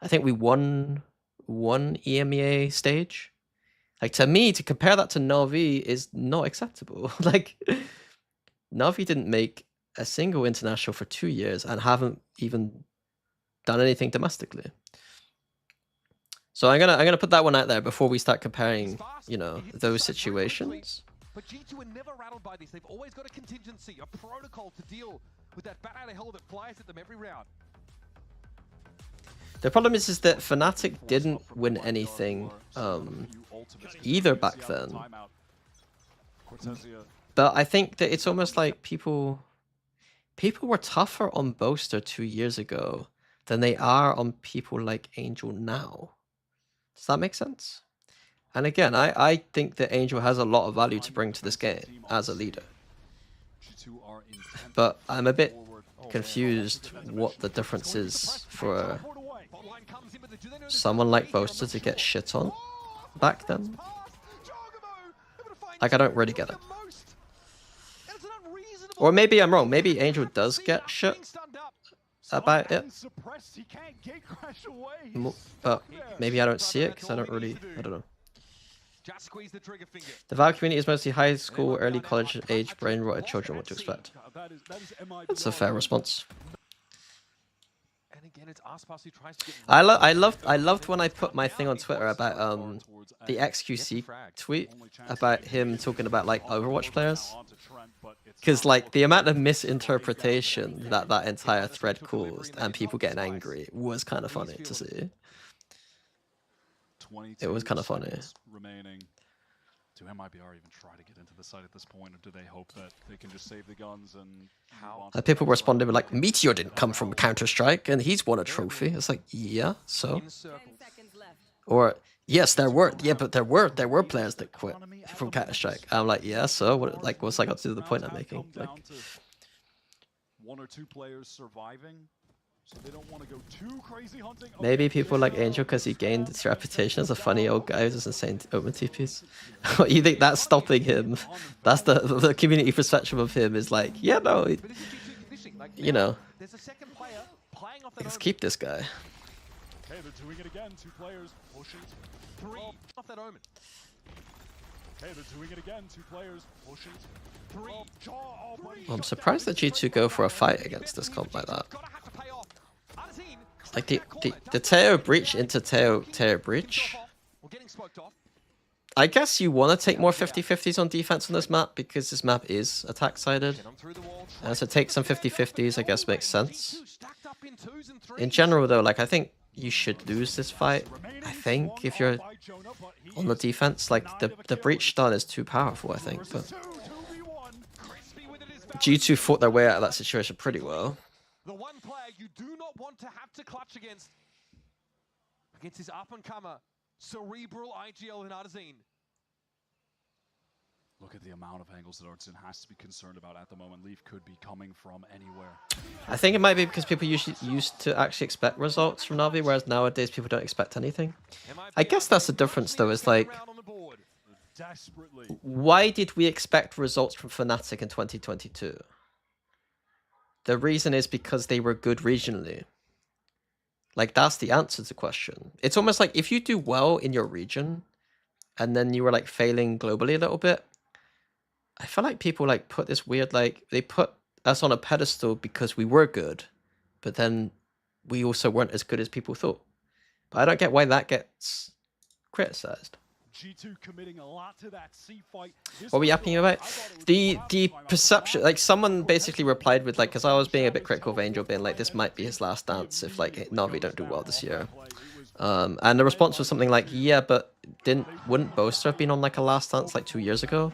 I think we won one EMEA stage. Like, to me, to compare that to Na'Vi is not acceptable. Like, Na'Vi didn't make a single international for 2 years and haven't even done anything domestically. So I'm gonna put that one out there before we start comparing, you know, those situations. But G2 are never rattled by this. They've always got a contingency, a protocol to deal with that bat out of hell that flies at them every round. The problem is that Fnatic didn't win anything either back then. But I think that it's almost like people were tougher on Boaster 2 years ago than they are on people like Angel now. Does that make sense? And again, I think that Angel has a lot of value to bring to this game as a leader. But I'm a bit confused what the difference is for someone like Boaster to get shit on back then. Like, I don't really get it. Or maybe I'm wrong. Maybe Angel does get shit about it. But maybe I don't see it because I don't know. The Val community is mostly high school, early college age, brain rotted children. What to expect? That's a fair response. And again, it's Aspas who tries to get I loved when I put my thing on Twitter about the XQC tweet about him talking about like Overwatch players, because like the amount of misinterpretation that entire thread caused and people getting angry was kind of funny to see. It was kind of funny. Remaining. Do MIBR even try to get into the site at this point, or do they hope that they can just save the guns and how? People responded with like, Meteor didn't come from Counter-Strike and he's won a trophy. It's like, yeah, so. Or yes, there were players that quit from Counter-Strike. I'm like, yeah, so what? Like, what's I got to do with the point I'm making? Like, 1 or 2 players surviving. So they don't want to go too crazy hunting. Maybe people like Angel because he gained his reputation as a funny old guy who does insane open TPs. You think that's stopping him? That's the community perception of him is like, yeah, no, you know, let's keep this guy. Hey, they're doing it again. 2 players pushing 3 off that omen. Hey, they're doing it again. 2 players pushing 3. I'm surprised that G2 go for a fight against this comp like that. Like the Teo breach into Teo breach. I guess you want to take more 50-50s on defense on this map because this map is attack-sided. So take some 50-50s, I guess, makes sense. In general, though, like I think you should lose this fight. I think if you're on the defense, like the breach stun is too powerful, I think. But G2 fought their way out of that situation pretty well. The one player you do not want to have to clutch against his up-and-comer, cerebral IGL in Arzine. Look at the amount of angles that Artson has to be concerned about at the moment. Leaf could be coming from anywhere. I think it might be because people usually used to actually expect results from Na'Vi, whereas nowadays people don't expect anything. I guess that's the difference, though. Is like, Desperately. why did we expect results from Fnatic in 2022? The reason is because they were good regionally. Like, that's the answer to the question. It's almost like if you do well in your region, and then you were like failing globally a little bit, I feel like people like put this weird, like, they put us on a pedestal because we were good, but then we also weren't as good as people thought. But I don't get why that gets criticized. G2 committing a lot to that C fight. What were we yapping about? The perception, like someone basically replied with like, because I was being a bit critical of Angel, being like, this might be his last dance if like Na'Vi don't do well this year. And the response was something like, yeah, but wouldn't Boaster have been on like a last dance like 2 years ago?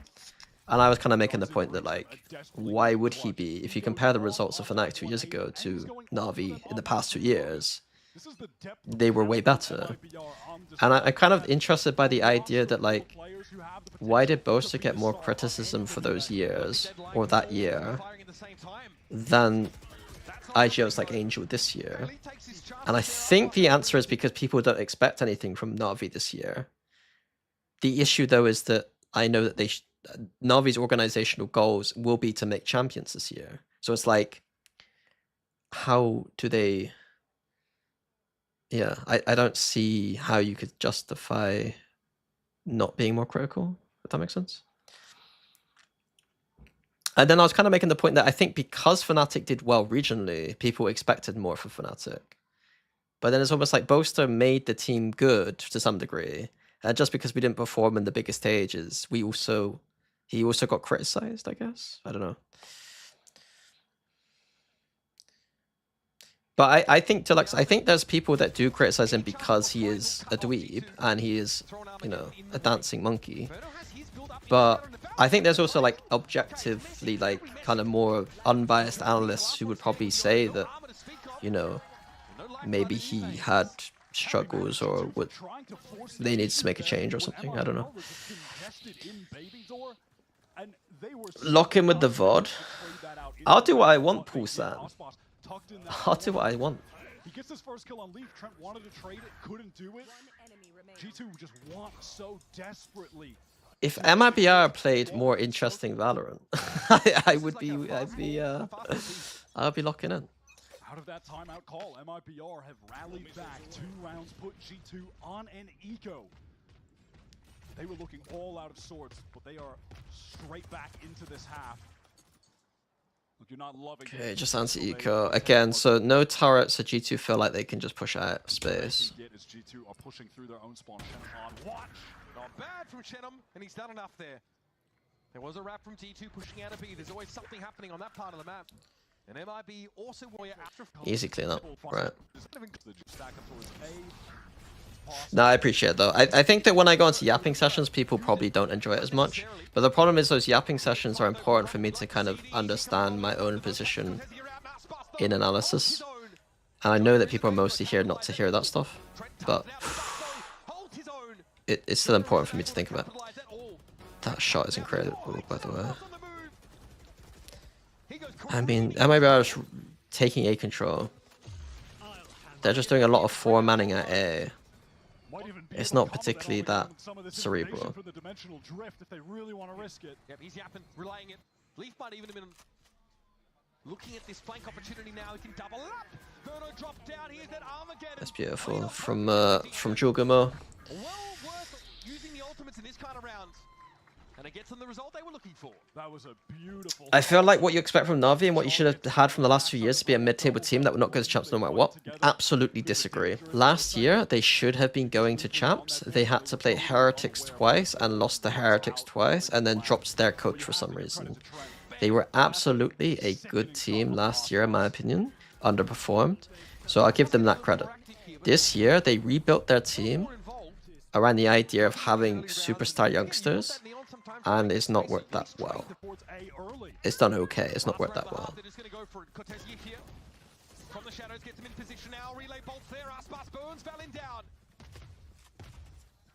And I was kind of making the point that like, why would he be? If you compare the results of Fnatic 2 years ago to Na'Vi in the past 2 years, they were way better. And I'm kind of interested by the idea that like, why did Boaster get more criticism for those years, or that year, than IGLs like Angel this year? And I think the answer is because people don't expect anything from Na'Vi this year. The issue though is that I know that Na'Vi's organizational goals will be to make champions this year. So it's like, how do they... Yeah, I don't see how you could justify not being more critical, if that makes sense. And then I was kind of making the point that I think because Fnatic did well regionally, people expected more from Fnatic. But then it's almost like Boaster made the team good to some degree. And just because we didn't perform in the biggest stages, he also got criticized, I guess. I don't know. But I think Deluxe, I think there's people that do criticize him because he is a dweeb and he is, you know, a dancing monkey. But I think there's also like objectively like kind of more unbiased analysts who would probably say that, you know, maybe he had struggles or they need to make a change or something. I don't know. Lock in with the VOD. I'll do what I want, Poolsan. I'll do what I want. He gets his first kill on Leaf. Trent wanted to trade it, couldn't do it. G2 just want so desperately. If Mibr played more interesting Valorant, I'd be locking in. Out of that timeout call, Mibr have rallied back. 2 rounds put G2 on an eco. They were looking all out of sorts, but they are straight back into this half. Look, you're not loving Okay, just anti-eco. Again, so no turrets, so G2 feel like they can just push out of space. G2 are pushing through their own spawn. On watch. Not bad from Shenum, and he's done enough there. There was a wrap from G2 pushing out of B. There's always something happening on that part of the map. And MIB also warrior Astra. Easy clean up, right? No, I appreciate it though. I think that when I go into yapping sessions, people probably don't enjoy it as much. But the problem is those yapping sessions are important for me to kind of understand my own position in analysis. And I know that people are mostly here not to hear that stuff. But it's still important for me to think about. That shot is incredible, by the way. I mean, Mibr is taking A control. They're just doing a lot of four-manning at A. It's not particularly that cerebral. That's beautiful from Julgamo. And it gets them the result they were looking for. That was a beautiful. I feel like what you expect from Na'Vi and what you should have had from the last 2 years to be a mid-table team that would not go to champs no matter what. Absolutely disagree. Last year, they should have been going to champs. They had to play Heretics twice and lost the Heretics twice and then dropped their coach for some reason. They were absolutely a good team last year, in my opinion. Underperformed. So I'll give them that credit. This year, they rebuilt their team around the idea of having superstar youngsters. And it's not worked that well. It's done okay, it's not worked that well. From the shadows, gets him in position now. Relay bolts there. Aspas burns Valen down.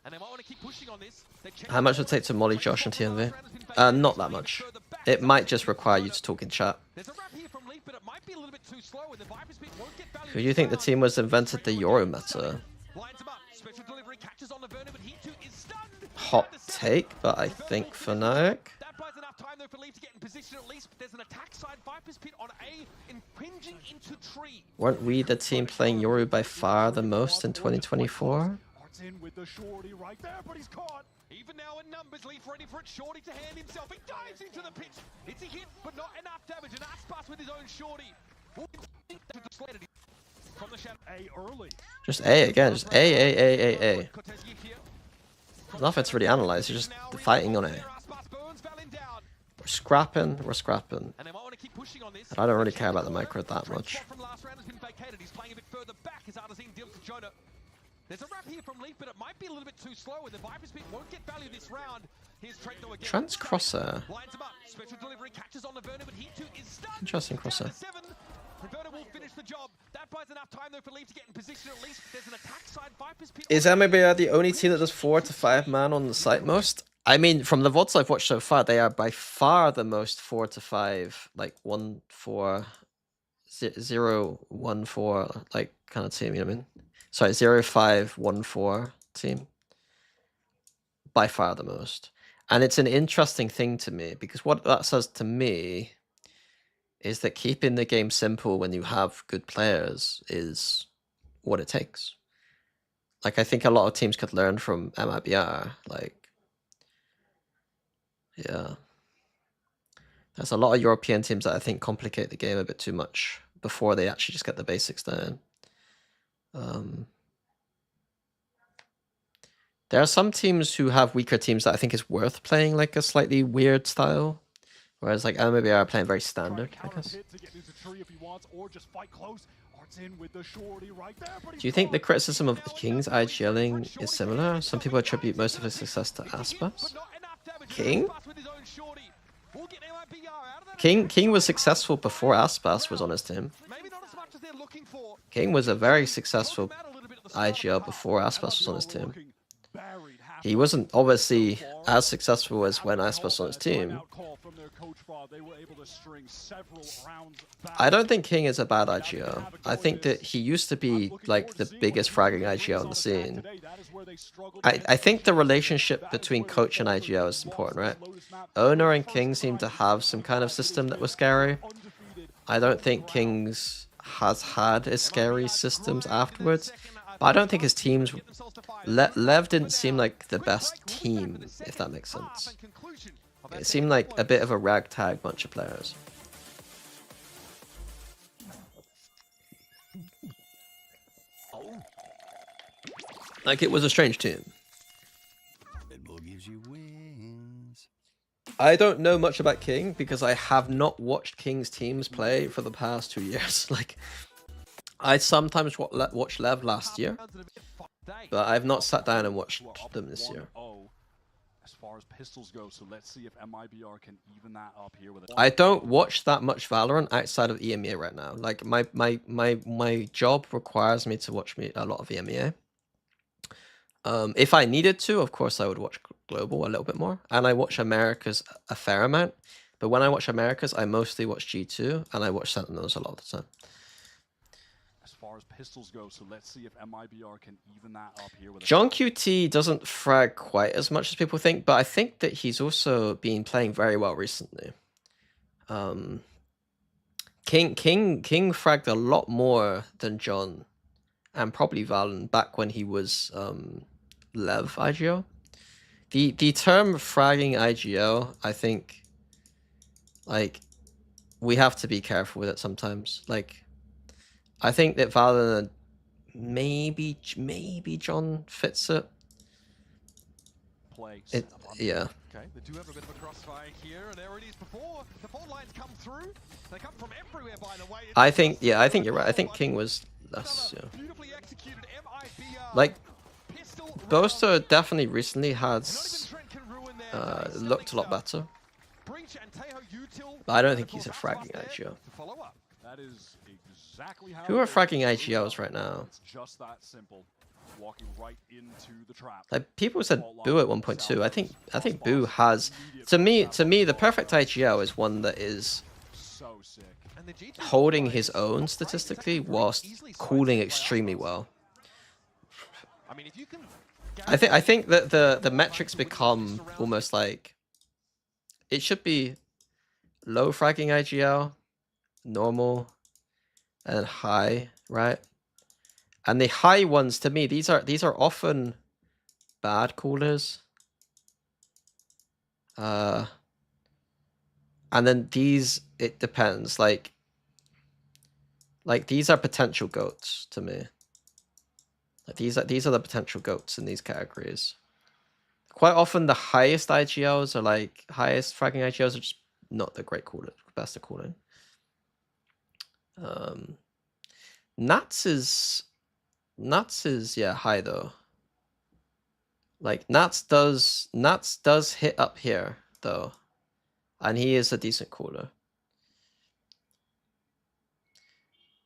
And they might want to keep pushing on this. How much would it take to molly Josh and TNV? Not that much. It might just require you to talk in chat. Who do you think the team was invented the Yoru meta? Hot take, but I think Fnatic. Weren't we the team playing Yoru by far the most in 2024? In with the shorty right there, but he's caught. Even now in numbers, Leaf ready for it. Shorty to hand himself. He dives into the pit. It's a hit, but not enough damage. And Aspas with his own shorty. From the shadow. A early. Just A again. Just A. Nothing to really analyze. You're just fighting on A. We're scrapping. We're scrapping. And I don't really care about the micro that much. There's a wrap here from Leaf, but it might be a little bit too slow, and the Viper's Pit won't get value this round. Here's Trent again. Trent's crosser. Lines him up. Special delivery catches on the Verna, but he too is stunned. Interesting crosser. Verna will finish the job. That buys enough time though for Leaf to get in position at least. There's an attack side. Viper's Pit. Is MIBR the only team that does 4 to 5 man on the site most? I mean, from the VODs I've watched so far, they are by far the most 4 to 5, like 1-4, 0-1-4, like kind of team. You know what I mean? Sorry, 0-5-1-4 team. By far the most. And it's an interesting thing to me, because what that says to me is that keeping the game simple when you have good players is what it takes. Like, I think a lot of teams could learn from MIBR. Like, yeah. There's a lot of European teams that I think complicate the game a bit too much before they actually just get the basics down. There are some teams who have weaker teams that I think is worth playing like a slightly weird style, whereas like maybe are playing very standard, I guess. Do you think the criticism of King's IGLing is similar? Some people attribute most of his success to Aspas. King was successful before Aspas was on his team. King was a very successful IGL before Aspas was on his team. He wasn't obviously as successful as when Aspas was on his team. I don't think King is a bad IGL. I think that he used to be like the biggest fragging IGL in the scene. I think the relationship between coach and IGL is important, right? Owner and King seem to have some kind of system that was scary. I don't think King's has had as scary systems afterwards. But I don't think his teams... Lev didn't seem like the best team, if that makes sense. It seemed like a bit of a ragtag bunch of players. Like, it was a strange team. I don't know much about King because I have not watched King's teams play for the past 2 years. Like, I sometimes watched Lev last year, but I've not sat down and watched them this year. As far as pistols go, so let's see if MIBR can even that up here with it. I don't watch that much Valorant outside of EMEA right now. Like, my job requires me to watch a lot of EMEA. If I needed to, of course, I would watch Global a little bit more, and I watch Americas a fair amount. But when I watch Americas, I mostly watch G2, and I watch Sentinels a lot of the time. As far as pistols go, so let's see if MIBR can even that up here with it. John QT doesn't frag quite as much as people think, but I think that he's also been playing very well recently. King fragged a lot more than John, and probably Valen back when he was Lev IGL. The term fragging IGL, I think, like, we have to be careful with it sometimes. Like, I think that Valen, maybe John fits it. Yeah. Okay, they do have a bit of a crossfire here, and there it is before the fault lines come through. They come from everywhere, by the way. I think you're right. I think King was less, yeah. Beautifully executed MIBR. Like, Boaster definitely recently has looked a lot better. But I don't think he's a fragging IGL. That is exactly how Who are fragging IGLs right now? It's just that simple. walking right into the trap. Like people said Boo at 1.2. I think Boo has, to me the perfect IGL is one that is So sick. And the G2 holding players his own are statistically very whilst easily cooling sidestepped by extremely Aspas. well. I mean, if you can I think that the metrics become almost like it should be low fragging IGL, normal, and high, right? And the high ones to me, these are often bad coolers. And then these, it depends. Like these are potential goats to me. Like these are the potential goats in these categories. Quite often the highest IGLs are like highest fragging IGLs are just not the great cooler, best of cooling. Nuts is yeah high though. Like Nuts does hit up here though, and he is a decent cooler.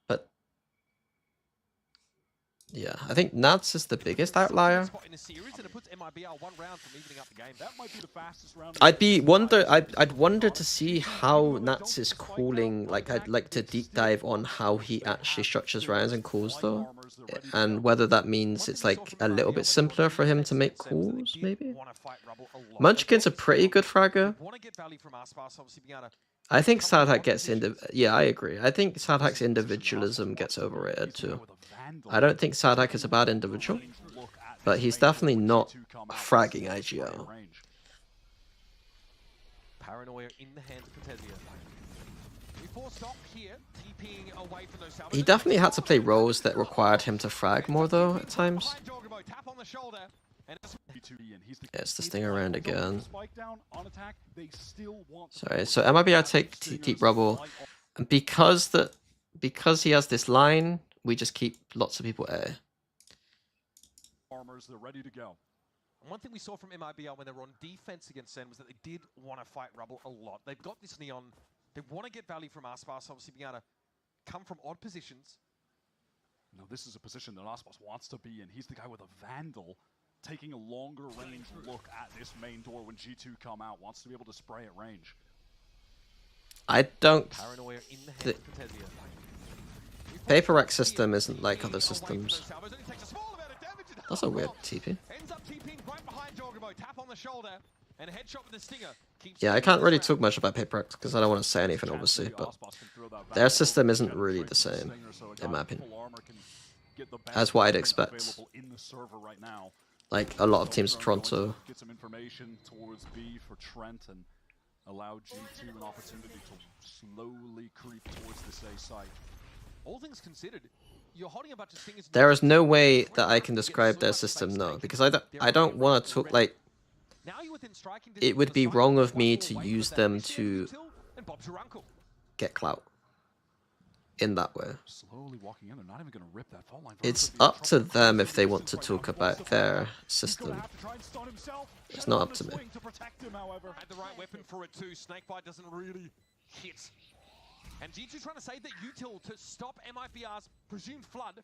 But yeah, I think Nuts is the biggest outlier. I'd wonder to see how Nuts is cooling. Like I'd like to deep dive on how he actually structures rounds and calls though, and whether that means it's like a little bit simpler for him to make calls. Maybe Munchkin's a pretty good fragger. I think Sadhack gets yeah, I agree. I think Sadhack's individualism gets overrated too. I don't think Sadhack is a bad individual, but he's definitely not fragging IGL. Paranoia in the hands of Contezia. He definitely had to play roles that required him to frag more though at times. Yeah, it's this thing around again. Sorry, so MIBR take deep rubble, and because he has this line, we just keep lots of people A. Farmers, they're ready to go. One thing we saw from MIBR when they were on defense against Sen was that they did want to fight Rubble a lot. They've got this Neon. They want to get value from Aspas, obviously being able to come from odd positions. No, this is a position that Aspas wants to be in. He's the guy with a Vandal, taking a longer range look at this main door when G2 come out. Wants to be able to spray at range. I don't... Paranoia in the hands of Contezia. Paper Rack system isn't like other systems. That's a weird TP. Yeah, I can't really talk much about Paper Rack because I don't want to say anything, obviously, but their system isn't really the same, in my opinion. As what I'd expect. Like a lot of teams in Toronto. Get some information towards B for Trent and allow G2 an opportunity to slowly creep towards this A site. All things considered, you're holding a bunch of things. There is no way that I can describe their system, no, because I don't want to talk like. It would be wrong of me to use them to get clout in that way. Slowly walking in, they're not even going to rip that fault line. It's up to them if they want to talk about their system. It's not up to me. Had the right weapon for it too. Snakebite doesn't really hit. And G2 trying to save that util to stop MIBR's presumed flood.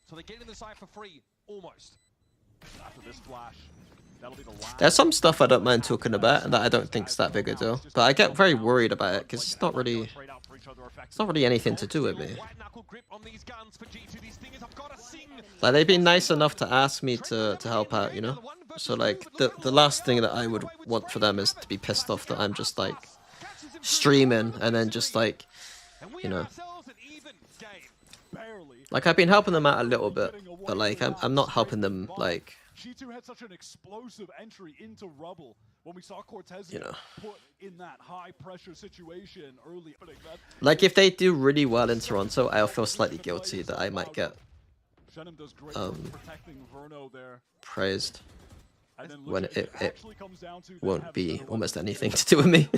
So they get in the side for free, almost. After this flash, that'll be the last. There's some stuff I don't mind talking about and that I don't think's that big a deal. But I get very worried about it because it's not really anything to do with me. Like they've been nice enough to ask me to help out, you know? So like the last thing that I would want for them is to be pissed off that I'm just like streaming and then just like, you know, like I've been helping them out a little bit, but like I'm not helping them like. G2 had such an explosive entry into Rubble when we saw Cortez, you know, put in that high pressure situation early. Like if they do really well in Toronto, I'll feel slightly guilty that I might get praised when it won't be almost anything to do with me.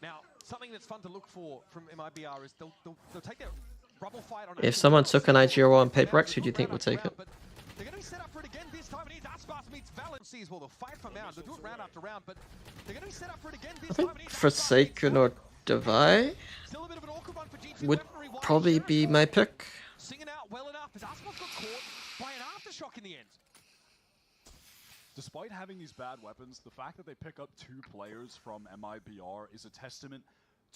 Now, something that's fun to look for from MIBR is they'll take that Rubble fight on. If someone took an IGO on Paper X, who do you think would take it? They're going to be set up for it again this time. It is Aspas meets Valence as well. They'll fight for Mound. They'll do it round after round, but they're going to be set up for it again this time. Forsaken or Devi Still a bit of an awkward one for G2. would Weaponry wise, probably Sheriff be not my pick. singing out well enough as Aspas got caught by an aftershock in the end. Despite having these bad weapons, the fact that they pick up 2 players from Mibr is a testament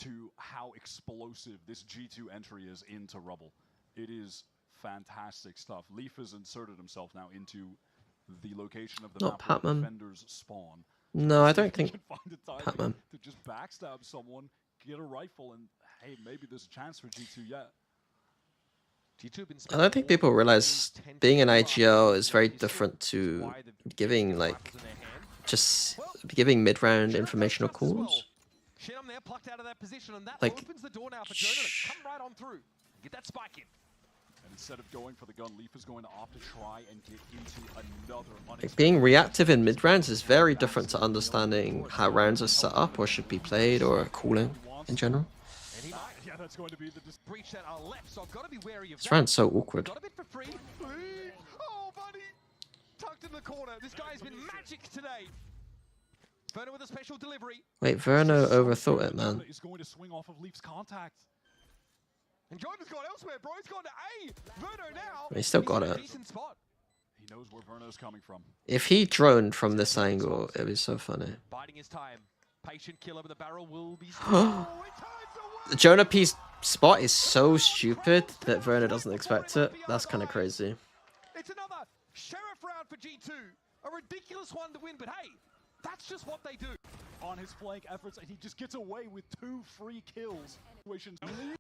to how explosive this G2 entry is into Rubble. It is fantastic stuff. Leaf has inserted himself now into the location of the Not map where Patman. defenders spawn. No, I See don't if he think can find a Patman. timing to just backstab someone, get a rifle, and hey, maybe there's a chance for G2 yet. G2 have been I don't think people realize being an IGL is very different to giving like just giving mid-round informational calls. Shenum there plucked out of that position, and that Like, opens the door now for Jonah to come right on through. Get that spike in. And instead of going for the gun, Leaf is going to opt to try and get into another Like being reactive in mid-rounds is very different to understanding how rounds are set up or should be played or cooling in general. And he might Yeah, that's going to be the breach that are left, so I've got to be wary of This that. round's so awkward. Got a bit for free. Oh, buddy! Tucked in the corner. This guy's been magic today. Verno with a special delivery. Wait, Verno overthought it, man. Is going to swing off of Leaf's contact. And Jonah's gone elsewhere, bro. He's gone to A. Verno now. He still He's got in a it. decent spot. He knows where Verno's coming from. If he droned from this angle, it'd be so funny. Biding his time. Patient killer, but the barrel will be. The Jonah P's spot is so stupid that Verno doesn't expect it. That's kind of crazy. It's another Sheriff round for G2. A ridiculous one to win, but hey, that's just what they do. On his flank efforts, and he just gets away with 2 free kills.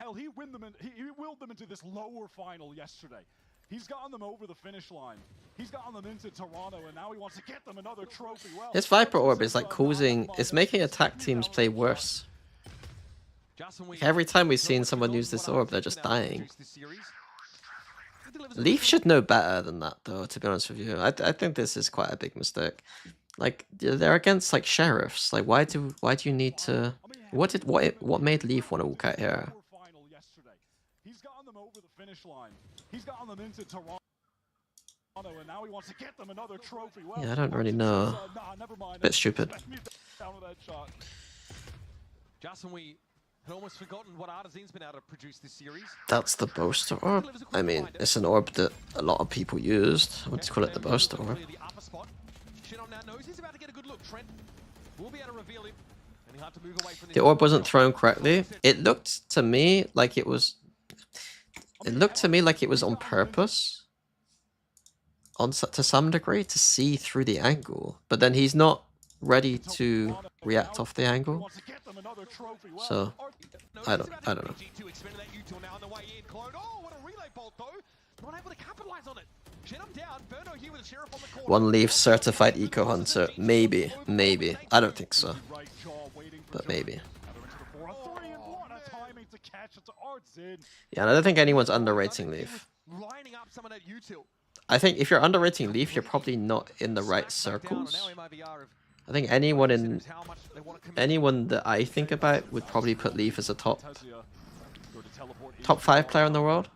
Hell, he willed them into this lower final yesterday. He's gotten them over the finish line. He's gotten them into Toronto, and now he wants to get them another trophy. Well, His Viper Orb is like causing, it's making attack teams play worse. Like every time we've seen someone use this orb, they're just dying. Leaf should know better than that, though, to be honest with you. I think this is quite a big mistake. Like, they're against, like, sheriffs. Like, why do you need to... What made Leaf want to walk out here? He's gotten them over the finish line. He's gotten them into Toronto, and now he wants to get them another trophy. Well, Yeah, I don't really know. Bit stupid. Justin, we had almost forgotten what Artisan's been able to produce this series. That's the Boaster Orb. I mean, it's an orb that a lot of people used. I would call it the Boaster Orb. The orb wasn't thrown correctly. It looked to me like it was... It looked to me like it was on purpose. To some degree, to see through the angle. But then he's not ready to react off the angle. So, I don't know. One Leaf certified eco hunter, maybe. I don't think so, but maybe. Yeah, and I don't think anyone's underrating Leaf. I think if you're underrating Leaf, you're probably not in the right circles. I think anyone that I think about would probably put Leaf as a top 5 player in the world.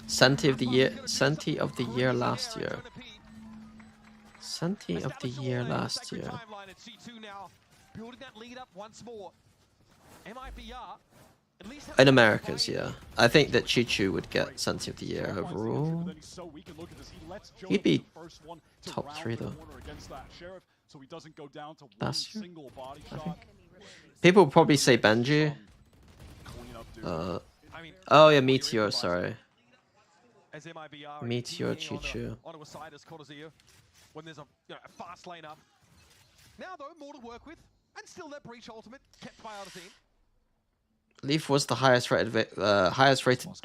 Senti of the year last year. Senti of the year last year. In Americas, yeah. I think that Chichu would get Senti of the year overall. He'd be top 3 though. Last year, I think. People would probably say Benji. Oh yeah, Meteor, sorry. Meteor Chichu. When there's a fast lane up. Now though, more to work with, and still that breach ultimate kept by Artisan. Leaf was the highest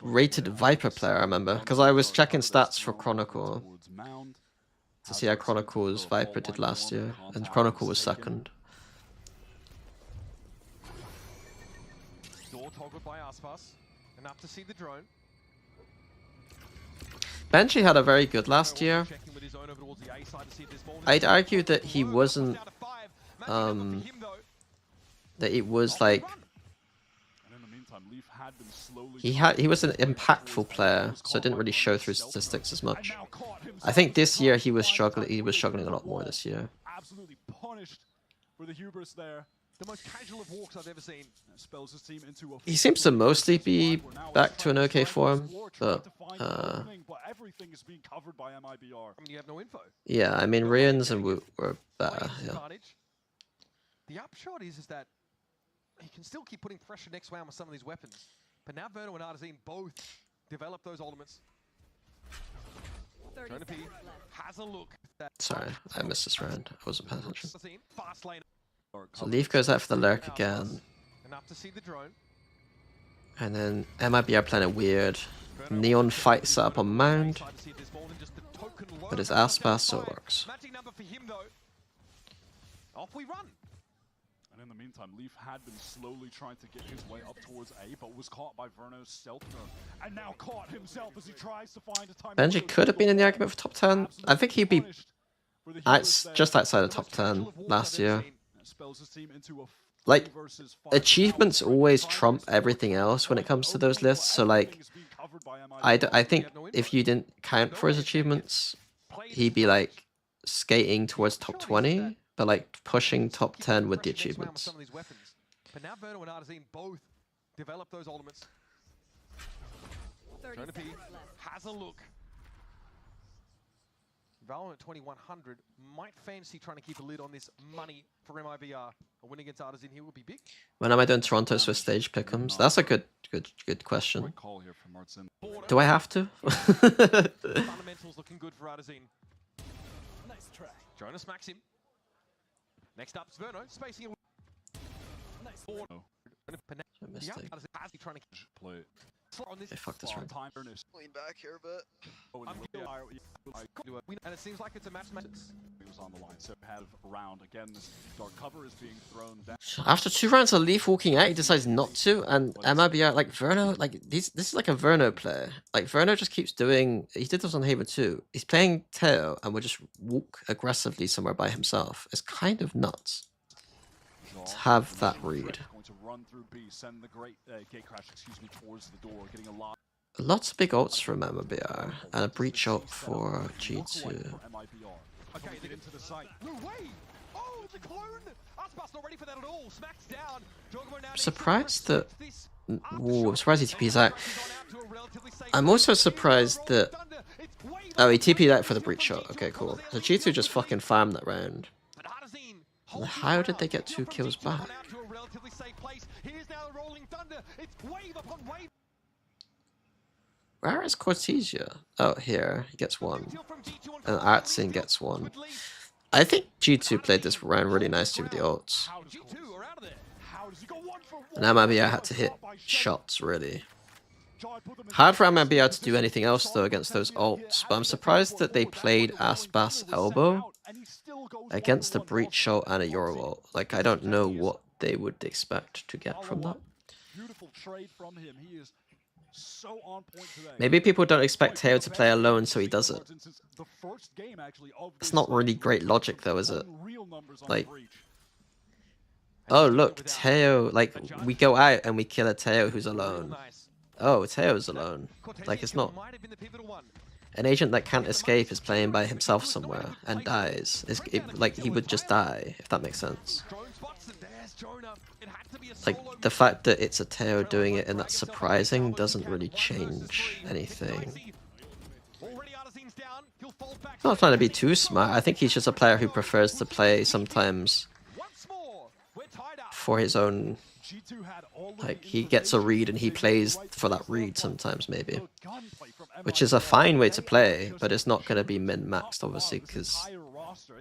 rated Viper player, I remember, because I was checking stats for Chronicle to see how Chronicle's Viper did last year, and Chronicle was second. Door toggled by Aspas, enough to see the drone. Benji had a very good last year. I'd argue that he wasn't, that it was like, he was an impactful player, so it didn't really show through statistics as much. I think this year he was struggling a lot more this year. Absolutely punished for the hubris there. The most casual of walks I've ever seen. Spells his team into a He seems to mostly be back to an okay form, but everything is being covered by MIBR. I mean, you have no info. yeah, I mean, Rians and Woot were better. Yeah. Advantage. The upshot is that he can still keep putting pressure next round with some of these weapons. But now Verno and Artazine both develop those ultimates. Jonah P has a look. Sorry, I missed this round. I wasn't paying attention. Fast lane. So Leaf goes out for the lurk again, Enough to see the drone. and then MIBR playing it weird. Neon fights up on Mound, but it's Aspas, so it works. Magic number for him though. Off we run. And in the meantime, Leaf had been slowly trying to get his way up towards A, but was caught by Verno's stealth nerf. And now caught himself as he tries to find a time. Benji could have been in the argument for top 10. I think he'd be just outside of top 10 last year. Like, achievements always trump everything else when it comes to those lists, so like, I think if you didn't count for his achievements, he'd be like skating towards top 20, but like pushing top 10 with the achievements. But now Verno and Artazine both develop those ultimates. Jonah P has a look. Valorant 2100 might fancy trying to keep a lid on this money for MIBR. A win against Artazine here would be big. When am I doing Toronto Swiss stage pick'ems? That's a good question. Do I have to? Fundamentals looking good for Artazine. Nice try. Jonah smacks him. Next up is Verno, spacing it. Nice. Mistake. Trying to play. Hey, fuck this round. Lean back here a bit. And it seems like it's a match. He was on the line, so have round again. This dark cover is being thrown down. After 2 rounds of Leaf walking out, he decides not to, and MIBR, like Verno, like this is like a Verno play. Like Verno just keeps doing. He did this on Haven too. He's playing Teo and will just walk aggressively somewhere by himself. It's kind of nuts to have that read. Going to run through B, send the great gate crash, towards the door, getting a lot. Lots of big ults from MIBR and a breach ult for G2. Okay, they get into the site. No way! Oh, the clone! Aspas not ready for that at all. Smacks down. I'm surprised that. Ooh, I'm surprised he TP's out. I'm also surprised that. Oh, he TP'd out for the breach shot. Okay, cool. So G2 just fucking farmed that round. How did they get 2 kills back? Where is Cortesia? Oh, here. He gets 1. And Artsin gets 1. I think G2 played this round really nicely with the ults. And MIBR had to hit shots, really. Hard for MIBR to do anything else, though, against those ults. But I'm surprised that they played Aspas elbow against a breach shot and a Yoru ult. Like, I don't know what they would expect to get from that. Beautiful trade from him. He is so on point today. Maybe people don't expect Teo to play alone, so he does it. It's not really great logic, though, is it? Like, oh, look, Teo, like, we go out and we kill a Teo who's alone. Oh, Teo's alone. Like, it's not. An agent that can't escape is playing by himself somewhere and dies. Like, he would just die, if that makes sense. Like, the fact that it's a Teo doing it and that's surprising doesn't really change anything. I'm not trying to be too smart. I think he's just a player who prefers to play sometimes for his own. Like, he gets a read and he plays for that read sometimes, maybe. Which is a fine way to play, but it's not going to be min-maxed, obviously, because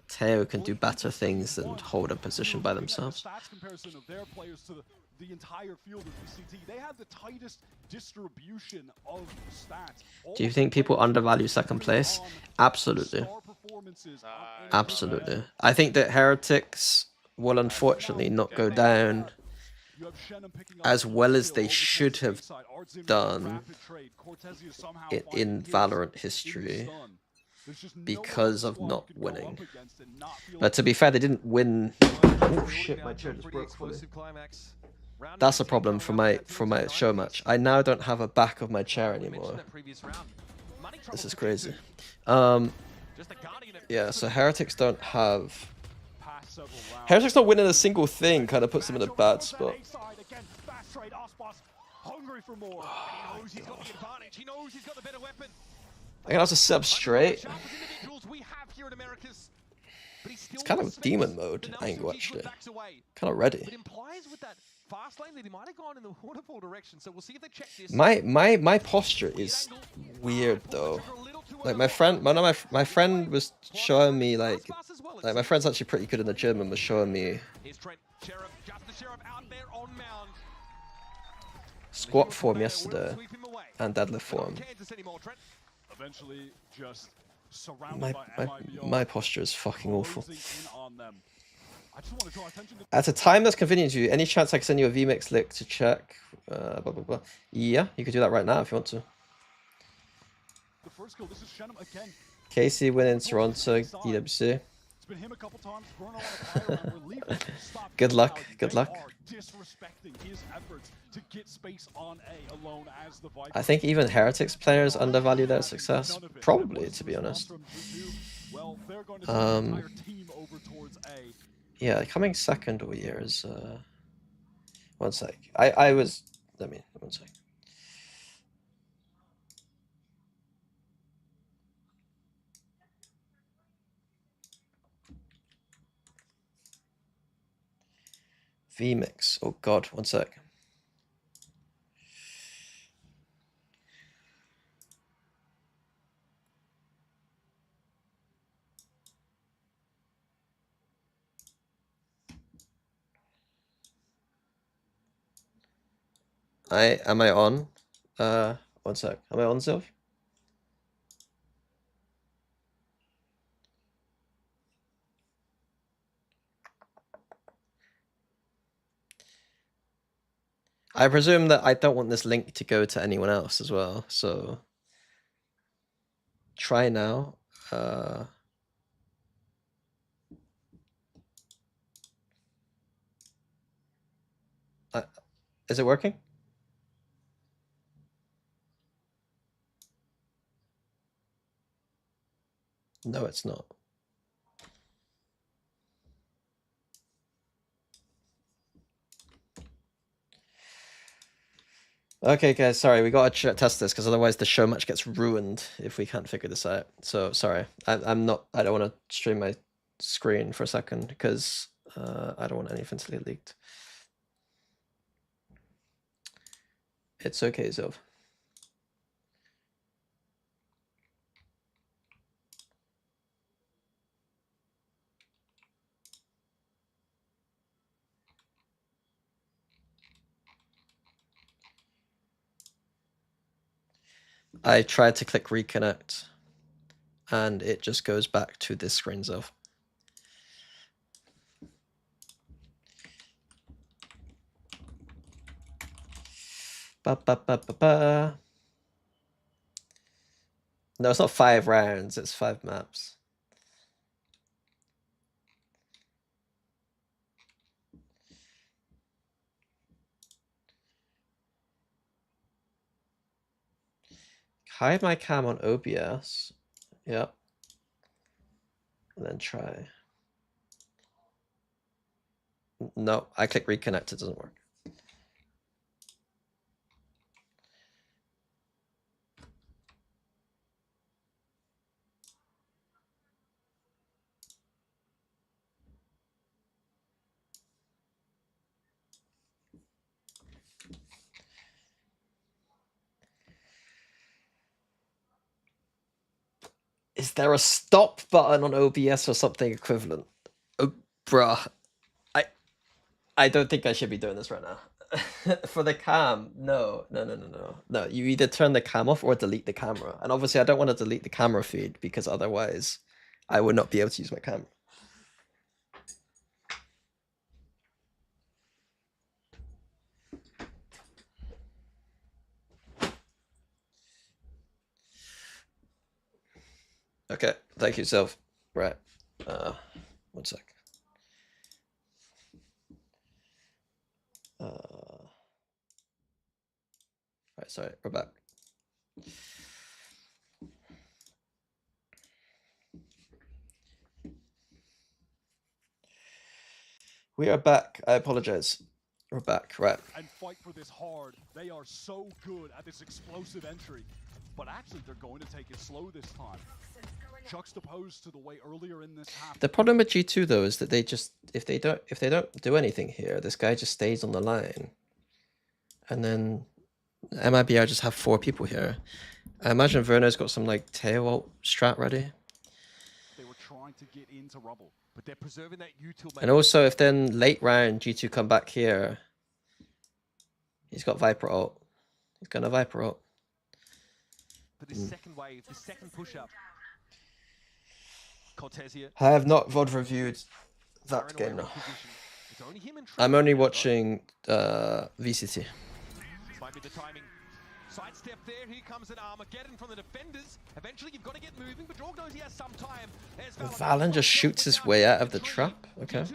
Teo can do better things than hold a position by themselves. Do you think people undervalue second place? Absolutely. Absolutely. I think that Heretics will unfortunately not go down as well as they should have done in Valorant history because of not winning. But to be fair, they didn't win. Oh shit, my chair just broke fully. That's a problem for my show match. I now don't have a back of my chair anymore. This is crazy. Yeah, so Heretics don't have several rounds. Heretic's not winning a single thing kind of puts him in a bad spot. Again, fast trade, Aspas hungry for more. He knows he's got the advantage. He knows he's got the better weapon. I can also set up straight. It's kind of demon mode angle actually. Kind of ready. It implies with that fast lane that he might have gone in the waterfall direction. So we'll see if they check this. My posture is weird though. Like my friend, my friend was showing me like my friend's actually pretty good in the gym and was showing me squat form yesterday and deadlift form. Eventually just surrounded by MIBR. My posture is fucking awful. Closing in on them. I just want to draw attention to At a time that's convenient to you, any chance I can send you a VMix link to check? Blah, blah, blah. Yeah, you could do that right now if you want to. the first kill. This is Shenum again. Casey winning Toronto, EWC. It's been him a couple times, throwing a lot of fire around. We're leaving. Stop Good luck, now. good They luck. are disrespecting his efforts to get space on A alone as the Viper. I think even Heretics players undervalue their success. Probably, to be honest. Well, they're going to send the entire team over towards A. Yeah, coming second all year is one sec. I was one sec. VMix. Oh god, one sec. Am I on? One sec. Am I on, Sylv? I presume that I don't want this link to go to anyone else as well, so try now. Is it working? No, it's not. Okay, guys, sorry, we gotta test this because otherwise the show match gets ruined if we can't figure this out. So sorry, I don't want to stream my screen for a second because I don't want anything to get leaked. It's okay, Zov. I tried to click reconnect and it just goes back to this screen, Zov. Ba, ba, ba, ba, ba. No, it's not 5 rounds, it's 5 maps. Hide my cam on OBS. Yep. And then try. No, I click reconnect, it doesn't work. Is there a stop button on OBS or something equivalent? Oh, bruh. I don't think I should be doing this right now. For the cam, no. No, you either turn the cam off or delete the camera. And obviously I don't want to delete the camera feed because otherwise I would not be able to use my camera. Okay, thank you, Sylv. Right. One sec. Right, sorry, we're back. We are back. I apologize. We're back. Right. And fight for this hard. They are so good at this explosive entry. But actually, they're going to take it slow this time. Juxtaposed to the way earlier in this half. The problem with G2 though is that they just if they don't do anything here, this guy just stays on the line. And then MIBR just have 4 people here. I imagine Verno's got some like tail ult strat ready. They were trying to get into rubble. But they're preserving that util. And also if then late round G2 come back here, he's got Viper ult. He's gonna Viper ult. For this second wave, this second push-up. Cortez here. I have not VOD reviewed that game now. I'm only watching VCT. This might be the timing. Sidestep there, here comes an Armageddon from the defenders. Eventually you've got to get moving, but Jorg knows he has some time. Valen just shoots his way out of the trap. Okay. Okay.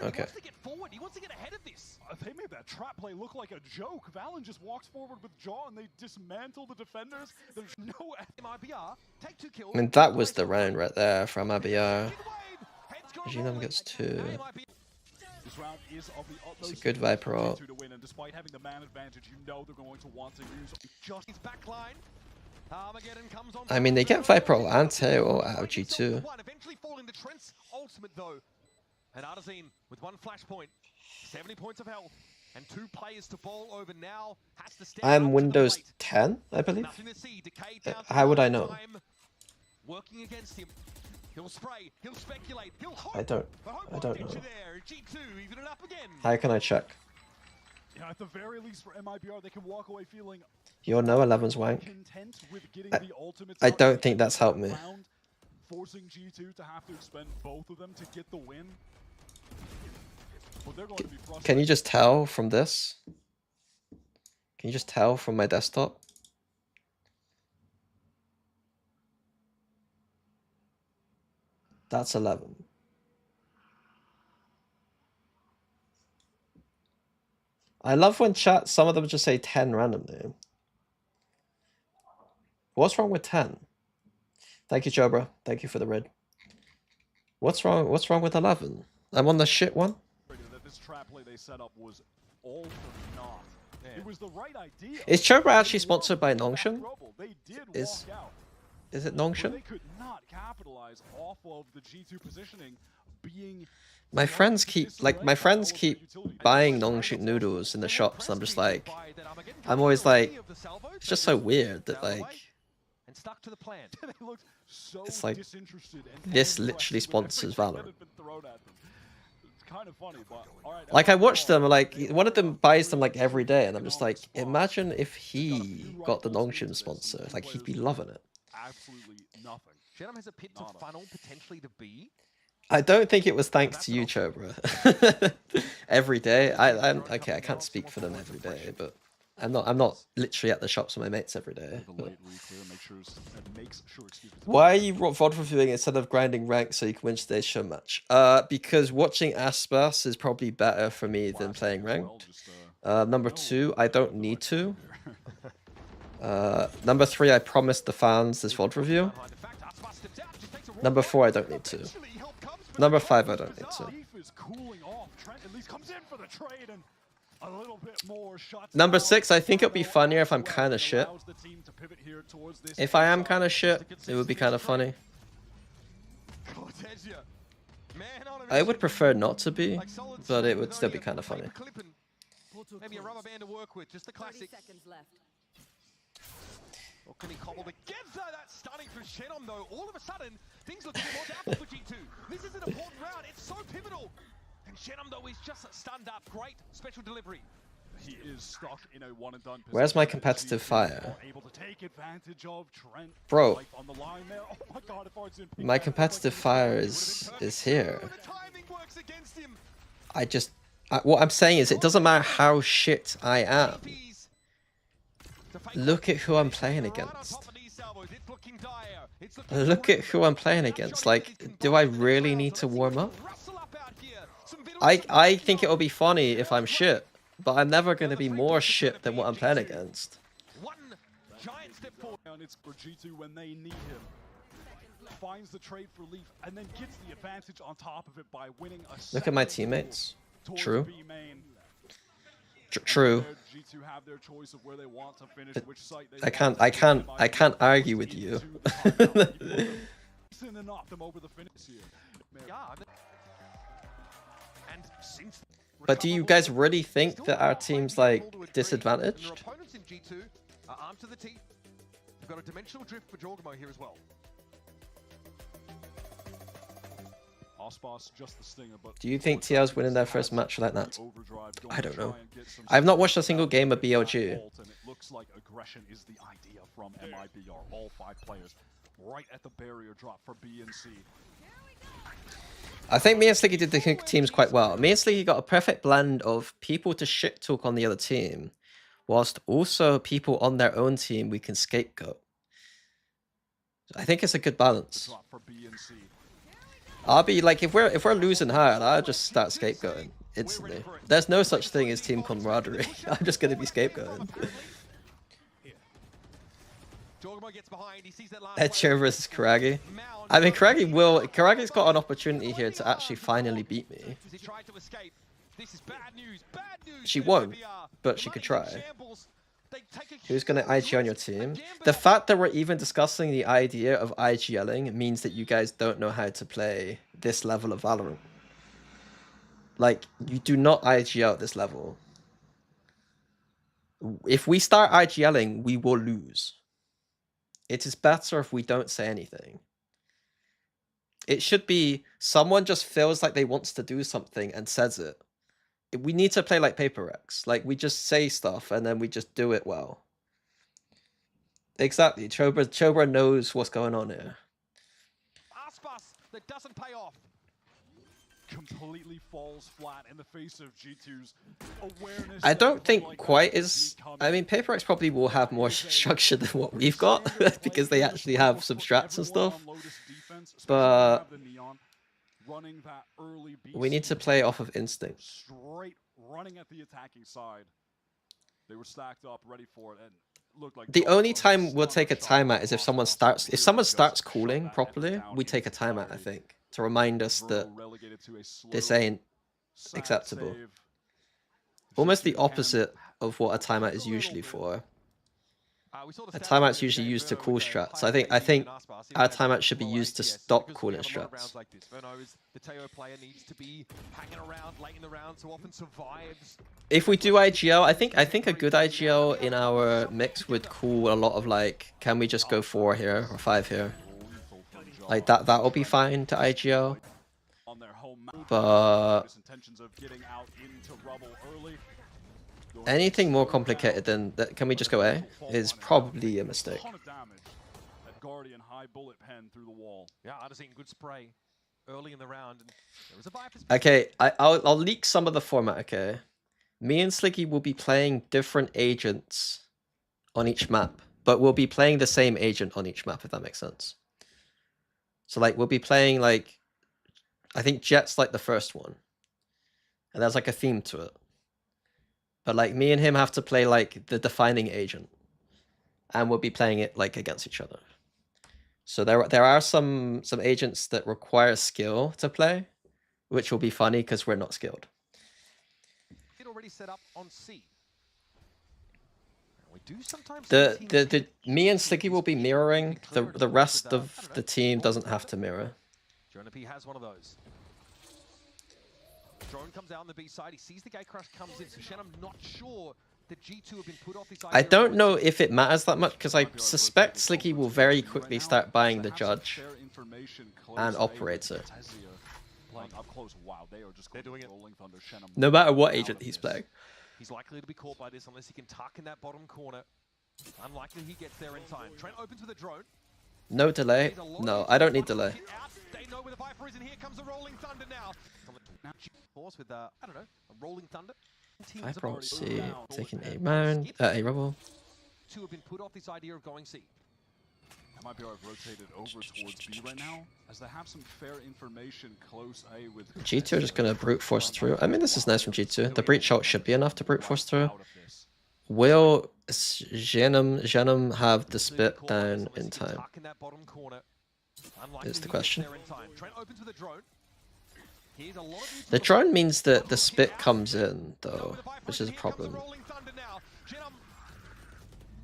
Wants to get forward. He wants to get ahead of this. They made that trap play look like a joke. Valen just walks forward with Jaw and they dismantle the defenders. There's no MIBR. Take 2 kills. I mean, that was the round right there from MIBR. Genome gets 2. This round is of the utmost. It's a good Viper ult. To win, and despite having the man advantage, you know they're going to want to use just his backline. Armageddon comes on. I mean, they get Viper ult and tail ult out of G2. Eventually falling to Trent's ultimate though. And Artazine with 1 flashpoint, 70 points of health, and 2 players to bowl over now. Has to step I'm up to Windows the plate. 10, I believe. Nothing to see. Decay down to How would I half know? time. Working against him. He'll spray, he'll speculate, he'll hope. I don't know. There. G2 even it up again. How can I check? Yeah, at the very least for MIBR, they can walk away feeling You're no 11's wank. content with getting the ultimate. I don't think that's helped me. Round, forcing G2 to have to expend both of them to get the win. Well, they're going to be frustrated. Can you just tell from this? Can you just tell from my desktop? That's 11. I love when chat, some of them just say 10 randomly. What's wrong with 10? Thank you, Jobra. Thank you for the red. What's wrong with 11? I'm on the shit one. That this trap play they set up was all for naught. It was the right idea. Is Jobra actually sponsored by Nongshan? They did Is walk out. it But Nongshan? they could not capitalize off of the G2 positioning being. My friends keep buying Nongshan noodles in the shops, and I'm just like, I'm always like, it's just so weird that like, And stuck to the plan. They looked so It's like, disinterested and this helpless literally with sponsors everything that Valorant. had been thrown at them. It's kind of funny, but all right. Like I watch them, like one of them buys them like every day, and I'm just like, imagine if he got the Nongshan sponsor, like he'd be loving it. Absolutely nothing. Shenam has a pit to funnel potentially to B. I don't think it was thanks to you, Chobra. Every day, I'm okay. I can't speak for them every day, but I'm not literally at the shops with my mates every day. But why are you VOD reviewing instead of grinding rank so you can win today's show match? Because watching Aspas is probably better for me than playing ranked. Number 2, I don't need to. Number 3, I promised the fans this VOD review. Number 4, I don't need to. Number 5, I don't need to. Number 6, I think it'd be funnier if I'm kind of shit. If I am kind of shit, it would be kind of funny. I would prefer not to be, but it would still be kind of funny. Maybe a rubber band to work with, just the classic. Or can he cobble together? That's stunning for Shenam though. All of a sudden, things look a bit more doubtful for G2. This is an important round. It's so pivotal. And Shenam though is just stunned up. Great special delivery. He is stuck in a one and done. Where's my competitive fire? Able to take advantage of Trent. Bro, on the line there. Oh my God, if Art's in my competitive fire is here. What I'm saying is it doesn't matter how shit I am. Look at who I'm playing against. Look at who I'm playing against. Like, do I really need to warm up? I think it'll be funny if I'm shit, but I'm never going to be more shit than what I'm playing against. One giant step forward. And it's for G2 when they need him. finds the trade for Leaf and then gets the advantage on top of it by winning a Look at my second teammates. towards True. B main. True. G2 have their choice of where they want to finish, which site they I can't argue with you. Enough them over the finish here. And since But do you guys really think that our team's like disadvantaged? their opponents in G2 are armed to the teeth. They've got a dimensional drift for Jorgamo here as well. Aspas just the stinger, but Do you think TL's winning their first match like that? I don't know. I've not watched a single game of BLG. And it looks like aggression is the idea from Mibr. All 5 players right at the barrier drop for B and C. I think me and Slicky did the teams quite well. Me and Slicky got a perfect blend of people to shit talk on the other team, whilst also people on their own team we can scapegoat. I think it's a good balance. Drop for B and C. I'll be like, if we're losing hard, I'll just start scapegoating instantly. There's no such thing as team camaraderie. I'm just gonna be scapegoating. Jorgamo gets behind. He sees that last Edger versus Karagi. I mean, Karagi's got an opportunity here to actually finally beat me. He tried to escape. This is bad news. Bad news. She won't, but she could try. Who's going to IG on your team? The fact that we're even discussing the idea of IGLing means that you guys don't know how to play this level of Valorant. Like, you do not IGL at this level. If we start IGLing, we will lose. It is better if we don't say anything. It should be someone just feels like they wants to do something and says it. We need to play like Paper X. Like, we just say stuff and then we just do it well. Exactly. Chobra knows what's going on here. Aspas that doesn't pay off. Completely falls flat in the face of G2's awareness. I don't think quite as... I mean, Paper X probably will have more structure than what we've got because they actually have some strats and stuff. But we need to play off of instinct. Straight running at the attacking side. They were stacked up, ready for it, and looked like the only time we'll take a timeout is if someone starts cooling properly. We take a timeout, I think, to remind us that this ain't acceptable. Almost the opposite of what a timeout is usually for. A timeout's usually used to cool strats. I think our timeout should be used to stop cooling strats. If we do IGL, I think a good IGL in our mix would cool a lot of like, can we just go 4 here or 5 here? Like that'll be fine to IGL. But anything more complicated than that, can we just go A? Is probably a mistake. Yeah, I just seen good spray early in the round. And there was a Viper's Okay, I'll leak some of the format. Okay, me and Slicky will be playing different agents on each map, but we'll be playing the same agent on each map, if that makes sense. So like we'll be playing like, I think Jet's like the first one, and there's like a theme to it. But like me and him have to play like the defining agent, and we'll be playing it like against each other. So there are some agents that require skill to play, which will be funny because we're not skilled. It already set up on C. We do sometimes me and Slicky will be mirroring. The rest of the team doesn't have to mirror. Jonah P has one of those. Drone comes out on the B side. He sees the gate crash comes in. So Shen, I'm not sure that G2 have been put off this idea. I don't know if it matters that much because I suspect Slicky will very quickly start buying the Judge and Operator. They're doing it. No matter what agent he's playing. He's likely to be caught by this unless he can tuck in that bottom corner. Unlikely he gets there in time. Trent opens with a drone. No delay. No, I don't need delay. They know where the Viper is, and here comes a rolling thunder now. Force with I don't know, a rolling thunder. Viper on C, taking A round, A rubble. Two have been put off this idea of going C. Mibr have rotated over towards B right now, as they have some fair information close A with G2 are just gonna brute force through. I mean, this is nice from G2. The breach ult should be enough to brute force through. Will Jenem have the spit down in time? Unlikely is the he gets question. there in time. Trent opens with a drone. Here's a lot of use The from drone means that the spit comes in, though, which is a Here comes the problem. rolling thunder now. Jenum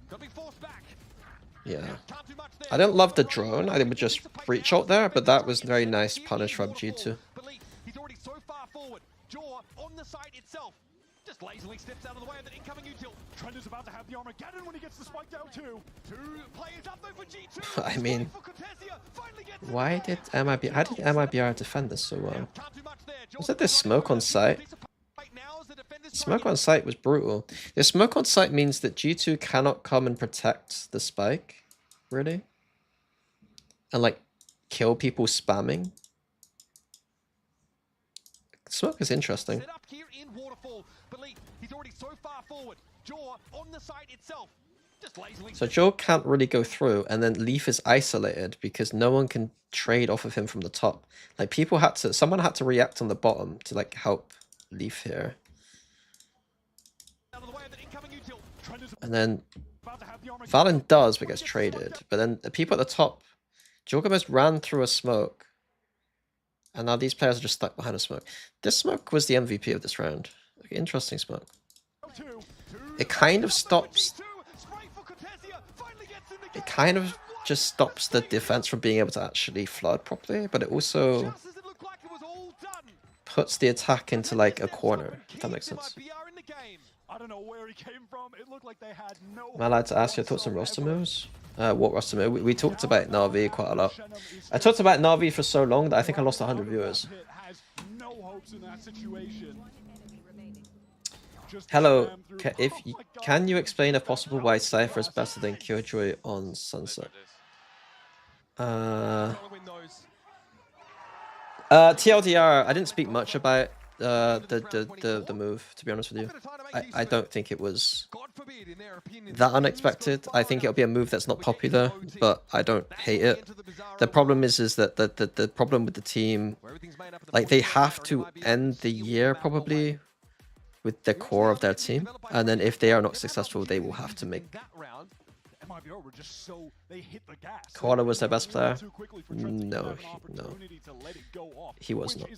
got to be forced back. Yeah. Can't do much there. I don't love the drone. I would just reach out there, but that was very nice punish from G2. He's already so far forward. Jaw on the site itself. Just lazily steps out of the way of the incoming util. Trent is about to have the Armageddon when he gets the spike down too. Two players up though for G2. I mean, why did MIB... How did MIBR defend this so well? Was it this smoke on site? Smoke on site was brutal. The smoke on site means that G2 cannot come and protect the spike, really? And like, kill people spamming? Smoke is interesting. Set up here in Waterfall. Believe he's already so far forward. Jaw on the site itself. Just lazily. So Joe can't really go through, and then Leaf is isolated because no one can trade off of him from the top. Like people had to, someone had to react on the bottom to like help Leaf here. And then Valen does, but gets traded. But then the people at the top, Jorgamos ran through a smoke. And now these players are just stuck behind a smoke. This smoke was the MVP of this round. Interesting smoke. It kind of stops... It kind of just stops the defense from being able to actually flood properly, but it also puts the attack into like a corner, if that makes sense. I don't know where he came from. It looked like they had no. Am I allowed to ask your thoughts on roster moves? What roster move? We talked about Na'Vi quite a lot. I talked about Na'Vi for so long that I think I lost 100 viewers. Hello, can you explain if possible why Cypher is better than Killjoy on Sunset? TLDR, I didn't speak much about the move, to be honest with you. I don't think it was that unexpected. I think it'll be a move that's not popular, but I don't hate it. The problem is that the problem with the team, like they have to end the year probably with the core of their team, and then if they are not successful, they will have to make. Koala was their best player? No, he was not.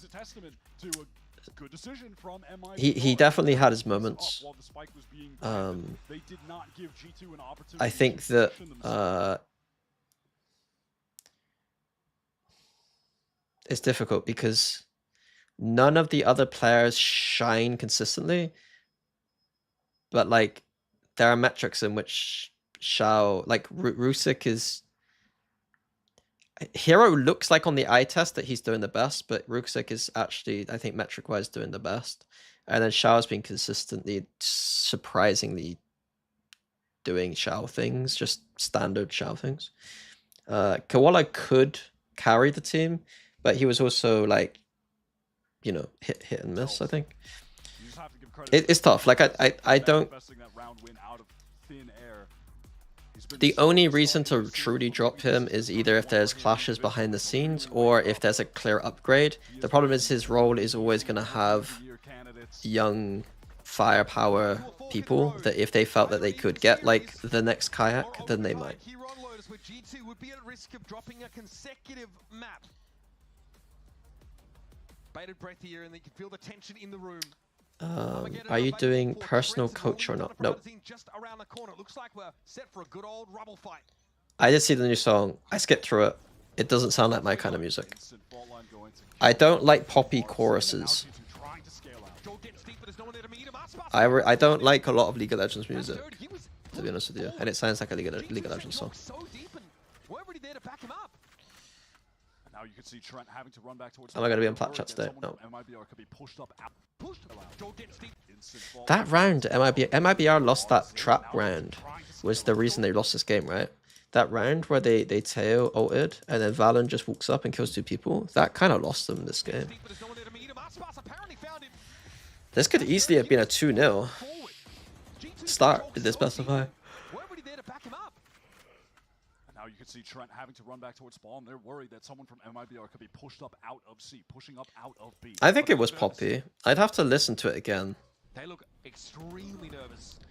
He definitely had his moments. I think that it's difficult because none of the other players shine consistently, but like there are metrics in which Shao, like Rusik is... Hero looks like on the eye test that he's doing the best, but Rusik is actually, I think, metric-wise doing the best. And then Shao's been consistently, surprisingly doing Shao things, just standard Shao things. Koala could carry the team, but he was also like, you know, hit and miss, I think. It's tough. Like, I don't... The only reason to truly drop him is either if there's clashes behind the scenes or if there's a clear upgrade. The problem is his role is always going to have young firepower people that if they felt that they could get like the next kayak, then they might. Bated breath here, and they can feel the tension in the room. Are you doing personal coach or not? Nope. I did see the new song. I skipped through it. It doesn't sound like my kind of music. I don't like poppy choruses. I don't like a lot of League of Legends music, to be honest with you. And it sounds like a League of Legends song. Now you can see Trent having to run back towards. Am I going to be on plat chat today? No. That round, MIBR lost that trap round, was the reason they lost this game, right? That round where they tail ulted and then Valen just walks up and kills 2 people, that kind of lost them this game. This could easily have been a 2-0 start in this best of 5. You can see Trent having to run back towards spawn. They're worried that someone from MIBR could be pushed up out of C, pushing up out of B. I think it was Poppy. I'd have to listen to it again. They look extremely nervous.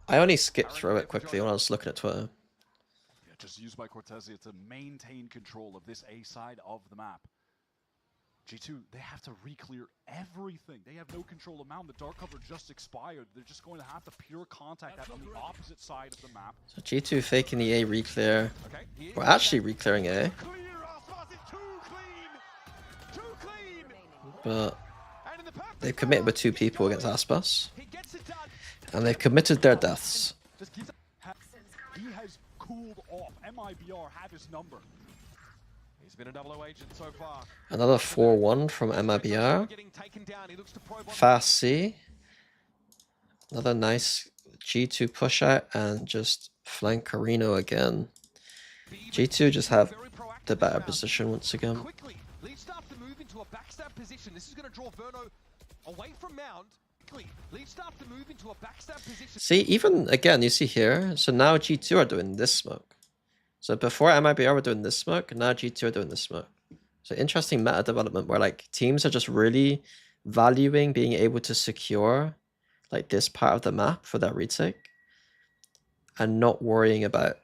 I only skipped through it quickly when I was looking at Twitter. Yeah, just used by Cortesia to maintain control of this A side of the map. G2, they have to re-clear everything. They have no control of Mountain. The dark cover just expired. They're just going to have the pure contact on the opposite side of the map. So G2 faking the A re-clear. Okay, We're actually re-clearing A, Clear, Aspas is too clean! Too clean! but and in the perfect they've committed with 2 people against Aspas, he gets it done. and they've committed their deaths. Just keeps He has cooled off. MIBR have his number. He's been a double-O agent so far. Another 4-1 from MIBR. Getting taken down. He looks to probe on Fast C. Another nice G2 push out and just flank Carino again. G2 just have very proactive the better round. position once again. Quickly, lead staff to move into a backstab position. This is going to draw Verno away from Mound. Quickly, lead staff to move into a backstab position. See, even again, you see here, so now G2 are doing this smoke. So before MIBR were doing this smoke, now G2 are doing this smoke. So interesting meta development where like teams are just really valuing being able to secure like this part of the map for that retake and not worrying about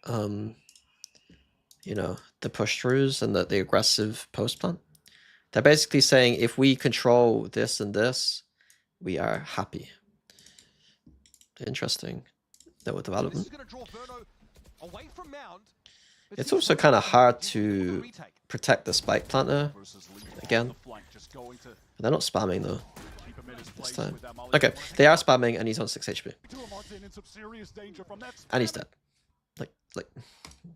you know, the push throughs and the aggressive post plant. They're basically saying if we control this and this, we are happy. Interesting little This development. is going to draw Verno away from Mound. It's also kind of hard to protect the spike planter Versus Lee on again. the flank, just going to They're not spamming though keep him in his this place time. with that molly. Okay, they are spamming and he's on 6 HP. Martin in some serious danger from that And he's spam. dead. Like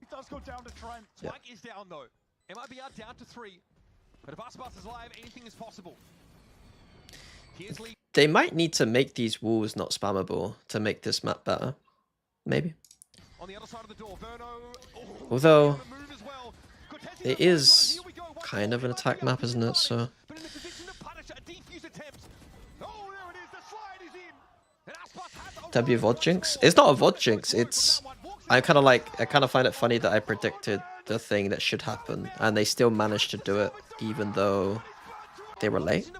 He does go down to Trent. Yeah. Spike is down though. MIBR down to 3. But if Aspas is live, anything is possible. Here's Lee. they might need to make these walls not spammable to make this map better. Maybe. On the other side of the door, Verno. Oh, Although on the move as well. Cortesi it goes is here we go. Once kind more, of an MIBR attack map, isn't it? position So but in a position to punish a defuse attempt. Oh, there it is. The slide is in. And Aspas has a W run VOD once jinx. more. It's not a Verno VOD jinx, goes low from it's that one, walks I into kind of the like I kind of find it funny that I predicted the thing that should happen and they still managed to do it even though they were late.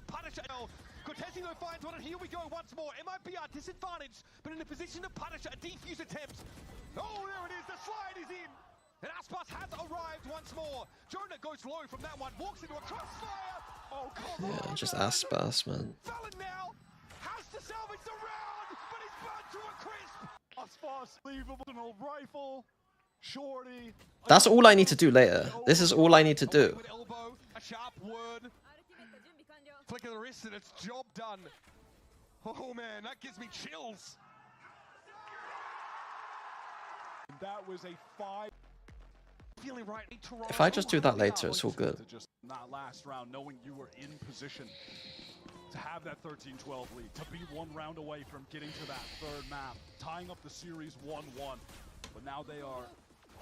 Cortesi though finds one, and here we go once more. MIBR disadvantaged, but in a position to punish a defuse attempt. Oh, there it is. The slide is in. And Aspas has arrived once more. Jonah goes low from that one, walks into a crossfire. Oh, come Yeah, on. just Aspas, man. Felon now has to salvage the round, but he's burnt to a crisp. Aspas, leavable rifle. Shorty. That's all I need to do later. This is all I need to do. With elbow, a sharp word. Flick of the wrist and it's job done. Oh man, that gives me chills. That was a 5. Feeling right. Toronto. If I just do that later, it's all good. To just not last round, knowing you were in position to have that 13-12 lead, to be 1 round away from getting to that 3rd map, tying up the series 1-1. But now they are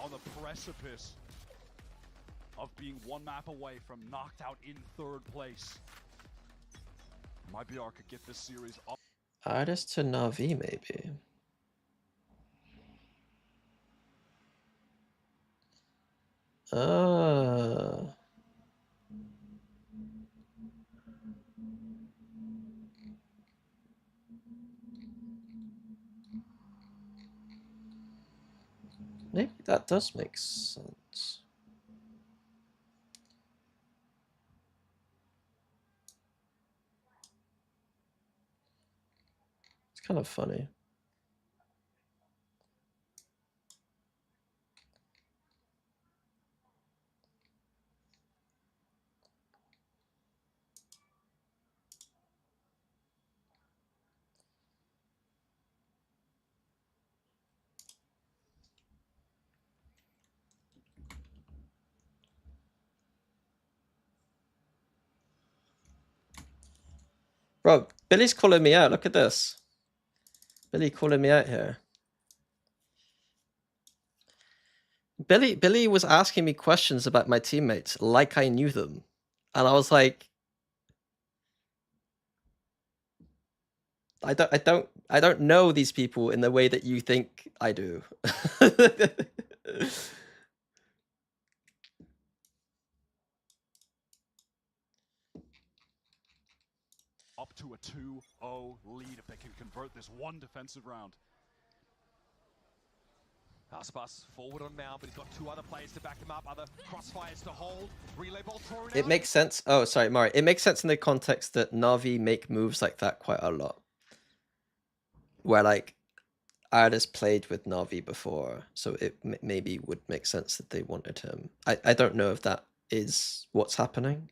on the precipice of being 1 map away from knocked out in 3rd place. MIBR could get this series up. Artist to Navi, maybe. Maybe that does make sense. It's kind of funny. Bro, Billy's calling me out. Look at this. Billy calling me out here. Billy was asking me questions about my teammates like I knew them. And I was like, I don't know these people in the way that you think I do. Up to a 2-0 lead if they can convert this 1 defensive round. Aspas forward on Mount, but he's got two other players to back him up, other crossfires to hold. Relay ball thrown It out. makes sense. Oh, sorry, Mari. It makes sense in the context that Na'Vi make moves like that quite a lot. Where like Artis played with Na'Vi before, so it maybe would make sense that they wanted him. I don't know if that is what's happening.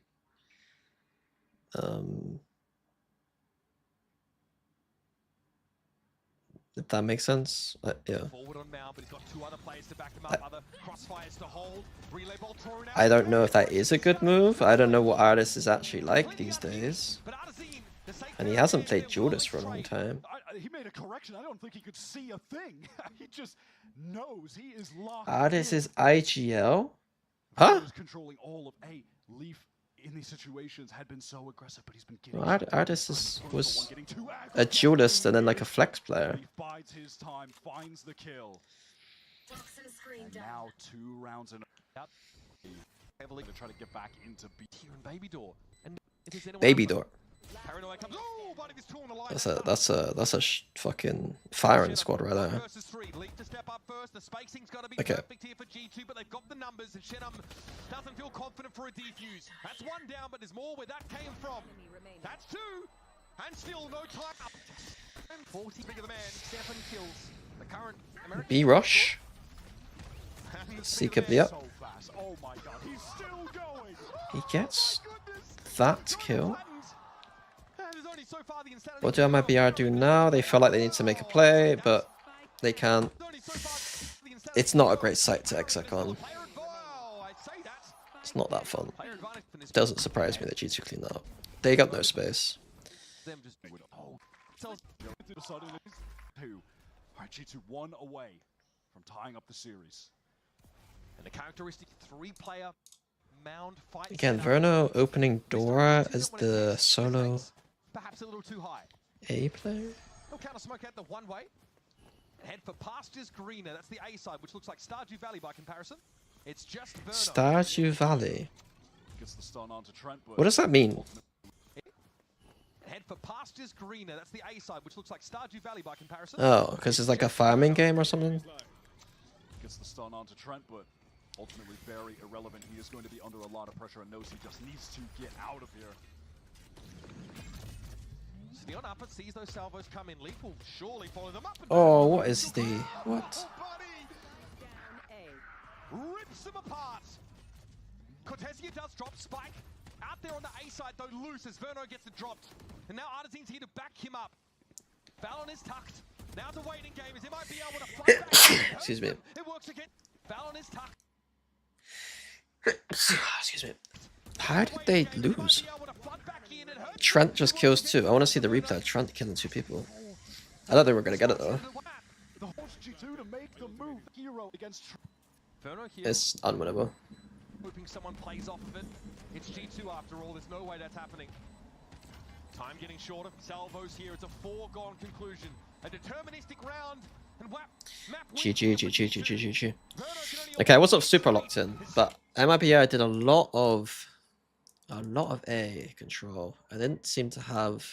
If that makes sense, yeah. Forward on Mount, but he's got two other players to back him up, other crossfires to hold. Relay ball thrown out. I don't know if that is a good move. I don't know what Artis is actually like these days. And he hasn't played Judas for a long time. He made a correction. I don't think he could see a thing. He just knows he is locked. Artis in. is IGL? Huh? He was controlling all of Leaf in these situations had been so aggressive, but he's been getting Well, Artis was a duelist and then like a flex player. Leaf bides his time, finds the kill. And now 2 rounds in. Heavily to try to get back into Here in Baby Door. And if there's anyone Baby Door. Paranoia comes. Oh, but it's two on the line. That's a fucking firing squad right there. Versus 3. Leaf to step up first. The spacing's got to be Okay. perfect here for G2, but they've got the numbers, and Shenum doesn't feel confident for a defuse. That's 1 down, but there's more where that came from. That's 2, and still no time up. 40 bigger the man, 7 kills. The current American B rush. and the Seek speed up of the man. up. so fast. Oh my god, he's still going. He gets Oh my goodness. that kill. And there's only so far the insanity What do MIBR do now? They feel like they need to make a play, but they can't. It's not a great site to exec on. It's not that fun. It doesn't surprise me that G2 cleaned that up. They got no space. Them just Suddenly, 2. Alright, G2 1 away from tying up the series. and the characteristic 3-player mound fight. Again, setup. Verno opening Dora as the solo Perhaps a little too high. A player? He'll counter smoke out the one way. And head for pastures greener. That's the A side, which looks like Stardew Valley by comparison. It's just Verno. Stardew Valley. Gets the stun onto Trent, but What does that mean? Head for pastures greener. That's the A side, which looks like Stardew Valley by comparison. Oh, because it's like a farming game or something? gets the stun onto Trent, but ultimately very irrelevant. He is going to be under a lot of pressure and knows he just needs to get out of here. Neon up and sees those salvos come in. Leaf will surely follow them up. Oh, what is the... what? Rips them apart. Cortesia does drop Spike. Out there on the A side, though, loose as Verno gets it dropped. And now Artisan's here to back him up. Fallon is tucked. Now it's a waiting game. Is MIB able to fight back? Excuse me. It works again. Fallon is tucked. Excuse me. How did they lose? Trent just kills 2. I want to see the replay of Trent killing 2 people. I don't think we're going to get it though. The horse G2 to make the move. Hero against Trent. Verno here. It's unwinnable. Hoping someone plays off of it. It's G2 after all. There's no way that's happening. Time getting shorter. Salvos here. It's a foregone conclusion. A deterministic round. And map GG. Okay, I wasn't super locked in, but MIBR did a lot of A control. I didn't seem to have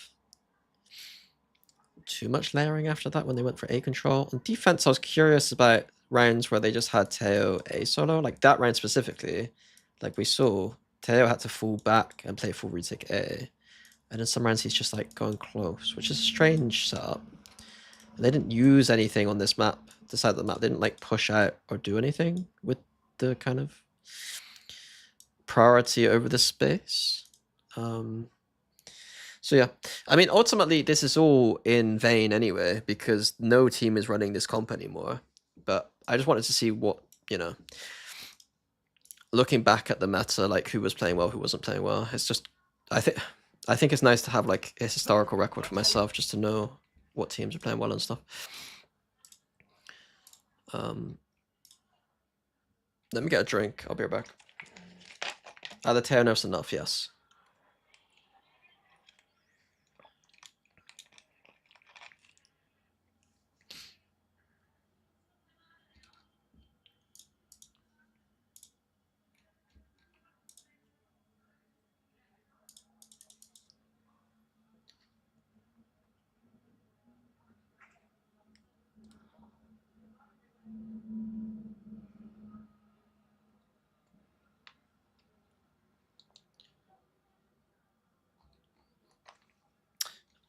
too much layering after that when they went for A control. On defense, I was curious about rounds where they just had Teo A solo, like that round specifically. Like we saw, Teo had to fall back and play full retake A. And in some rounds he's just like going close, which is a strange setup. And they didn't use anything on this map, this side of the map. They didn't like push out or do anything with the kind of priority over the space. So yeah, I mean, ultimately this is all in vain anyway, because no team is running this comp anymore. But I just wanted to see what, you know, looking back at the meta, like who was playing well, who wasn't playing well. It's just, I think it's nice to have like a historical record for myself, just to know what teams are playing well and stuff. Let me get a drink. I'll be right back. Are the Teo nerfs enough? Yes.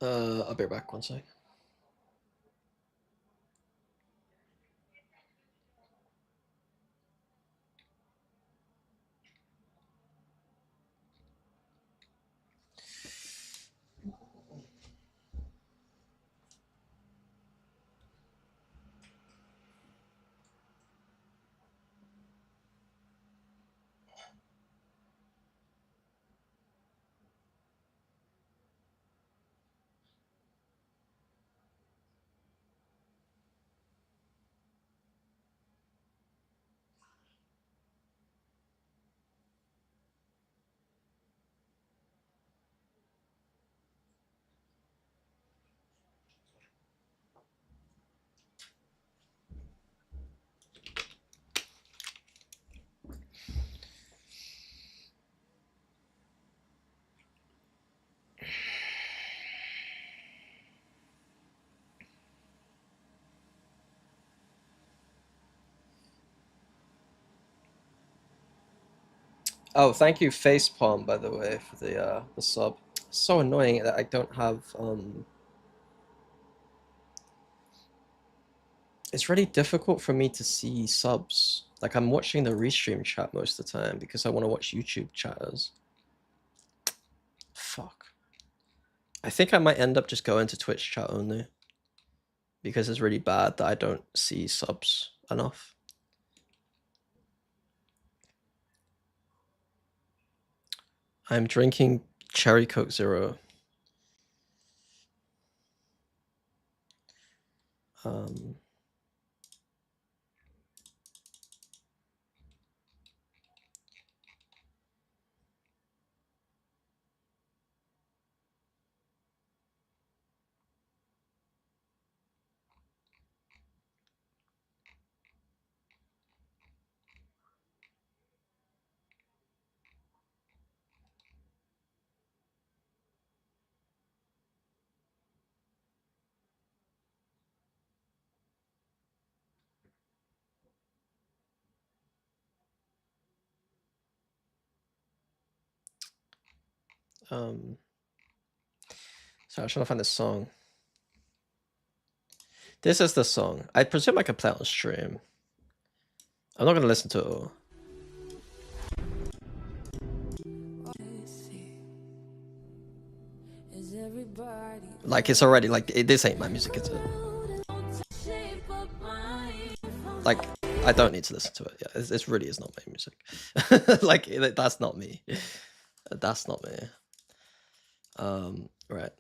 I'll be back one sec. Oh, thank you, Facepalm, by the way, for the sub. It's so annoying that I don't have It's really difficult for me to see subs. Like I'm watching the restream chat most of the time because I want to watch YouTube chatters. Fuck. I think I might end up just going to Twitch chat only because it's really bad that I don't see subs enough. I'm drinking Cherry Coke Zero. Um, so I was trying to find this song. This is the song. I presume I could play it on stream. I'm not gonna listen to it all. Like it's already like this ain't my music, is it? Like I don't need to listen to it. Yeah, this really is not my music. Like that's not me. That's not me. Right.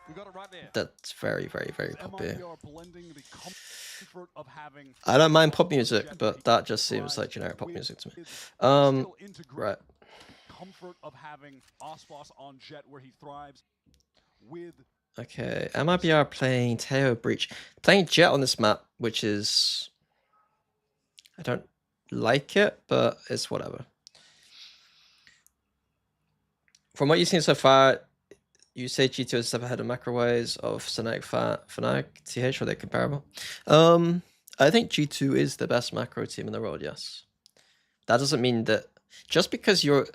We got it right there. That's very, very, very poppy. MIBR blending the comfort of having I don't mind pop music, but that just seems like generic pop music to me. Right. Comfort of having Aspas on Jet where he thrives with. Okay, MIBR playing Teo Breach. Playing Jet on this map, which is... I don't like it, but it's whatever. From what you've seen so far, you say G2 is a step ahead of Macroways of Fnatic, TH, are they comparable? I think G2 is the best macro team in the world, yes. That doesn't mean that... Just because you're...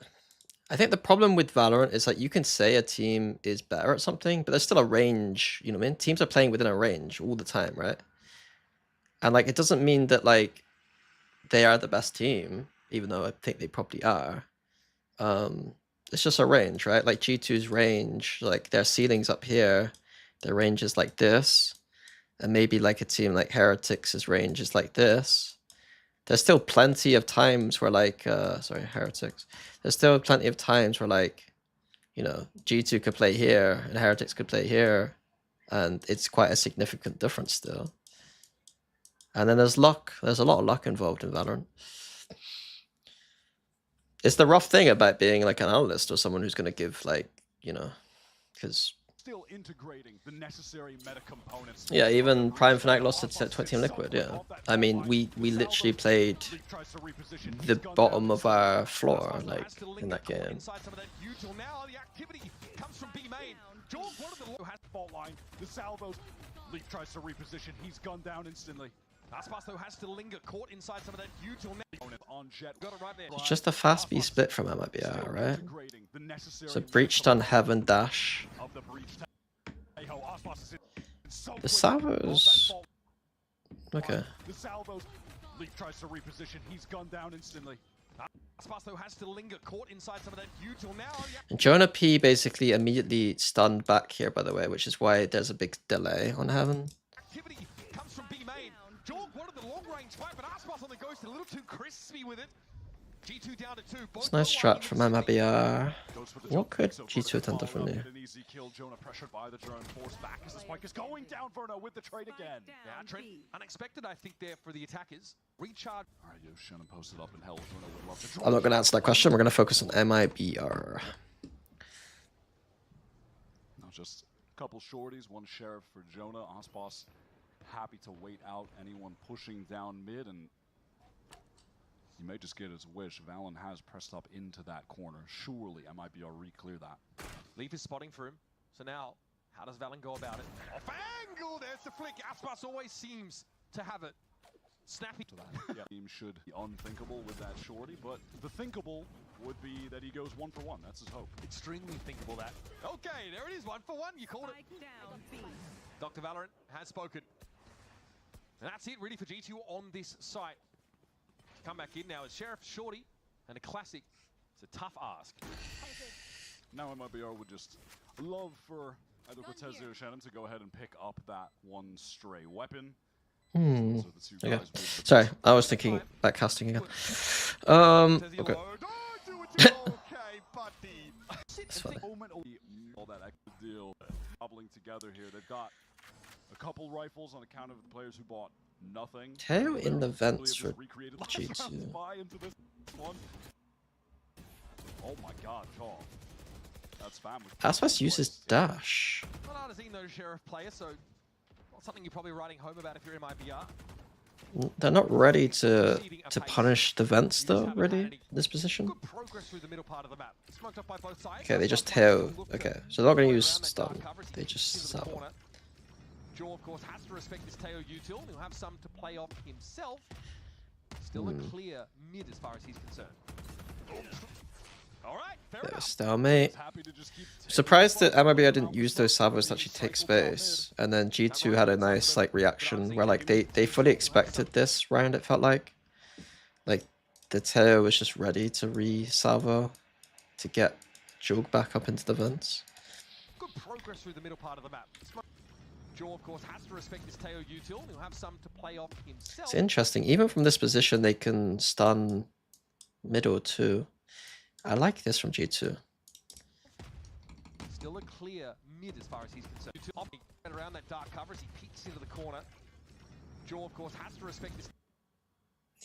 I think the problem with Valorant is that you can say a team is better at something, but there's still a range, you know what I mean? Teams are playing within a range all the time, right? And like, it doesn't mean that like, they are the best team, even though I think they probably are. It's just a range, right? Like G2's range, like their ceiling's up here, their range is like this, and maybe like a team like Heretics' range is like this. There's still plenty of times where like, sorry, Heretics. There's still plenty of times where like, you know, G2 could play here and Heretics could play here, and it's quite a significant difference still. And then there's luck. There's a lot of luck involved in Valorant. It's the rough thing about being like an analyst or someone who's going to give like, you know, because... Still integrating the necessary meta components. Yeah, even Prime Fnatic lost to Team Liquid, yeah. I mean, we literally played the bottom of our floor, like, in that game. The salvos. Leaf tries to reposition. He's gunned down instantly. Aspas though has to linger, caught inside some of that util. On Jet. Got it right there. It's just a fast B split from MIBR, right? So breached on Heaven dash. The salvos. Okay. The salvos. Leaf tries to reposition. He's gunned down instantly. Aspas though has to linger, caught inside some of that util now. Yeah. And Jonah P basically immediately stunned back here, by the way, which is why there's a big delay on Heaven. Activity comes from B main. Jorg wanted the long range fight, but Aspas on the ghost a little too crispy with it. G2 down to 2. It's nice strat from MIBR. What could G2 have done differently? An easy kill. Jonah pressured by the drone, forced back as the spike is going down. Verno with the trade again. Yeah, Trent, unexpected I think there for the attackers. Recharge. All right, Shannon posted up in hell. Verno would love to I'm not going to answer that question. We're going to focus on MIBR. Now just a couple shorties, one sheriff for Jonah. Aspas happy to wait out anyone pushing down mid, and he may just get his wish. Valen has pressed up into that corner. Surely MIBR re-clear that. Leaf is spotting for him. So now, how does Valen go about it? Off angle, there's the flick. Aspas always seems to have it. Snappy To that, yeah, team should be unthinkable with that shorty, but the thinkable would be that he goes 1-for-1. That's his hope. extremely thinkable that. Okay, there it is, 1 for 1. You called it. Dr. Valorant has spoken. And that's it really for G2 on this site. Come back in now as Sheriff Shorty and a classic. It's a tough ask. Now MIBR would just love for either Cortez or Shannon to go ahead and pick up that one stray weapon. So the two Okay. guys would- Sorry, I was thinking backcasting again. Okay. Okay, buddy. That's fine. Moment all that extra deal cobbling together here. They've got a couple rifles on account of the players who bought nothing. Teo in the Literally vents have for just recreated G2. rounds by into this one. Oh my god, Jaw. That's fam. with Aspas uses boys. Yeah. dash. Not hard to see no Sheriff player, so not something you're probably writing home about if you're in MIBR. They're not ready to punish the vents though, really, in this position. Good progress through the middle part of the map. Smoked up by both sides. Okay, they just Aspas Teo. will look to Okay, so they're not going to play use around that stun. dark coverage. They He just kicks into the salvo. corner. Jaw, of course, has to respect this Teo util. He'll have some to play off himself. Still a clear mid as far as he's concerned. All right, fair Bit of a enough. stalemate. Happy to just keep Surprised that taking MIBR the didn't use those salvos to actually take space, and then G2 had a nice like reaction where like they fully expected this round. It felt like the Teo was just ready to re-salvo to get Jog back up into the vents. Good progress through the middle part of the map. Jaw, of course, has to respect this Teo util. He'll have some to play off himself. It's interesting. Even from this position, they can stun middle too. I like this from G2. Still a clear mid as far as he's concerned. Util around that dark cover as he peeks into the corner. Jaw, of course, has to respect this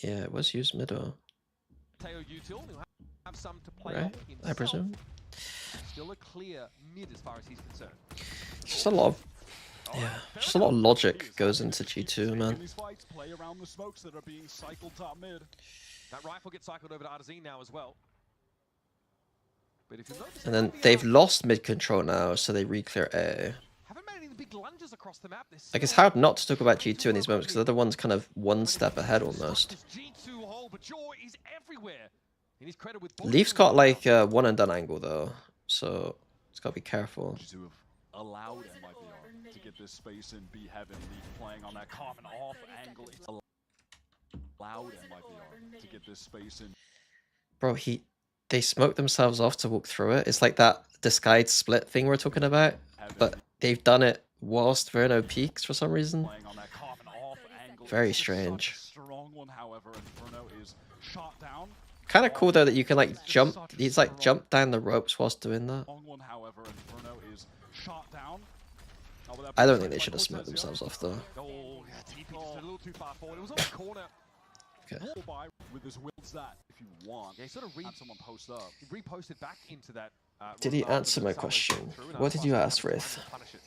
Yeah, it was used middle, Teo util. He'll have some to play right? off himself. I presume. Still a clear mid as far as he's concerned. Just a lot of just a lot of logic goes into G2, in man. these fights, play around the smokes that are being cycled top mid. That rifle gets cycled over to Artazine now as well. But if you notice, And then MIBR they've lost mid control now, so they re-clear A. haven't made any big lunges across the map. Like, it's hard not to talk about G2 in these moments because they're the ones kind of one step ahead almost. G2 hole, but Jaw is everywhere. And he's credited with both Leaf's of got them. like a one and done angle though, so it's got to be careful. To have allowed MIBR to get this space in B heaven, Leaf playing on that common off angle. It's allowed MIBR to get this space in. Bro, they smoked themselves off to walk through it. It's like that disguised split thing we're talking about, but they've done it whilst Verno peaks for some reason. Playing on that common off angle. Very It's just strange. such a strong one, however, and Verno is shot down. Kind of cool though that you can like jump. He's like jumped down the ropes whilst doing that. Long one, however, and Verno is shot down. Oh, but that I don't brings think they back should have smoked Cortez, yeah. themselves off though. Oh, yeah, TP just a little too far forward. It was on the corner. Okay. Roll by with this wills that if you want. Yeah, he sort of Have someone post up. he reposted back into that. Did he run after answer the my salvo question? came through, and What did Aspas you had ask, time to Wraith? punish it.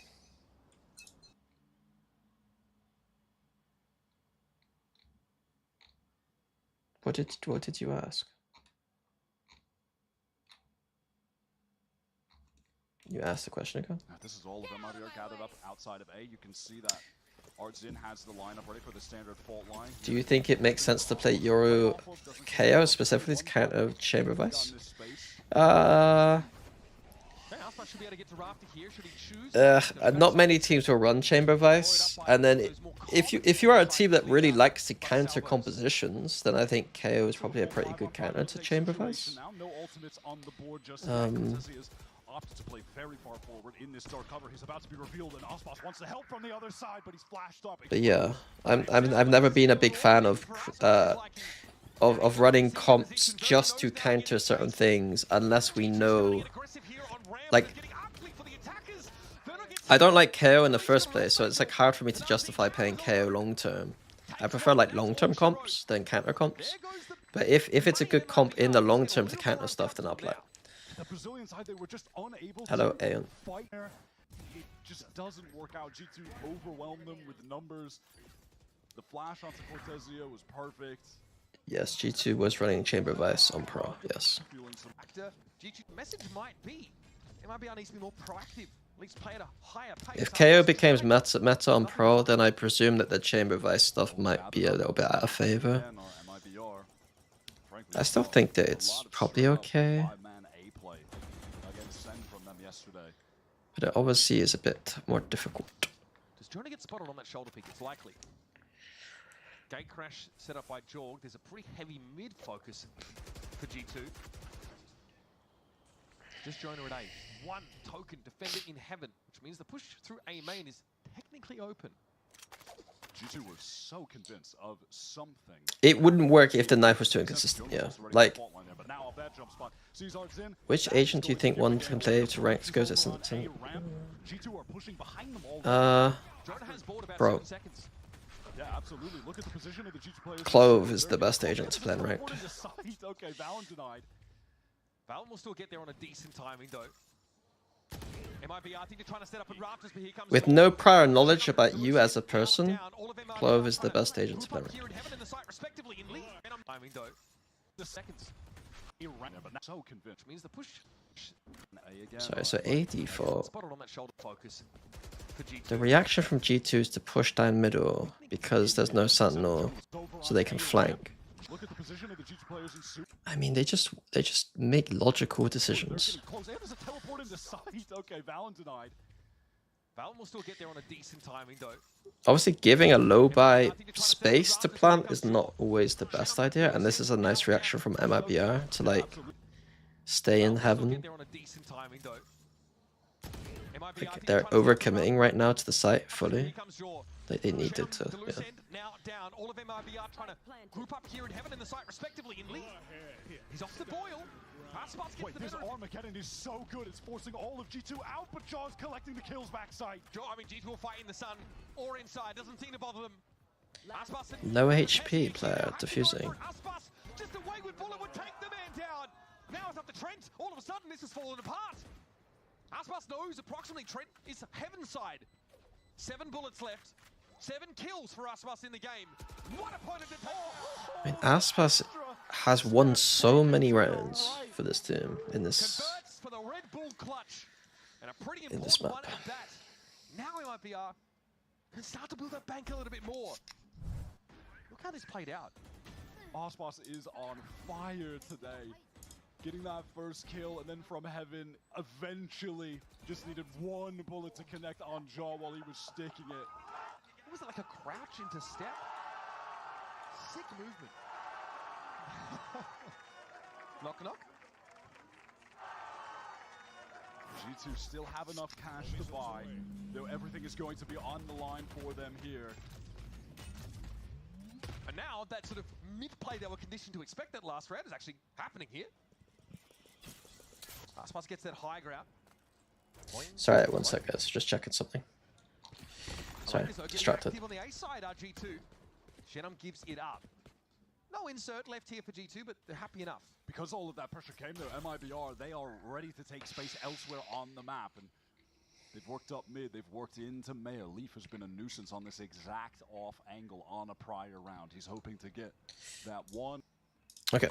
What did you ask? You asked the question again? Now, this is all of them out here gathered up outside of A. You can see that Artzin has the lineup ready for the standard fault line. Do you think it makes sense to play Yoru KO specifically to counter Chamber Vice? Aspas should be able to get to Rafter here. Should he choose? Not many teams will run Chamber Vice, and then if you are a team that really likes to counter compositions, then I think KO is probably a pretty good counter to Chamber Vice. No ultimates on the board just yet, as he has opted to play very far forward in this dark cover. He's about to be revealed, and Aspas wants to help from the other side, but he's flashed up. But yeah, I've never been a big fan of running comps just to counter certain things unless we know. Like, I don't like KO in the first place, so it's like hard for me to justify playing KO long term. I prefer like long term comps than counter comps. But if it's a good comp in the long term to counter stuff, then I'll play. The Brazilian side, they were just unable Hello, to Aeon. fight there. It just doesn't work out. G2 overwhelmed them with the numbers. The flash onto Cortezio was perfect. Yes, G2 was running Chamber Vice on Pro, yes. G2 message might be, MIBR needs to be more proactive. At least play at a higher pace. If KO becomes meta on Pro, then I presume that the Chamber Vice stuff might be a little bit out of favor. I still think that it's probably okay. But it obviously is a bit more difficult. Does Jonah get spotted on that shoulder pick? It's likely. Gate crash set up by Jorg. There's a pretty heavy mid focus for G2. Just Jonah at A. One token defender in heaven, which means the push through A main is technically open. G2 were so convinced of something. It wouldn't work if the knife was too inconsistent, yeah. Like, which agent do you think one can play to ranks goes at something? Bro. Yeah, absolutely. Look at the position of the G2 players. Clove is the best agent to play in ranked. Okay, Valen denied. Valen will still get there on a decent timing though. MIBR, I think they're trying to set up at Raptors, but here comes With no prior knowledge about you as a person, Clove is the best agent to play ranked. So convinced means the push. Sorry, so AD for the reaction from G2 is to push down middle because there's no Sentinel, so they can flank. Look at the position of the G2 players in super. I mean, they just make logical decisions. Okay, Valen denied. Valen will still get there on a decent timing though. Obviously, giving a low buy space to plant is not always the best idea, and this is a nice reaction from MIBR to like stay in heaven. Like, they're overcommitting right now to the site fully. Like, they needed to. Yeah. Now down, all of MIBR trying to group up here in heaven and the site respectively in lead. He's off the boil. Wait, this Armageddon is so good, it's forcing all of G2 out, but Jaw's collecting the kills backside. I mean, G2 will fight in the sun or inside, doesn't seem to bother them. Low HP player defusing. Aspas, just a wayward bullet would take the man down. Now it's up to Trent. All of a sudden, this has fallen apart. Aspas knows approximately Trent is heaven side. 7 bullets left. 7 kills for Aspas in the game. What a point of attack! I mean, Aspas has won so many rounds for this team in this for the Red Bull clutch. And a pretty in this important map. one at that. Now MIBR can start to build that bank a little bit more. Look how this played out. Aspas is on fire today. Getting that first kill, and then from heaven, eventually just needed 1 bullet to connect on Jaw while he was sticking it. Was it like a crouch into step? Sick movement. Knock, knock. G2 still have enough cash to buy, though everything is going to be on the line for them here. And now that sort of mid-play they were conditioned to expect that last round is actually happening here. Aspas gets that high ground. Sorry, 1 sec, guys. Just checking something. Sorry, distracted. On the A side, G2. Shenum gives it up. No insert left here for G2, but they're happy enough. Because all of that pressure came though, MIBR, they are ready to take space elsewhere on the map. And they've worked up mid, they've worked into Mayo. Leaf has been a nuisance on this exact off angle on a prior round. He's hoping to get that one. Okay.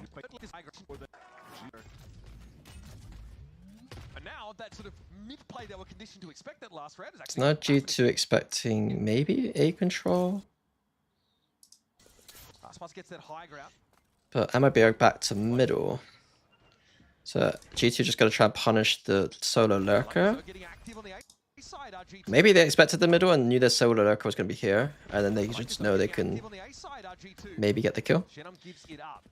But now that sort of mid-play that we're conditioned to expect that last round is It's actually not G2 expecting maybe A control, Aspas gets that high ground. but Mibr back to middle. So G2 just got to try and punish the solo lurker. So getting active on the A side, RG2. Maybe they expected the middle and knew their solo lurker was going to be here, and then they just know they can On the A side, RG2. maybe get the kill. Shenum gives it up.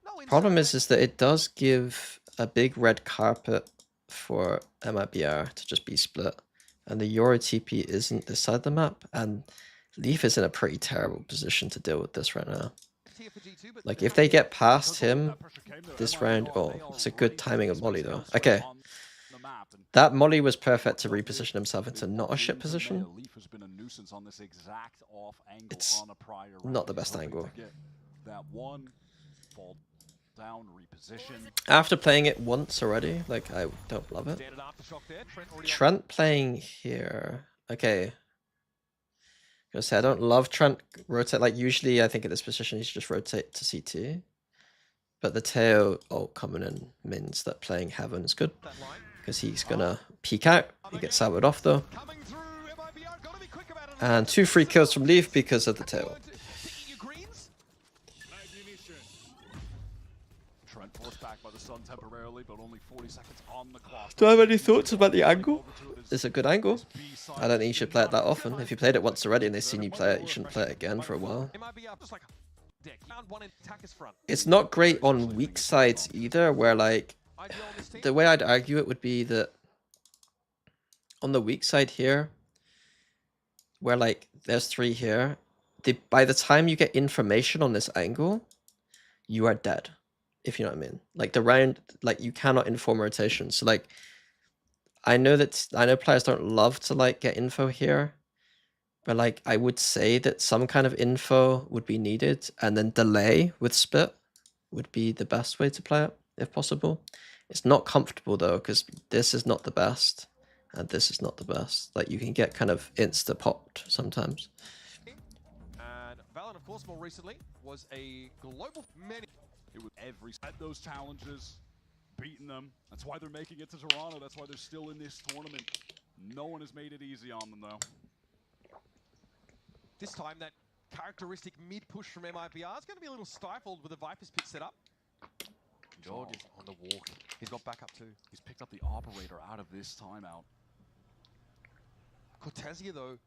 No Problem inside is that it does give a big red carpet for Mibr to just be split, and the Yoru TP isn't this side of the map, and Leaf is in a pretty terrible position to deal with this right now. here for G2, but Like if they get past him this round, oh, it's a good timing of Molly though. Okay, that Molly was perfect to reposition himself into not a shit position. It's not the best angle. After playing it once already, like I don't love it. standard aftershock there. Trent already Trent playing here. Okay. Gonna say I don't love Trent rotate. Like usually I think at this position he should just rotate to CT. But the Teo ult coming in means that playing Heaven is good. that line. Because he's gonna peek out. He gets salvoed off though. Coming through, Mibr, gotta be quick about it. And 2 free kills from Leaf because of the Teo. Picking your greens. Trent forced back by the sun temporarily, but only 40 seconds on the clock. Do I have any thoughts about the angle? It's a good angle. I don't think you should play it that often. If you played it once already and they've seen you play it, you shouldn't play it again for a while. Mibr just like a deck. Round one in attacker's front. It's not great on weak sides either, where like Ideal on this team. the way I'd argue it would be that on the weak side here, where like there's 3 here, by the time you get information on this angle, you are dead. If you know what I mean. Like the round, like you cannot inform rotation. So like, I know players don't love to like get info here, but like I would say that some kind of info would be needed, and then delay with spit would be the best way to play it if possible. It's not comfortable though, because this is not the best, and this is not the best. Like you can get kind of insta popped sometimes. And Valen, of course, more recently was a global many. It was had those challenges, beating them. That's why they're making it to Toronto. That's why they're still in this tournament. No one has made it easy on them though. This time, that characteristic mid push from Mibr is going to be a little stifled with the Viper's pit set up. George is on the walk. He's got backup too. He's picked up the operator out of this timeout. Cortezia, though,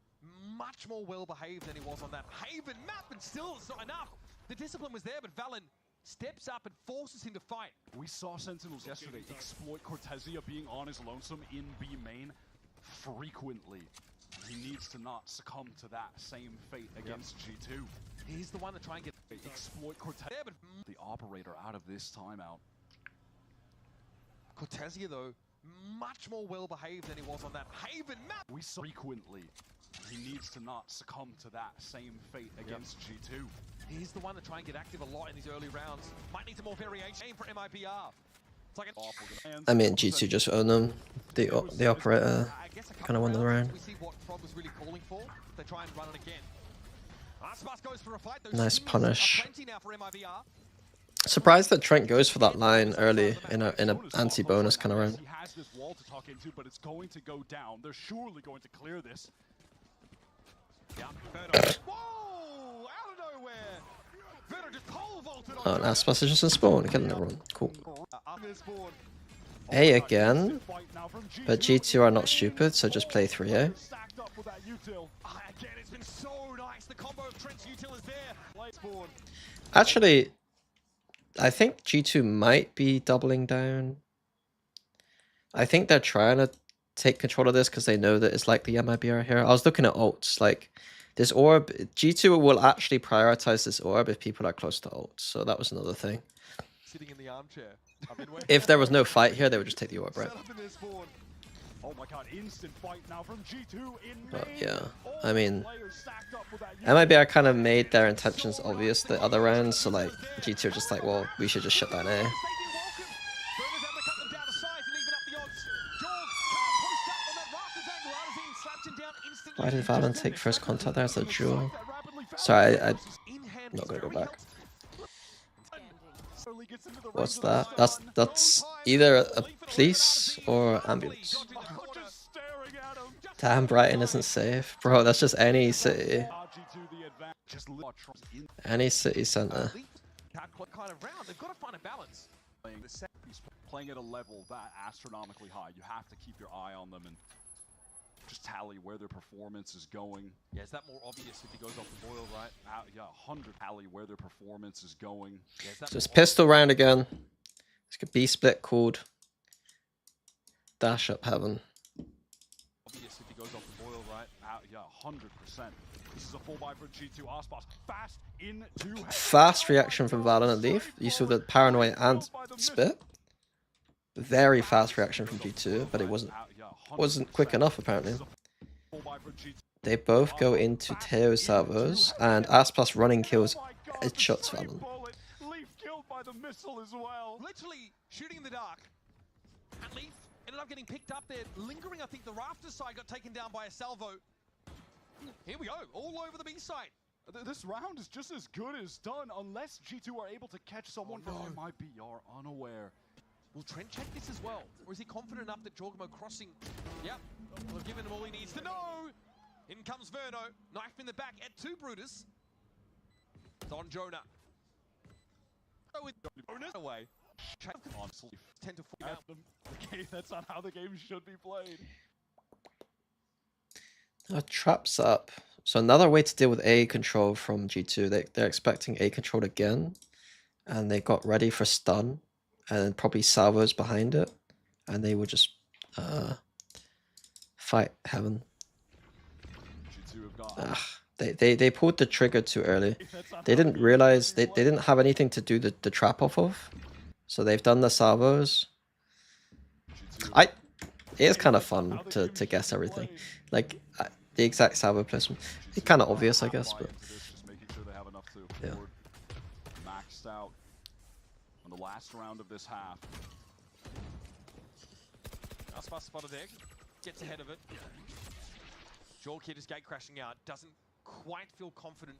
much more well-behaved than he was on that Haven map, and still it's not enough. The discipline was there, but Valen steps up and forces him to fight. We saw Sentinels yesterday exploit Cortezia being on his lonesome in B main frequently. He needs to not succumb to that same fate against G2. He's the one to try and get Exploit Cortezia, but the operator out of this timeout. Cortezia, though, much more well-behaved than he was on that Haven map. We saw frequently. He needs to not succumb to that same fate against G2. He's the one to try and get active a lot in these early rounds. Might need some more variation for Mibr. It's like an I mean, G2 just owned them. The operator kind of won the round. We see what Frog was really calling for. They try and run it again. Aspas goes for a fight. Those Nice skills are punish. plenty now for Mibr. Surprised that Trent goes for that line early in a anti-bonus kind of round. He has this wall to talk into, but it's going to go down. They're surely going to clear this. Yeah, Verno. Whoa! Out of nowhere! Verno just pole vaulted on Oh, and Aspas is just in spawn, killing everyone. Cool. up in spawn. A again, but G2 are not stupid, so just play 3A. Stacked up with that util. Again, it's been so nice. The combo of Trent's util is there. Spawn. Actually, I think G2 might be doubling down. I think they're trying to take control of this because they know that it's likely Mibr here. I was looking at ults, like this orb. G2 will actually prioritize this orb if people are close to ults, so that was another thing. Sitting in the armchair. I've been waiting. If there was no fight here, they would just take the orb, right? Set up in their spawn. Oh my god, instant fight now from G2 in But main. yeah, All I mean, players stacked up with that util. Mibr kind of made their intentions obvious the other rounds, so like G2 are just like, well, we should just shut down A. Why did Valen take first contact there as a duel? Sorry, I'm not gonna go back. finally gets into the What's range of the that? stun. That's No time. either a Leaf it police away from or the ambulance. Just staring at him. Damn, Brighton isn't safe. Bro, that's just any city. RG2 the advantage. Just in Any city centre. Kind of round. They've got to find a balance. He's playing at a level that astronomically high. You have to keep your eye on them and just tally where their performance is going. Yeah, is that more obvious if he goes off the boil, right? Yeah, 100 tally where their performance is going. Yeah, is that So it's more pistol round again. It's a B split called Dash Up Heaven. obvious if he goes off the boil, right? Yeah, 100%. This is a full buy for G2 Aspas. Fast into Fast reaction from Valen and Leaf. You saw the paranoia and spit. Very fast reaction from G2, but it wasn't quick enough apparently. They both go into Teo salvos, and Aspas running kills headshots Valen. Leaf killed by the missile as well. literally shooting in the dark. And Leaf ended up getting picked up there, lingering. I think the rafter side got taken down by a salvo. Here we go, all over the B side. This round is just as good as done unless G2 are able to catch someone from MIBR unaware. Will Trent check this as well? Or is he confident enough that Jorgamo crossing? Yep, we've given him all he needs to know. In comes Verno, knife in the back at 2 Brutus. Don Jonah. Go with Jonah away. Check on 10 to 4 out. Okay, that's not how the game should be played. Traps up. So another way to deal with A control from G2. They're expecting A control again, and they got ready for stun, and probably salvos behind it, and they would just fight heaven. They pulled the trigger too early. They didn't realize they didn't have anything to do the trap off of, so they've done the salvos. It is kind of fun to guess everything, like the exact salvo placement. It's kind of obvious, I guess, but yeah. Maxed out on the last round of this half. Aspas spotted egg, gets ahead of it. Jorg here just gate crashing out, doesn't quite feel confident.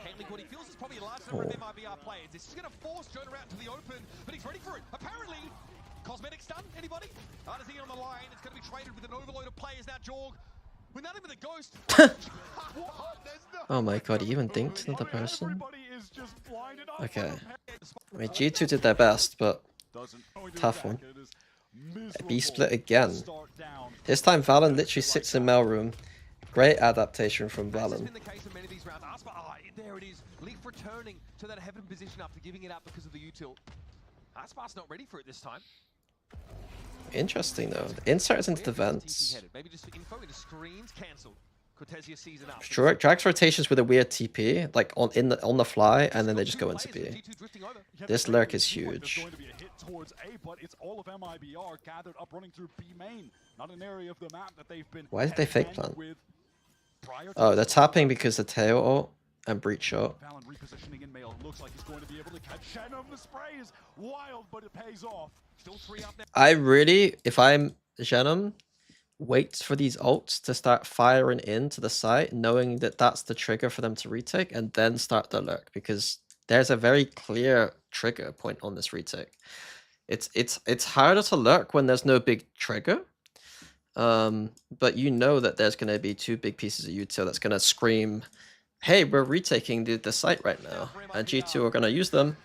Handling what he feels is probably a large number of MIBR players. This is going to force Jonah out into the open, but he's ready for it. Apparently, cosmetic stun, anybody? Artisan on the line, it's going to be traded with an overload of players now. Jorg, with nothing but a ghost. Oh my god, he even dinked another person? Okay. I mean, G2 did their best, but tough one. B split again. This time Valen literally sits in mailroom. Great adaptation from Valen. There it is. Leaf returning to that heaven position after giving it up because of the util. Aspas not ready for it this time. Interesting though. The inserts into the vents. Maybe just for info, into screens cancelled. Cortesia season up. Drags rotations with a weird TP, like on the fly, and then they just go into B. This lurk is huge. Going to be a hit towards A, but it's all of MIBR gathered up running through B main. Not an area of the map that they've been. Why did they fake plant? Oh, they're tapping because the tail ult and breach shot. Valen repositioning in mail. Looks like he's going to be able to catch Shannon. The spray is wild, but it pays off. Still 3 up now. I really, if I'm Genom, wait for these ults to start firing into the site, knowing that that's the trigger for them to retake, and then start the lurk, because there's a very clear trigger point on this retake. It's harder to lurk when there's no big trigger, but you know that there's going to be 2 big pieces of util that's going to scream, hey, we're retaking the site right now, and G2 are going to use them,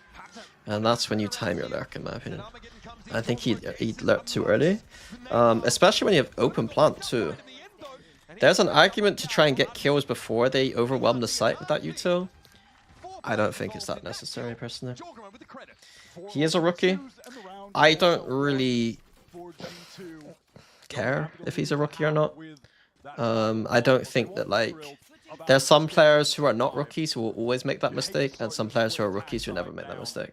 and that's when you time your lurk, in my opinion. I think he'd lurk too early, especially when you have open plant too. There's an argument to try and get kills before they overwhelm the site with that util. I don't think it's that necessary, personally. He is a rookie. I don't really care if he's a rookie or not. I don't think that, like, there's some players who are not rookies who will always make that mistake, and some players who are rookies who never make that mistake.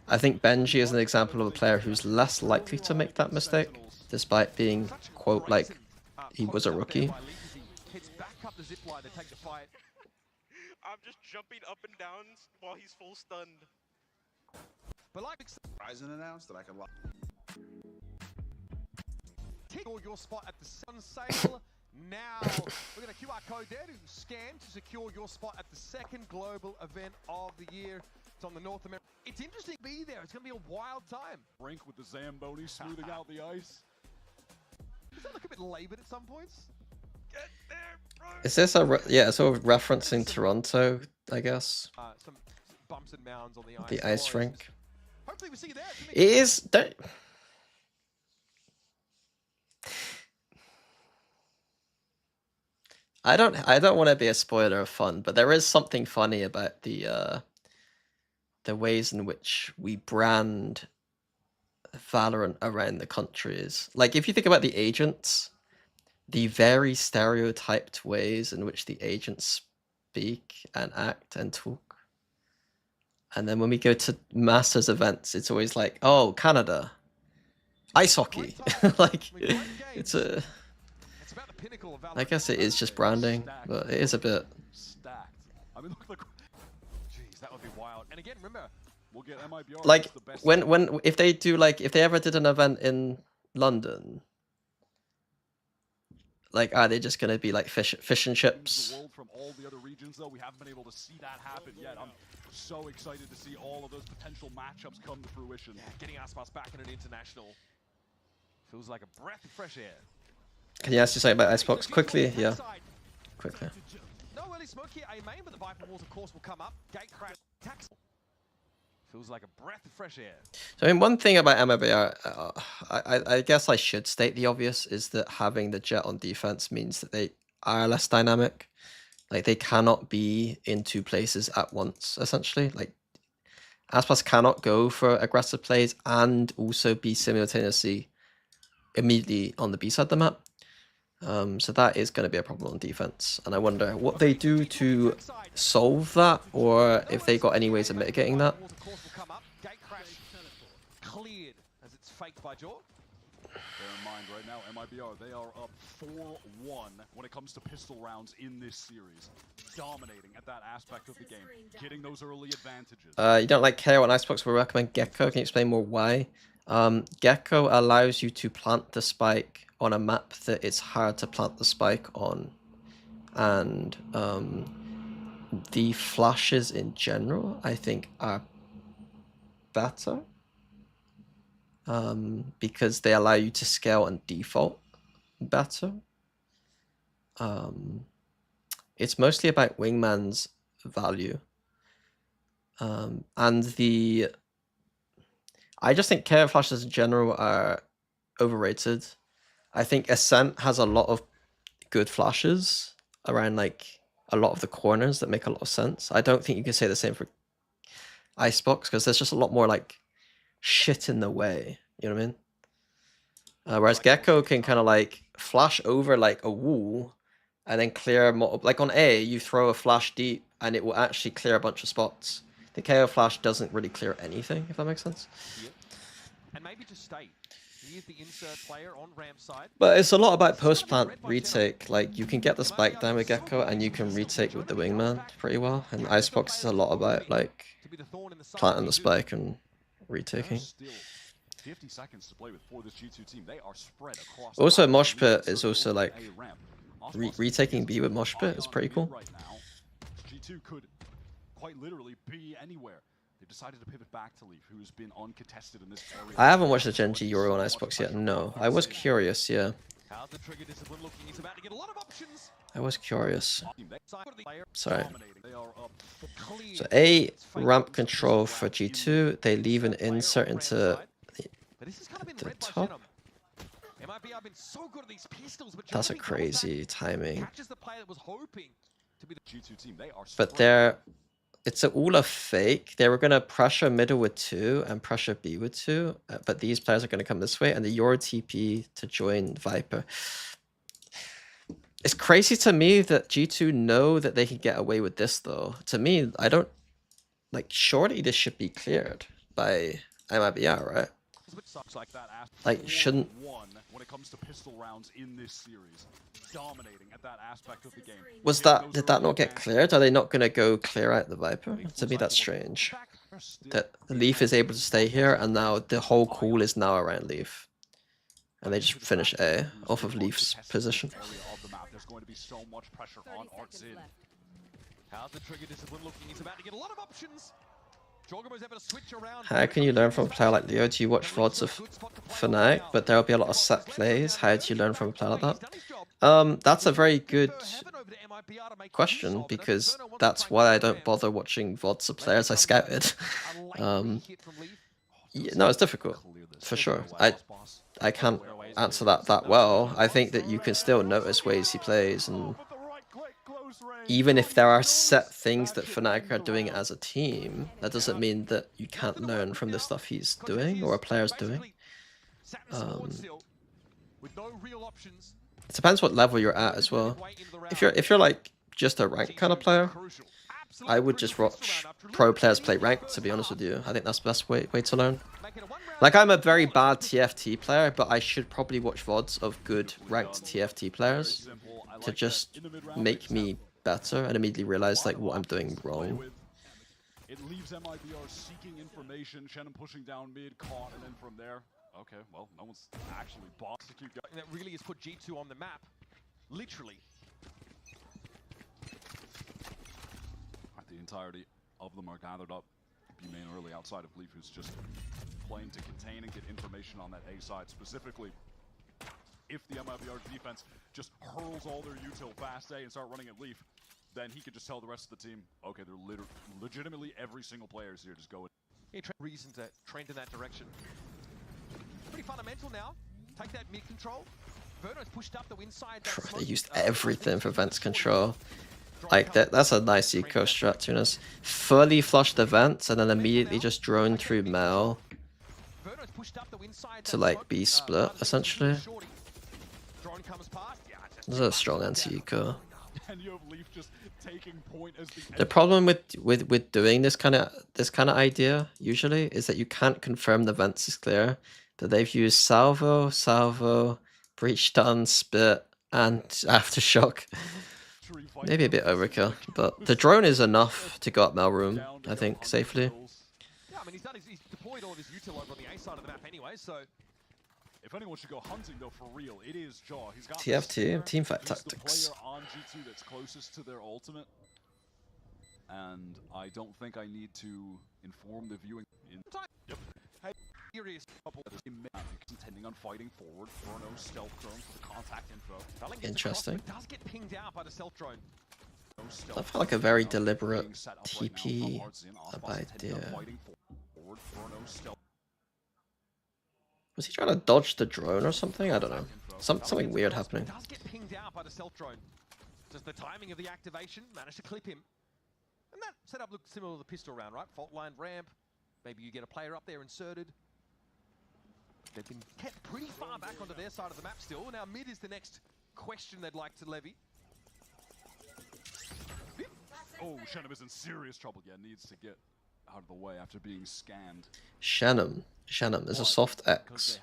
I think Benji is an example of a player who's less likely to make that mistake, despite being, quote, like, he was a rookie. I'm just jumping up and down while he's full stunned. But like Ryzen announced that I can lock your spot at the sun sale Now, look at a QR code there to scan to secure your spot at the second global event of the year. It's on the North America. It's interesting to be there. It's going to be a wild time. Brink with the Zamboni smoothing out the ice. Does that look a bit labored at some points? Get there, bro. Is this a yeah, sort of referencing Toronto, I guess? Some bumps and mounds on the ice. The ice rink. Hopefully we see you there. It is. I don't want to be a spoiler of fun, but there is something funny about the ways in which we brand Valorant around the country is. Like, if you think about the agents, the very stereotyped ways in which the agents speak and act and talk. And then when we go to Masters events, it's always like, oh, Canada, ice hockey. Like, it's a... I guess it is just branding, but it is a bit... Stacked. I mean, look, Jeez, that would be wild. And again, remember, we'll get MIBR. Like, if they do, like, if they ever did an event in London, like, are they just gonna be like fish and chips? The world from all the other regions, though, we haven't been able to see that happen yet. I'm so excited to see all of those potential matchups come to fruition. yeah, getting Aspas back in an international feels like a breath of fresh air. Can you ask you something about Icebox quickly? Yeah, quickly. No early smoke here, A main, but the Viper walls, of course, will come up. Gate crash. Tax. Feels like a breath of fresh air. So, I mean, one thing about MIBR, I guess I should state the obvious, is that having the Jet on defense means that they are less dynamic. Like, they cannot be in two places at once, essentially. Like, Aspas cannot go for aggressive plays and also be simultaneously immediately on the B side of the map. So that is going to be a problem on defense, and I wonder what they do to solve that, or if they got any ways of mitigating that. Cleared as it's faked by Jaw. Bear in mind right now, MIBR, they are up 4-1 when it comes to pistol rounds in this series. Dominating at that aspect of the game, getting those early advantages. You don't like KO on Icebox, we recommend Gecko. Can you explain more why? Gecko allows you to plant the spike on a map that it's hard to plant the spike on. And the flashes in general, I think, are better. Because they allow you to scale and default better. It's mostly about Wingman's value. And the... I just think KO flashes in general are overrated. I think Ascent has a lot of good flashes around, like, a lot of the corners that make a lot of sense. I don't think you can say the same for Icebox, because there's just a lot more, like, shit in the way. You know what I mean? Whereas Gecko can kind of, like, flash over, like, a wall and then clear... Like, on A, you throw a flash deep and it will actually clear a bunch of spots. The KO flash doesn't really clear anything, if that makes sense. Yep. And maybe just stay. He is the insert player on ramp side. But it's a lot about post-plant retake. Like, you can get the spike down with Gecko and you can retake with the Wingman pretty well. And Icebox is a lot about, like, planting the spike and retaking. 50 seconds to play with for this G2 team. They are spread across. Also, Mosh Pit is also, like, retaking B with Mosh Pit is pretty cool. Right now, G2 could quite literally be anywhere. They decided to pivot back to Leaf, who's been uncontested in this area. I haven't watched the Gen G Yoru on Icebox yet. No, I was curious. Yeah, How's the trigger discipline looking? He's about to get a lot of options. I was curious. Sorry. They are up. So A, ramp control for G2. They leave an insert into the top. That's a crazy timing. But it's all a fake. They were going to pressure middle with 2 and pressure B with 2. But these players are going to come this way. And the Yoru TP to join Viper. It's crazy to me that G2 know that they can get away with this, though. To me, I don't... Like, surely this should be cleared by MIBR, right? Like, shouldn't... When it comes to pistol rounds in this series, dominating at that aspect of the game. Was that... Did that not get cleared? Are they not going to go clear out the Viper? To me, that's strange. That Leaf is able to stay here, and now the whole call is now around Leaf. And they just finish A off of Leaf's position. to be so much pressure on 30 Artzin. seconds left. How's the trigger discipline looking? He's about to get a lot of options. Jorgamo's able to switch around. How can you learn from a player like Leo? Do you watch VODs of Fnatic, but there'll be a lot of set plays? How do you learn from a player like that? That's a very good question, because that's why I don't bother watching VODs of players I scouted. Yeah, no, it's difficult, for sure. I can't answer that well. I think that you can still notice ways he plays, and even if there are set things that Fnatic are doing as a team, that doesn't mean that you can't learn from the stuff he's doing or a player's doing. It depends what level you're at as well. If you're like just a ranked kind of player, I would just watch pro players play ranked, to be honest with you. I think that's the best way to learn. Like, I'm a very bad TFT player, but I should probably watch VODs of good ranked TFT players to just make me better and immediately realize like what I'm doing wrong. It leaves MIBR seeking information, Shannon pushing down mid, caught, and then from there, okay, well, no one's actually boxed. That really has put G2 on the map, literally. The entirety of them are gathered up. B-main early outside of Leaf, who's just playing to contain and get information on that A side. Specifically, if the MIBR defense just hurls all their util fast A and start running at Leaf, then he could just tell the rest of the team, okay, they're legitimately every single player is here, just go in. Reason to trend in that direction. Pretty fundamental now. Take that mid control. Verno's pushed up the inside. They used everything for vents control. Like, that's a nice eco strat, to us. Fully flush the vents and then immediately just drone through Mel to like B split, essentially. This is a strong anti-eco. The problem with doing this kind of idea usually is that you can't confirm the vents is clear. But they've used salvo, breach stun, spit, and aftershock. Maybe a bit overkill, but the drone is enough to go up Mel room, I think, safely. Yeah, I mean, he's deployed all of his util over on the A side of the map anyway, so... If anyone should go hunting, though, for real, it is Jaw. He's got TFT, teamfight He's tactics. the player on G2 that's closest to their ultimate. And I don't think I need to inform the viewing... Yep. Hey, Furious. Intending on fighting forward. Bruno stealth drone for the contact info. Interesting. Does get pinged out by the stealth drone. That felt like a very deliberate TP idea. Was he trying to dodge the drone or something? I don't know. Something weird happening. Does get pinged out by the stealth drone. Just the timing of the activation managed to clip him. And that setup looked similar to the pistol round, right? Fault line ramp. Maybe you get a player up there inserted. They've been kept pretty far back onto their side of the map still. Now mid is the next question they'd like to levy. Oh, Shannon is in serious trouble. Yeah, needs to get out of the way after being scanned. Shannon. There's a soft X.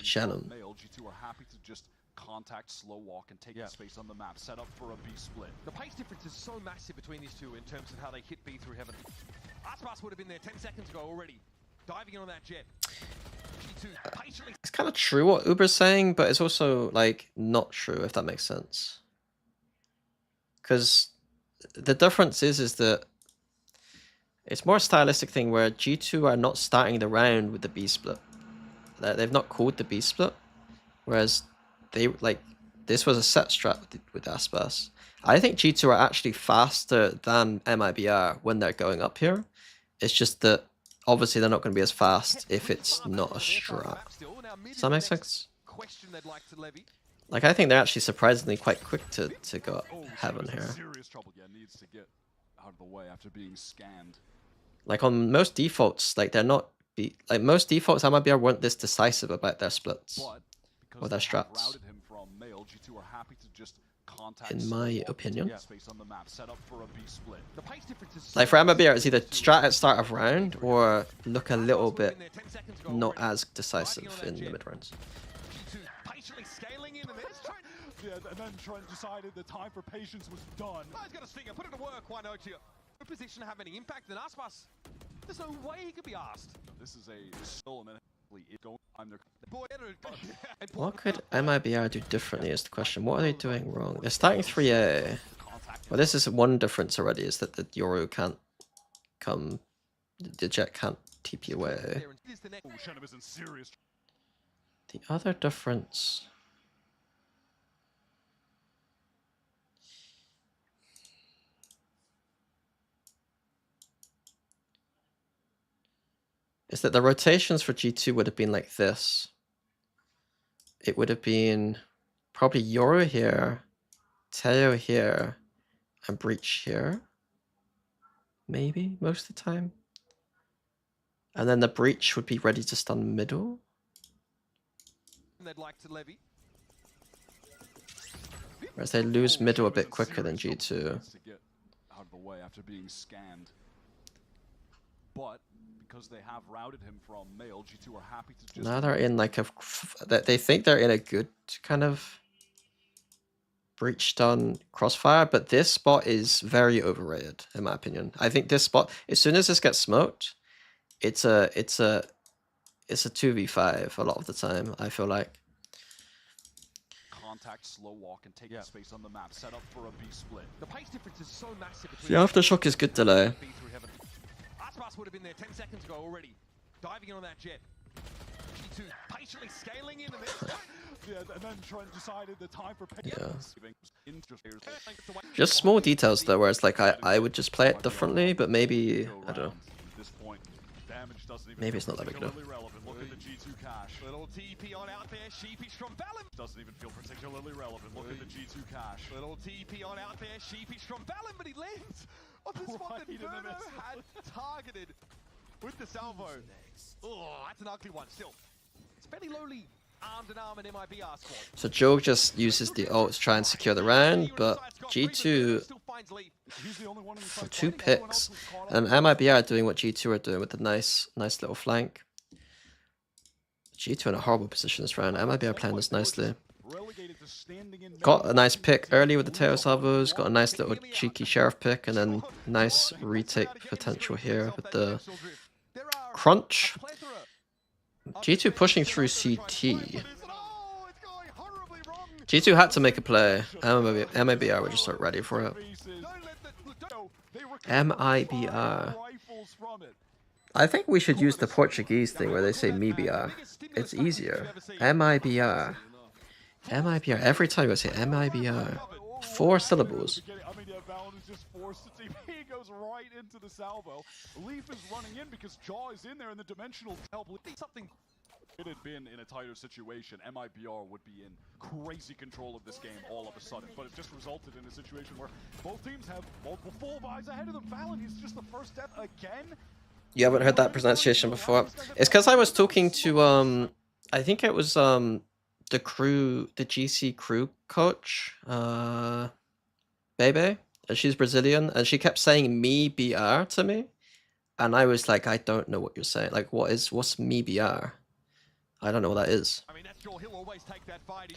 Shannon. G2 are happy to just contact, slow walk, and take the space on the map. Set up for a B split. The pace difference is so massive between these two in terms of how they hit B through heaven. Aspas would have been there 10 seconds ago already, diving in on that jet. G2 patiently. It's kind of true what Uber's saying, but it's also like not true, if that makes sense. Because the difference is that it's more a stylistic thing where G2 are not starting the round with the B split. They've not called the B split, whereas they this was a set strat with Aspas. I think G2 are actually faster than MIBR when they're going up here. It's just that obviously they're not going to be as fast if it's not a strat. Does that make sense? Like, I think they're actually surprisingly quite quick to go up heaven here. Needs to get out of the way after being scanned. Like, on most defaults, like, they're not... most defaults MIBR weren't this decisive about their splits. Or their strats. In my opinion. Like, for MIBR, it's either strat at start of round, or look a little bit not as decisive in the mid-rounds. Yeah, and then Trent decided the time for patience was done. Oh, he's got a stinger, put it to work, why not you? No position to have any impact than Aspas. There's no way he could be asked. This is a still, and then What could MIBR do differently is the question. What are they doing wrong? They're starting 3A. Well, this is one difference already, is that the Yoru can't come, the Jet can't TP away. The other difference... is that the rotations for G2 would have been like this. It would have been probably Yoru here, Teo here, and Breach here. Maybe, most of the time. And then the Breach would be ready to stun middle. They'd like to levy. Whereas they lose middle a bit quicker than G2. To get out of the way after being scanned. But because they have routed him from male, G2 are happy to just... Now they're in like a... they think they're in a good kind of breach stun crossfire, but this spot is very overrated, in my opinion. I think this spot, as soon as this gets smoked, it's a 2v5 a lot of the time, I feel like. Contact, slow walk, and take the space on the map. Set up for a B split. The pace difference is so massive between The aftershock is good delay. Aspas would have been there 10 seconds ago already. Diving in on that jet. G2 patiently scaling in and then... and then Trent decided the time for... Just small details though, where it's like I would just play it differently, but maybe, I don't know. Maybe it's not that big enough. Look at the G2 cash. Little TP on out there, sheepish from Valen. Doesn't even feel particularly relevant. Look at the G2 cash. Little TP on out there, sheepish from Valen, but he lands on the spot that Verno had targeted with the salvo. Oh, that's an ugly one still. It's fairly lowly armed and arm in MIBR squad. So Joe just uses the ult to try and secure the round, but G2 for 2 picks, and MIBR doing what G2 are doing with a nice little flank. G2 in a horrible position this round. MIBR playing this nicely. Got a nice pick early with the tail salvos, got a nice little cheeky sheriff pick, and then nice retake potential here with the crunch. G2 pushing through CT. G2 had to make a play. MIBR were just not ready for it. MIBR. I think we should use the Portuguese thing where they say Mibr. It's easier. MIBR. MIBR. Every time you say MIBR. 4 syllables. I mean, yeah, Valen is just forced to TP. He goes right into the salvo. Leaf is running in because Jaw is in there in the dimensional help. Something it had been in a tighter situation, MIBR would be in crazy control of this game all of a sudden. But it just resulted in a situation where both teams have multiple full buys ahead of them. Valen is just the first step again. You haven't heard that pronunciation before. It's because I was talking to I think it was the GC crew coach, Bebe, and she's Brazilian, and she kept saying me BR to me, and I was like, I don't know what you're saying. Like, what's me BR? I don't know what that is. I mean, that's Jaw. He'll always take that fight.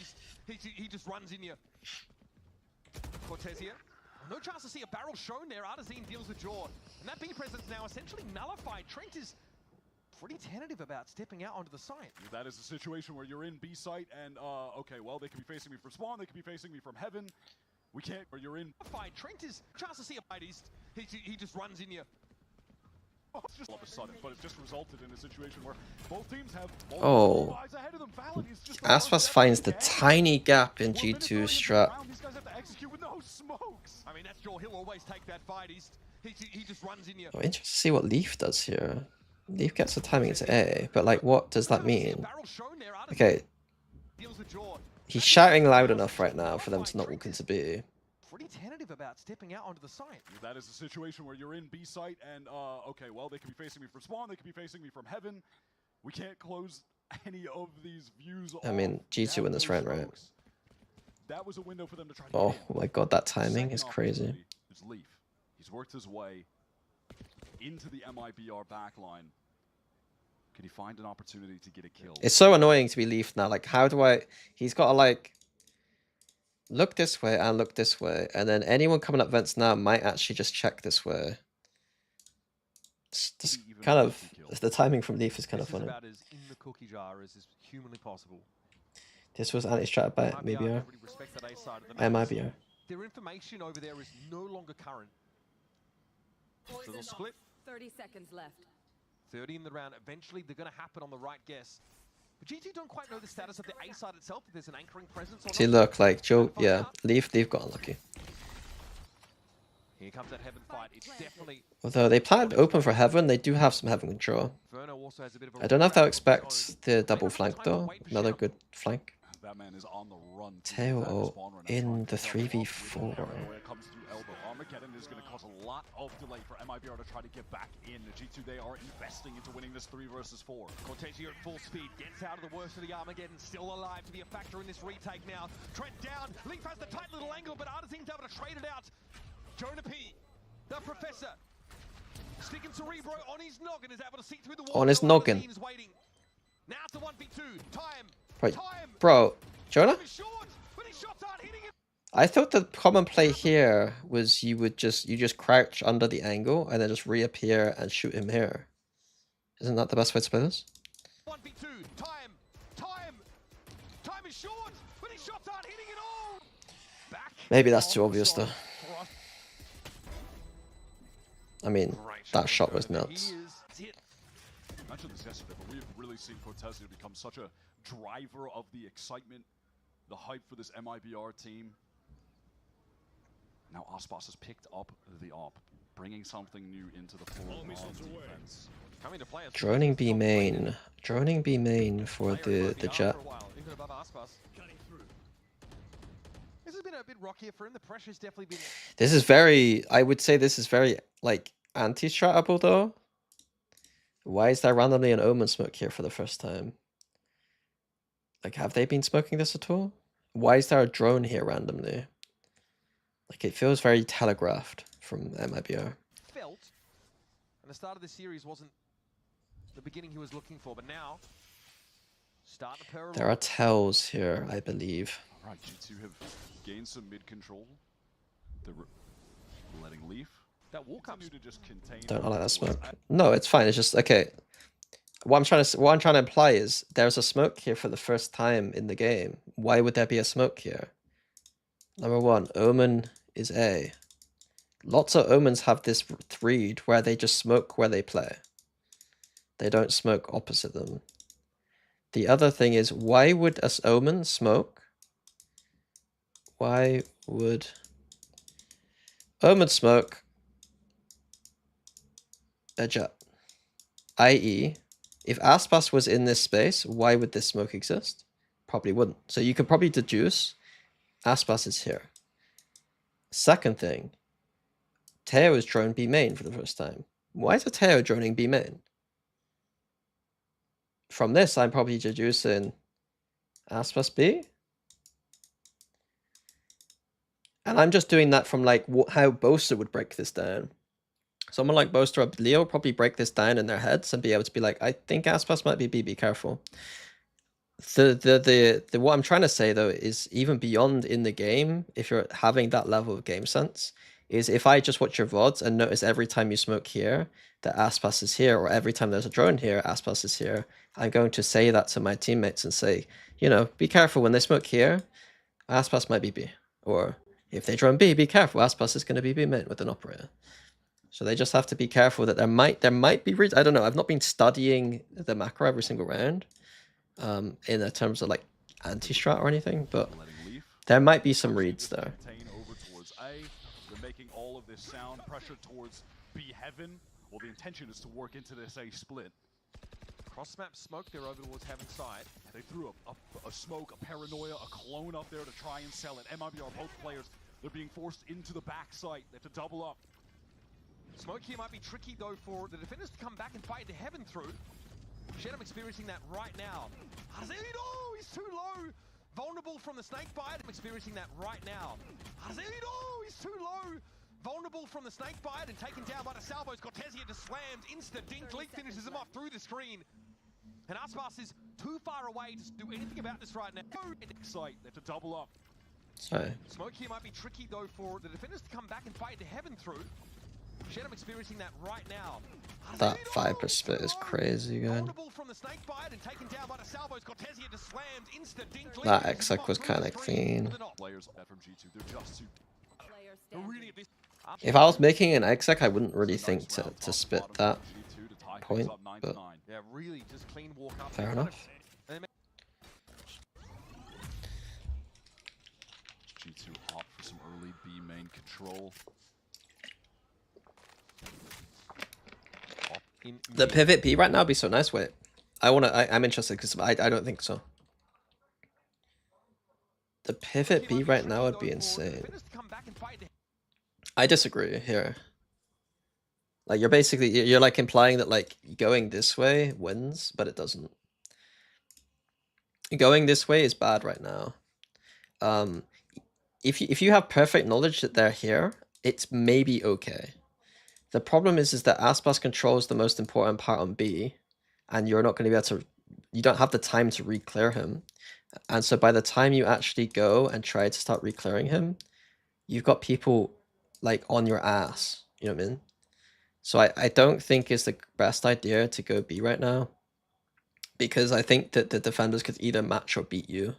He just runs in you. Cortez here. No chance to see a barrel shown there. Artazine deals with Jaw. And that B presence now essentially nullified. Trent is pretty tentative about stepping out onto the site. That is a situation where you're in B site and, okay, well, they could be facing me from spawn, they could be facing me from heaven. We can't, or you're in... Trent is chance to see a fight. He just runs in you. It's just all of a sudden, but it just resulted in a situation where both teams have Oh. ahead of them. Valen is just Aspas finds the tiny gap in G2's strat. These guys have to execute with no smokes. I mean, that's Jaw. He'll always take that fight. He just runs in you. I'm interested to see what Leaf does here. Leaf gets the timing into A, but like, what does that mean? Okay, he's shouting loud enough right now for them to not walk into B. Pretty tentative about stepping out onto the site. That is a situation where you're in B site and, okay, well, they could be facing me from spawn, they could be facing me from heaven. We can't close any of these views. I mean, G2 in this round, right? That was a window for them to try to Oh my god, that timing is crazy. It's Leaf. He's worked his way into the MIBR backline. Can he find an opportunity to get a kill? It's so annoying to be Leaf now. Like, how do I... He's got to, like, look this way and look this way. And then anyone coming up vents now might actually just check this way. It's just Maybe even kind a of lucky kill. the timing from Leaf is kind of This is funny. about as in the cookie jar as is humanly possible. This was anti-strat by Mibr Mibr. don't really respect that A side of the By map. Mibr. Their information over there is no longer current. So they'll split. 30 seconds left. 30 in the round. Eventually, they're going to happen on the right guess. But GT don't quite know the status of the A side itself, if there's an anchoring presence or See, not. look, like Joe, yeah, Leaf got unlucky. Here comes that Heaven fight. It's definitely... Although they planned open for Heaven, they do have some Heaven control. Verno also has a bit of a I don't know if they'll wrap of his expect own. the double flank though. Another good flank. That man is on the run. Teo in the 3v4. Comes through elbow. Armageddon is going to cause a lot of delay for MIBR to try to get back in. The G2, they are investing into winning this 3 versus 4. Cortezio at full speed gets out of the worst of the Armageddon, still alive to be a factor in this retake now. Trent down, Leaf has the tight little angle, but Arda seems able to trade it out. Jonah P, the Professor, sticking Cerebro on his noggin, is able to see through the wall. On his noggin. Is waiting. Now it's a 1v2, time, Wait, time. bro, Jonah? He's short, but his shots aren't hitting him. I thought the common play here was you just crouch under the angle and then just reappear and shoot him here. Isn't that the best way to play this? 1v2, time is short, but his shots aren't hitting at all. Back Maybe that's too on obvious the though. shot. I mean, Great that shot from was Verno. nuts. He is it. I mentioned this yesterday, but we've really seen Cortezio become such a driver of the excitement, the hype for this MIBR team. Now Aspas has picked up the op, bringing something new into the pool of defense. Coming to play as Droning B main. Droning B main for the Jet. Even above Aspas. This has been a bit rockier for him. The pressure's definitely been... This is very, I would say this is very, like, anti-stratable though. Why is there randomly an Omen smoke here for the first time? Like, have they been smoking this at all? Why is there a drone here randomly? Like, it feels very telegraphed from MIBR. felt. And the start of the series wasn't the beginning he was looking for, but now... Start to pair There are tells here, I believe. Alright, G2 have gained some mid control. They're letting Leaf. that wall comes. Continue to just contain Don't like that smoke. No, it's fine. It's just okay. What I'm trying to imply is there's a smoke here for the first time in the game. Why would there be a smoke here? Number one, Omen is A. Lots of Omens have this read where they just smoke where they play. They don't smoke opposite them. The other thing is, why would a Omen smoke? Why would Omen smoke a Jet? I.e., if Aspas was in this space, why would this smoke exist? Probably wouldn't. So you could probably deduce Aspas is here. Second thing, Teo is drone B main for the first time. Why is a Teo droning B main? From this, I'm probably deducing Aspas B. And I'm just doing that from like how Boaster would break this down. Someone like Boaster or Leo would probably break this down in their heads and be able to be like, I think Aspas might be B, be careful. What I'm trying to say though is even beyond in the game, if you're having that level of game sense, is if I just watch your VODs and notice every time you smoke here that Aspas is here, or every time there's a drone here, Aspas is here, I'm going to say that to my teammates and say, you know, be careful when they smoke here, Aspas might be B. Or if they drone B, be careful, Aspas is going to be B main with an operator. So they just have to be careful that there might be reads. I don't know. I've not been studying the macro every single round in the terms of like anti-strat or anything, but there might be some reads there. Over towards A. They're making all of this sound pressure towards B heaven. Well, the intention is to work into this A split. Cross map smoke, they're over towards Heaven side. They threw a smoke, a paranoia, a clone up there to try and sell it. MIBR, both players, they're being forced into the backside. They have to double up. Smoke here might be tricky though for the defenders to come back and fight the Heaven through. Sheddam experiencing that right now. Hazelino, he's too low. Vulnerable from the snake bite. I'm experiencing that right now. Hazelino, he's too low. Vulnerable from the snake bite and taken down by the salvos. Cortezio just slams, insta-dink. Leak finishes him off through the screen. And Aspas is too far away to do anything about this right now. Site, they have to double up. Sorry. Smoke here might be tricky though for the defenders to come back and fight the Heaven through. Shed, I'm experiencing that right now. That Viper split is crazy good. Audible from the snake bite and taken down by the salvos. Cortezia just slammed instant dink. That exec was kind of clean. Players from G2, they're just too. They're really at this If I was making an exec, I wouldn't really think to split that G2 to tie point, things up 9 to but 9. Yeah, really just clean walk up. fair enough. G2 opt for some early B main control. The pivot B right now would be so nice. Wait, I'm interested because I don't think so. The pivot B right now would be insane. I disagree here. Like you're like implying that like going this way wins, but it doesn't. Going this way is bad right now. If you have perfect knowledge that they're here, it's maybe okay. The problem is that Aspas controls the most important part on B, and you're not going to be able to. You don't have the time to re-clear him, and so by the time you actually go and try to start re-clearing him, you've got people like on your ass. You know what I mean? So I don't think it's the best idea to go B right now, because I think that the defenders could either match or beat you,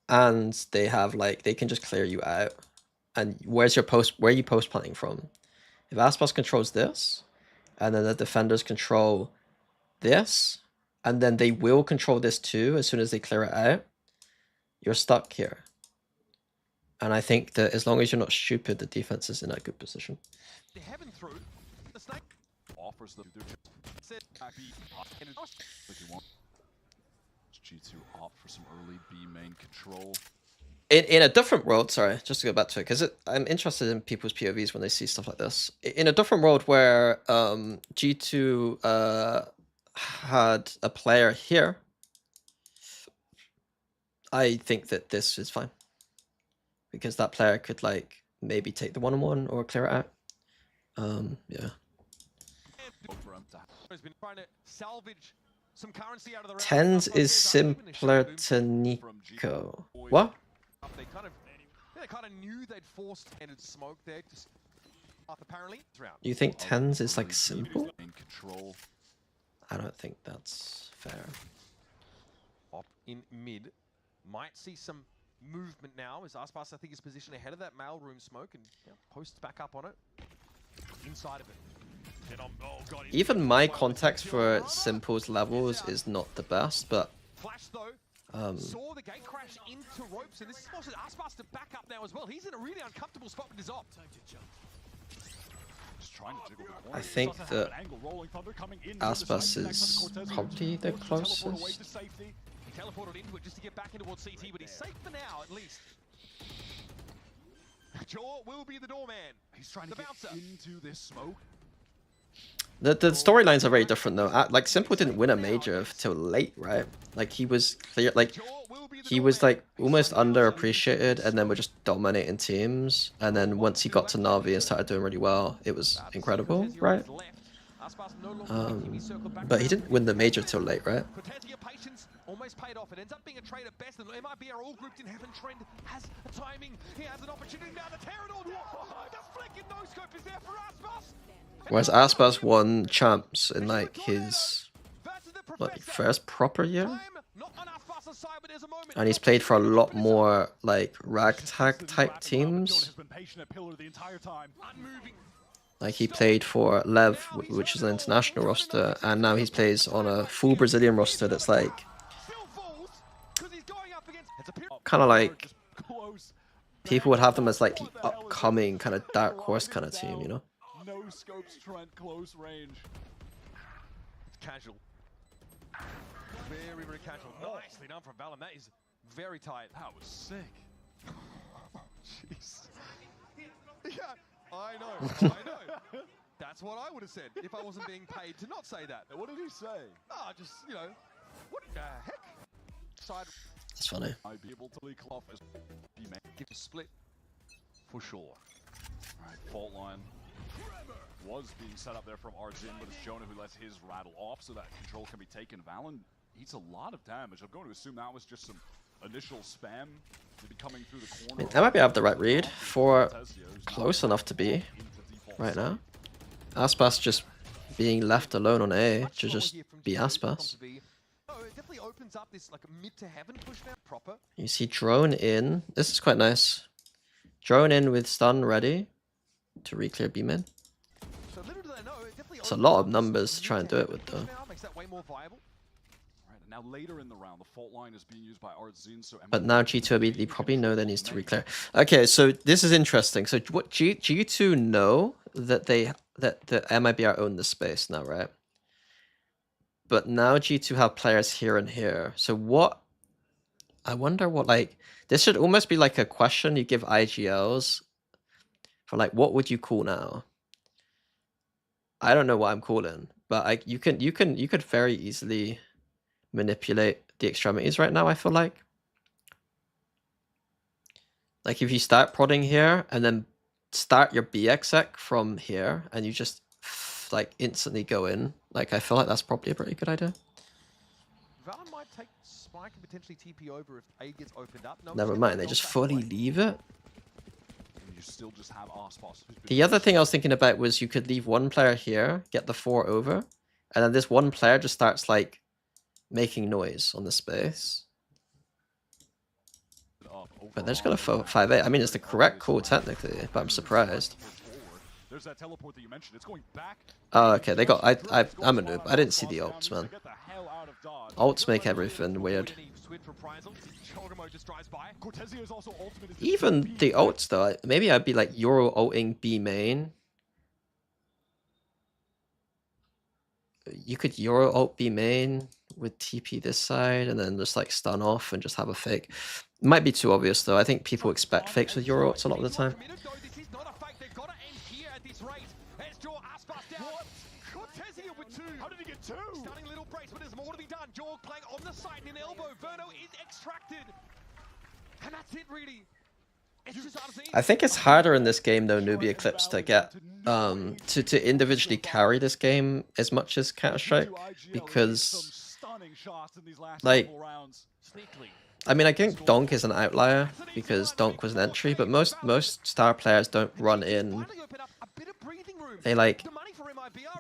and they have like they can just clear you out. And where's your post? Where are you post planting from? If Aspas controls this, and then the defenders control this, and then they will control this too as soon as they clear it out, you're stuck here. And I think that as long as you're not stupid, the defense is in a good position. Offers them G2 opt for some early B main control. In a different world, sorry, just to go back to it, because I'm interested in people's POVs when they see stuff like this. In a different world where G2 had a player here, I think that this is fine. Because that player could like maybe take the one-on-one or clear it out. Yeah. Tens is simpler to Nico. What? They kind of knew they'd forced standard smoke there. Just apparently round. You think tens is like simple? I don't think that's fair. Op in mid might see some movement now as Aspas I think is positioned ahead of that mailroom smoke and posts back up on it. Inside of it. Even my context for Simple's levels is not the best, but Flash though saw the gate crash into ropes, and this is forces Aspas to back up now as well. He's in a really uncomfortable spot with his op. I think that Aspas is probably the closest. He teleported into it just to get back into CT, but he's safe for now at least. Jaw will be the doorman. He's trying to get into this smoke. The storylines are very different though. Like Simple didn't win a major till late, right? Like he was clear, like he was like almost underappreciated, and then we're just dominating teams. And then once he got to Na'Vi and started doing really well, it was incredible, right? But he didn't win the major till late, right? Almost paid off. It ends up being a trade at best, and MIB are all grouped in heaven. Trend has a timing. He has an opportunity now to tear it all. The flicking no scope is there for Aspas. Whereas Aspas won champs in like his first proper year, and he's played for a lot more like ragtag type teams. Like he played for Lev, which is an international roster, and now he plays on a full Brazilian roster that's like kind of like people would have them as like the upcoming kind of dark horse kind of team, you know? No scopes, Trent, close range. Casual. Very, very casual. Nicely done from Valen. That is very tight. That was sick. Jeez. Yeah, I know. That's what I would have said if I wasn't being paid to not say that. What did he say? Ah, just, you know, what the heck? Side. That's funny. I'd be able to leak off as Give a split for sure. Alright, fault line was being set up there from Arzin, but it's Jonah who lets his rattle off so that control can be taken. Valen eats a lot of damage. I'm going to assume that was just some initial spam to be coming through the corner. I might be have the right read for close enough to be right now. Aspas just being left alone on A Much to slower just here from be G2 to Aspas. come to B. Oh, it definitely opens up this like mid to heaven push now proper. You see drone in. This is quite nice. Drone in with stun ready to re-clear B mid. So little do they know, it definitely It's a opens lot up of this numbers to mid try and do it heaven with push though. now, makes that way more viable. Right, and now later in the round, the fault line is being used by Artzin, so But now G2 immediately probably know that needs to re-clear. Okay, so this is interesting. So what G2 know that that MIBR own the space now, right? But now G2 have players here and here. So what? I wonder what like this should almost be like a question you give IGLs for like what would you call now? I don't know what I'm calling, but you could very easily manipulate the extremities right now. I feel like if you start prodding here and then start your BXX from here and you just like instantly go in, like I feel like that's probably a pretty good idea. Valon might take Spike and potentially TP over if A gets opened up. No, Never mind, they just fully leave it. And you still just have Aspas. The other thing I was thinking about was you could leave one player here, get the 4 over, and then this one player just starts like making noise on the space. But they're just gonna 5-8. I mean, it's the correct call technically, but I'm surprised. There's that teleport that you mentioned. It's going back. Oh, okay. They got. I'm a noob. I didn't see the ults, man. Ults make everything weird. Even the ults though. Maybe I'd be like Yoru ulting B main. You could Yoru ult B main with TP this side, and then just like stun off and just have a fake. Might be too obvious though. I think people expect fakes with Yoru ults a lot of the time. How did he get two? Stunning little brace, but there's more to be done. Jorg playing on the side in an elbow. Verno is extracted. And that's it, really. It's just I think it's harder in this game though, Newbie Eclipse, to get to individually carry this game as much as Counter-Strike, because like I mean I think Donk is an outlier because Donk was an entry, but most star players don't run in. They like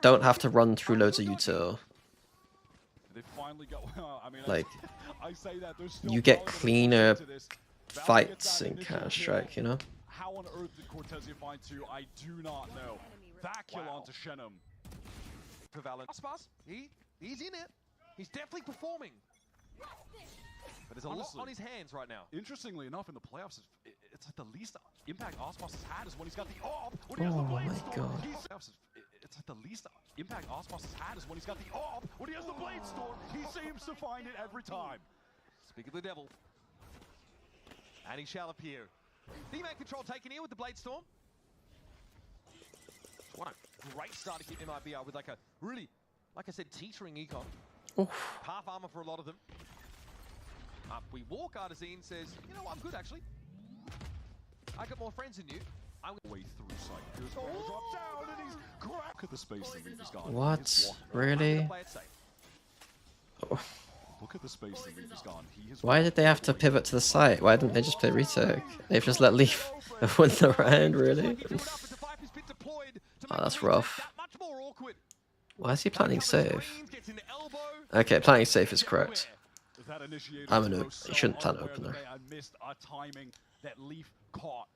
don't have to run through loads of util. Like you get cleaner fights in Counter-Strike, you know? How on earth did Cortezia find two? I do not know. That kill onto Shenum. For Valon. Aspas, he's in it. He's definitely performing. But there's a lot on his hands right now. Interestingly enough, in the playoffs, it's like the least impact Aspas has had is when he's got the AWP. When he has the blade storm. It's like the least impact Aspas has had is when he's got the AWP. When he has the blade storm, he seems to find it every time. Speak of the devil. And he shall appear. D-man control taken here with the blade storm. What a great start to hit MIBR with like a really, like I said, teetering econ. Oof. Half armor for a lot of them. Up we walk. Artisan says, you know what, I'm good actually. I got more friends than you. I'm way through sight. Drop down and he's crack at the space that he's gone. What? Really? Oh. Look at the space that Leaf has gone. Why did they have to pivot to the site? Why didn't they just play retake? They've just let Leaf win the round, really? Oh, that's rough. Why is he planting safe? Okay, planting safe is correct. I'm a noob. You shouldn't plant opener. I missed a timing that Leaf caught.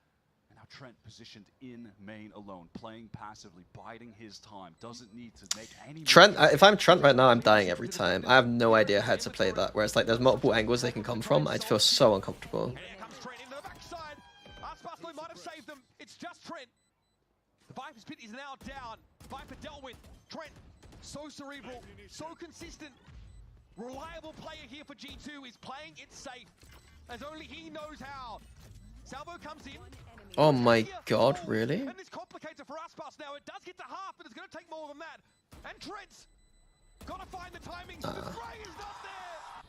And now Trent positioned in main alone, playing passively, biding his time. Doesn't need to make any. Trent, if I'm Trent right now, I'm dying every time. I have no idea how to play that. Whereas like there's multiple angles they can come from. I'd feel so uncomfortable. Here comes Trent in the backside. Aspas might have saved them. It's just Trent. The Viper's pit is now down. Viper dealt with. Trent, so cerebral, so consistent. Reliable player here for G2 is playing it safe, as only he knows how. Salvo comes in. Oh my god, really? And this complicates it for Aspas now. It does get to half, but it's going to take more than that. And Trent's got to find the timing. The spray is not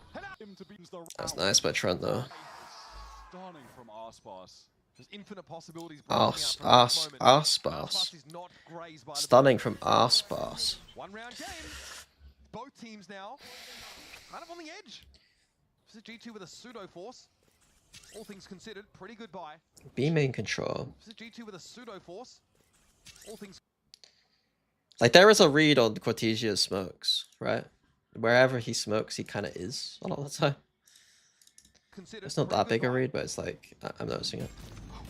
there. That's nice by Trent though. Stunning from Aspas. There's infinite possibilities. Aspas. Stunning from Aspas. One round game. Both teams now kind of on the edge. This is G2 with a pseudo force. All things considered, pretty good buy. B main control. This is G2 with a pseudo force. All things. Like, there is a read on Cortesia's smokes, right? Wherever he smokes, he kind of is a lot of the time. It's not that big a read, but it's like, I'm noticing it.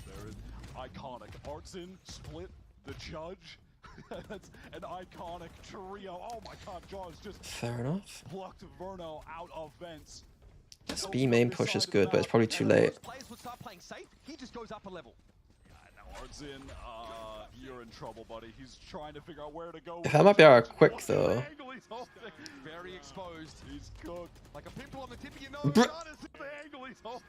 There is iconic Artsin split the judge. That's an iconic trio. Oh my god, Jaws just Fair enough. plucked Verno out of vents. This B main push is good, but it's probably too late. Players would start playing safe. He just goes up a level. Now Artsin, you're in trouble, buddy. He's trying to figure out where to go. If that might be our quick though. Very exposed. He's cooked. Like a pimple on the tip of your nose. Br- Honestly. The angle he's holding.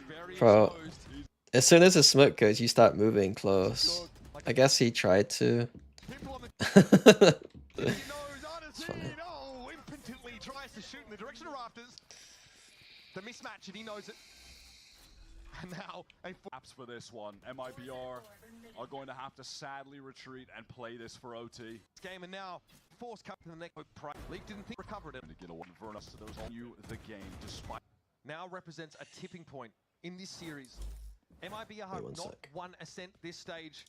Very Bro. exposed. As soon as the smoke goes, you start moving close. I guess he tried to. Pimple on the That's tip of your nose. Honestly. funny. No, impotently tries to shoot in the direction of rafters. The mismatch, and he knows it. And now, Apps for this one. MIBR are going to have to sadly retreat and play this for OT. game, and now force cut to the neck. League didn't think recovered it. To get a one Vernos to those on you the game despite Now represents a tipping point in this series. MIBR have one not sec. won Ascent this stage.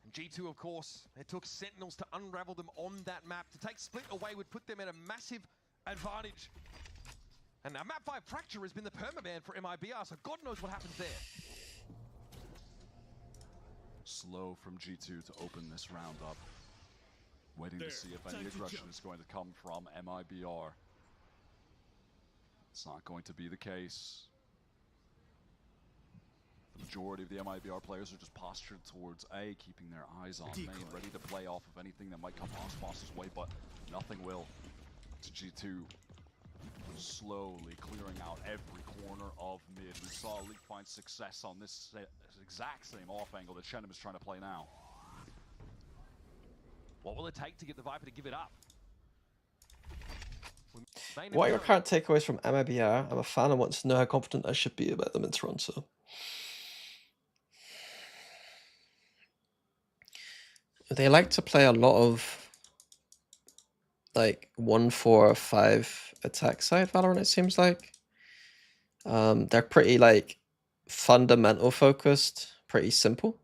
And G2, of course, it took Sentinels to unravel them on that map. To take Split away would put them at a massive advantage. And now map 5 Fracture has been the permaban for MIBR, so God knows what happens there. slow from G2 to open this round up. Waiting to see if any aggression is going to come from MIBR. It's not going to be the case. The majority of the MIBR players are just postured towards A, keeping their eyes on main, ready to play off of anything that might come Aspas' way, but nothing will. To G2, slowly clearing out every corner of mid. We saw League find success on this exact same off angle that Shenham is trying to play now. What will it take to get the Viper to give it up? What are your current takeaways from MIBR? I'm a fan and want to know how confident I should be about them in Toronto. They like to play a lot of like 1-4-5 attack side Valorant, it seems like. They're pretty like fundamental focused, pretty simple.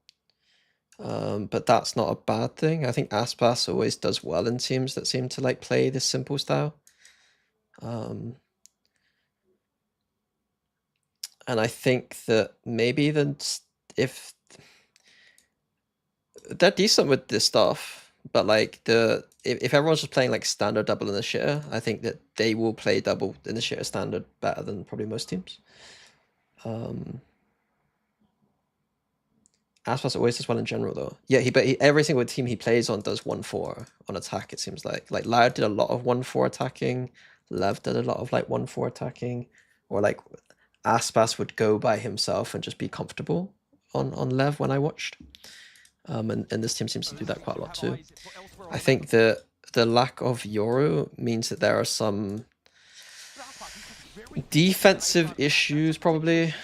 But that's not a bad thing. I think Aspas always does well in teams that seem to like play this simple style. And I think that maybe if they're decent with this stuff, but like if everyone's just playing like standard double initiator, I think that they will play double initiator standard better than probably most teams. Aspas always does well in general though. Yeah, but every single team he plays on does 1-4 on attack, it seems like. Like Loud did a lot of 1-4 attacking, Lev did a lot of like 1-4 attacking, or like Aspas would go by himself and just be comfortable on Lev when I watched. And this team seems to do that quite a lot too. I think that the lack of Yoru means that there are some defensive issues probably.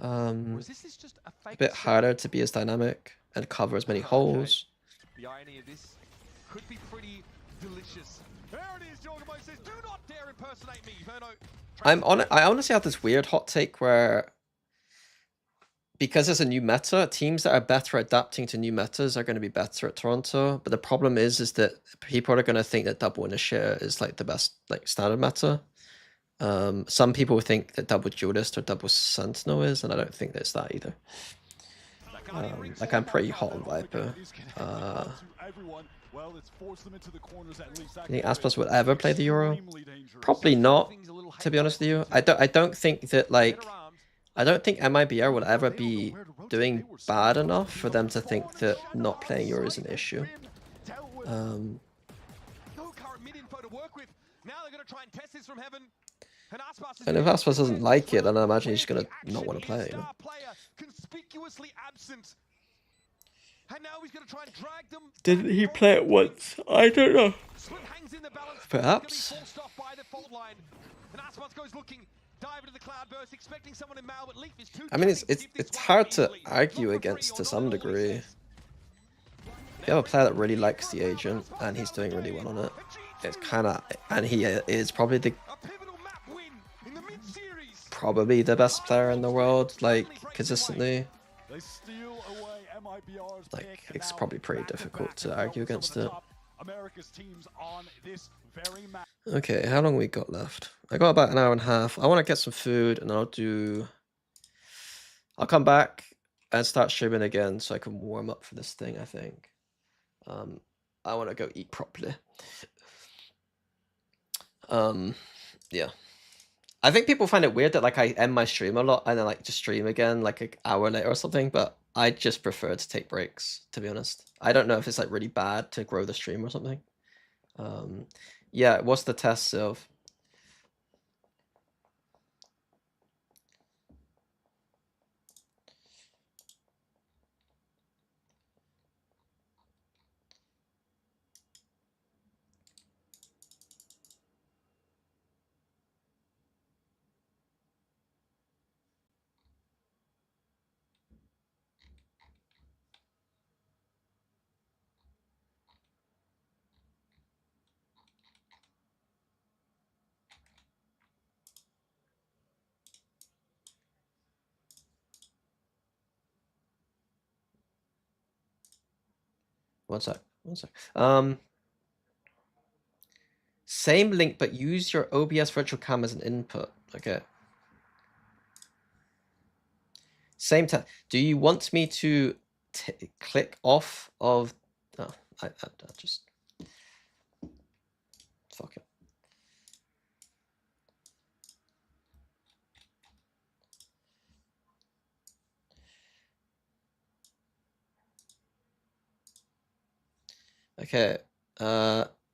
A bit harder to be as dynamic and cover as many holes. The irony of this could be pretty delicious. There it is, Jorgen says, do not dare impersonate me. Verno, I honestly have this weird hot take where, because it's a new meta, teams that are better adapting to new metas are going to be better at Toronto. But the problem is that people are going to think that double initiator is like the best like standard meta. Some people think that double duelist or double sentinel is, and I don't think there's that either. Like I'm pretty hot on Viper. I think Aspas would ever play the Euro? Probably not, to be honest with you. I don't think that like I don't think MIBR will ever be doing bad enough for them to think that not playing Euro is an issue. no current mid info to work with. Now they're going to try and test this from heaven. And if Aspas doesn't like it, then I imagine he's gonna not want to play it. You know? Conspicuously absent. And now he's going to try and drag them. Didn't he play it once? I don't know. Hangs in the balance. Perhaps. By the fault line. And Aspas goes looking, dive into the cloud burst, expecting someone in Mal, but Leaf is too. I mean, it's hard to argue against to some degree. If you have a player that really likes the agent and he's doing really well on it, it's kind of, and he is probably the best player in the world, like consistently. MIBR's Like, pick, and it's now probably pretty back to difficult back to as argue well with some of against the it. top America's teams on this very map. Okay, how long we got left? I got about an hour and a half. I want to get some food, and I'll come back and start streaming again so I can warm up for this thing, I think. I want to go eat properly. Yeah. I think people find it weird that like I end my stream a lot and then like just stream again like an hour later or something, but I just prefer to take breaks, to be honest. I don't know if it's like really bad to grow the stream or something. Yeah, what's the test, Sylv? One sec. Same link, but use your OBS virtual cam as an input. Okay. Same time. Do you want me to click off of? Oh, I just fuck it. Okay.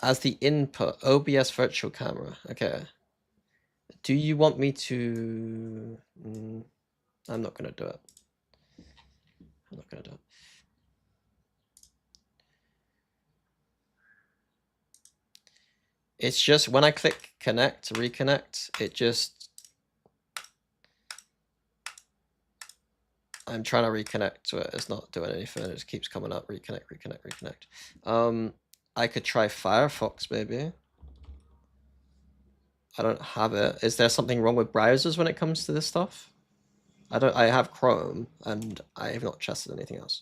As the input, OBS virtual camera. Okay. Do you want me to? I'm not gonna do it. I'm not gonna do it. It's just when I click connect, reconnect, it just. I'm trying to reconnect to it. It's not doing anything. It just keeps coming up. Reconnect, reconnect, reconnect. I could try Firefox maybe. I don't have it. Is there something wrong with browsers when it comes to this stuff? I have Chrome and I have not tested anything else.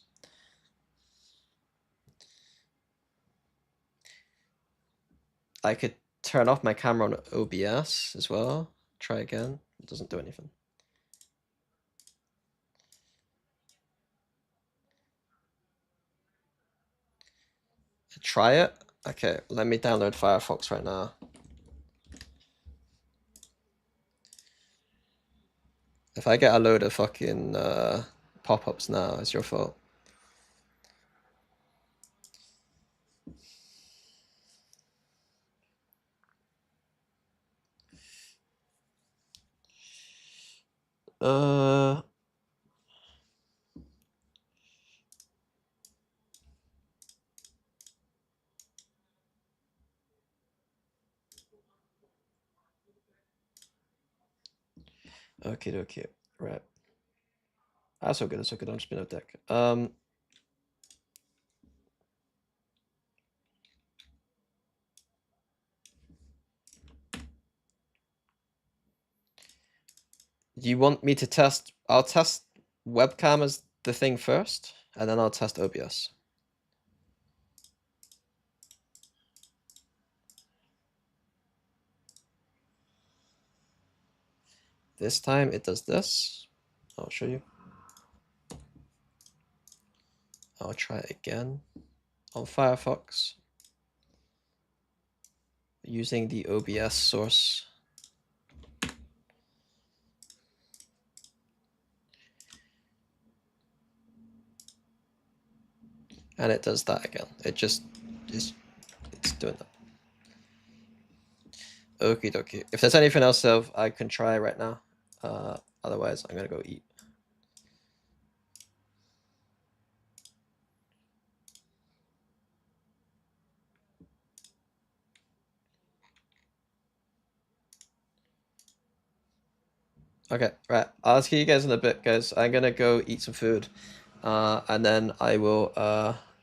I could turn off my camera on OBS as well. Try again. It doesn't do anything. Try it. Okay, let me download Firefox right now. If I get a load of fucking pop-ups now, it's your fault. Okay, right. That's so good, that's so good. I'm just being a dick. Do you want me to test? I'll test webcam as the thing first, and then I'll test OBS. This time it does this. I'll show you. I'll try it again on Firefox using the OBS source. And it does that again. It's doing that. Okie dokie. If there's anything else, I can try right now. Otherwise, I'm gonna go eat. Okay, right. I'll see you guys in a bit, guys. I'm gonna go eat some food, and then I will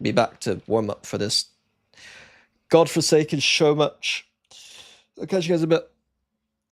be back to warm up for this godforsaken show match. I'll catch you guys in a bit.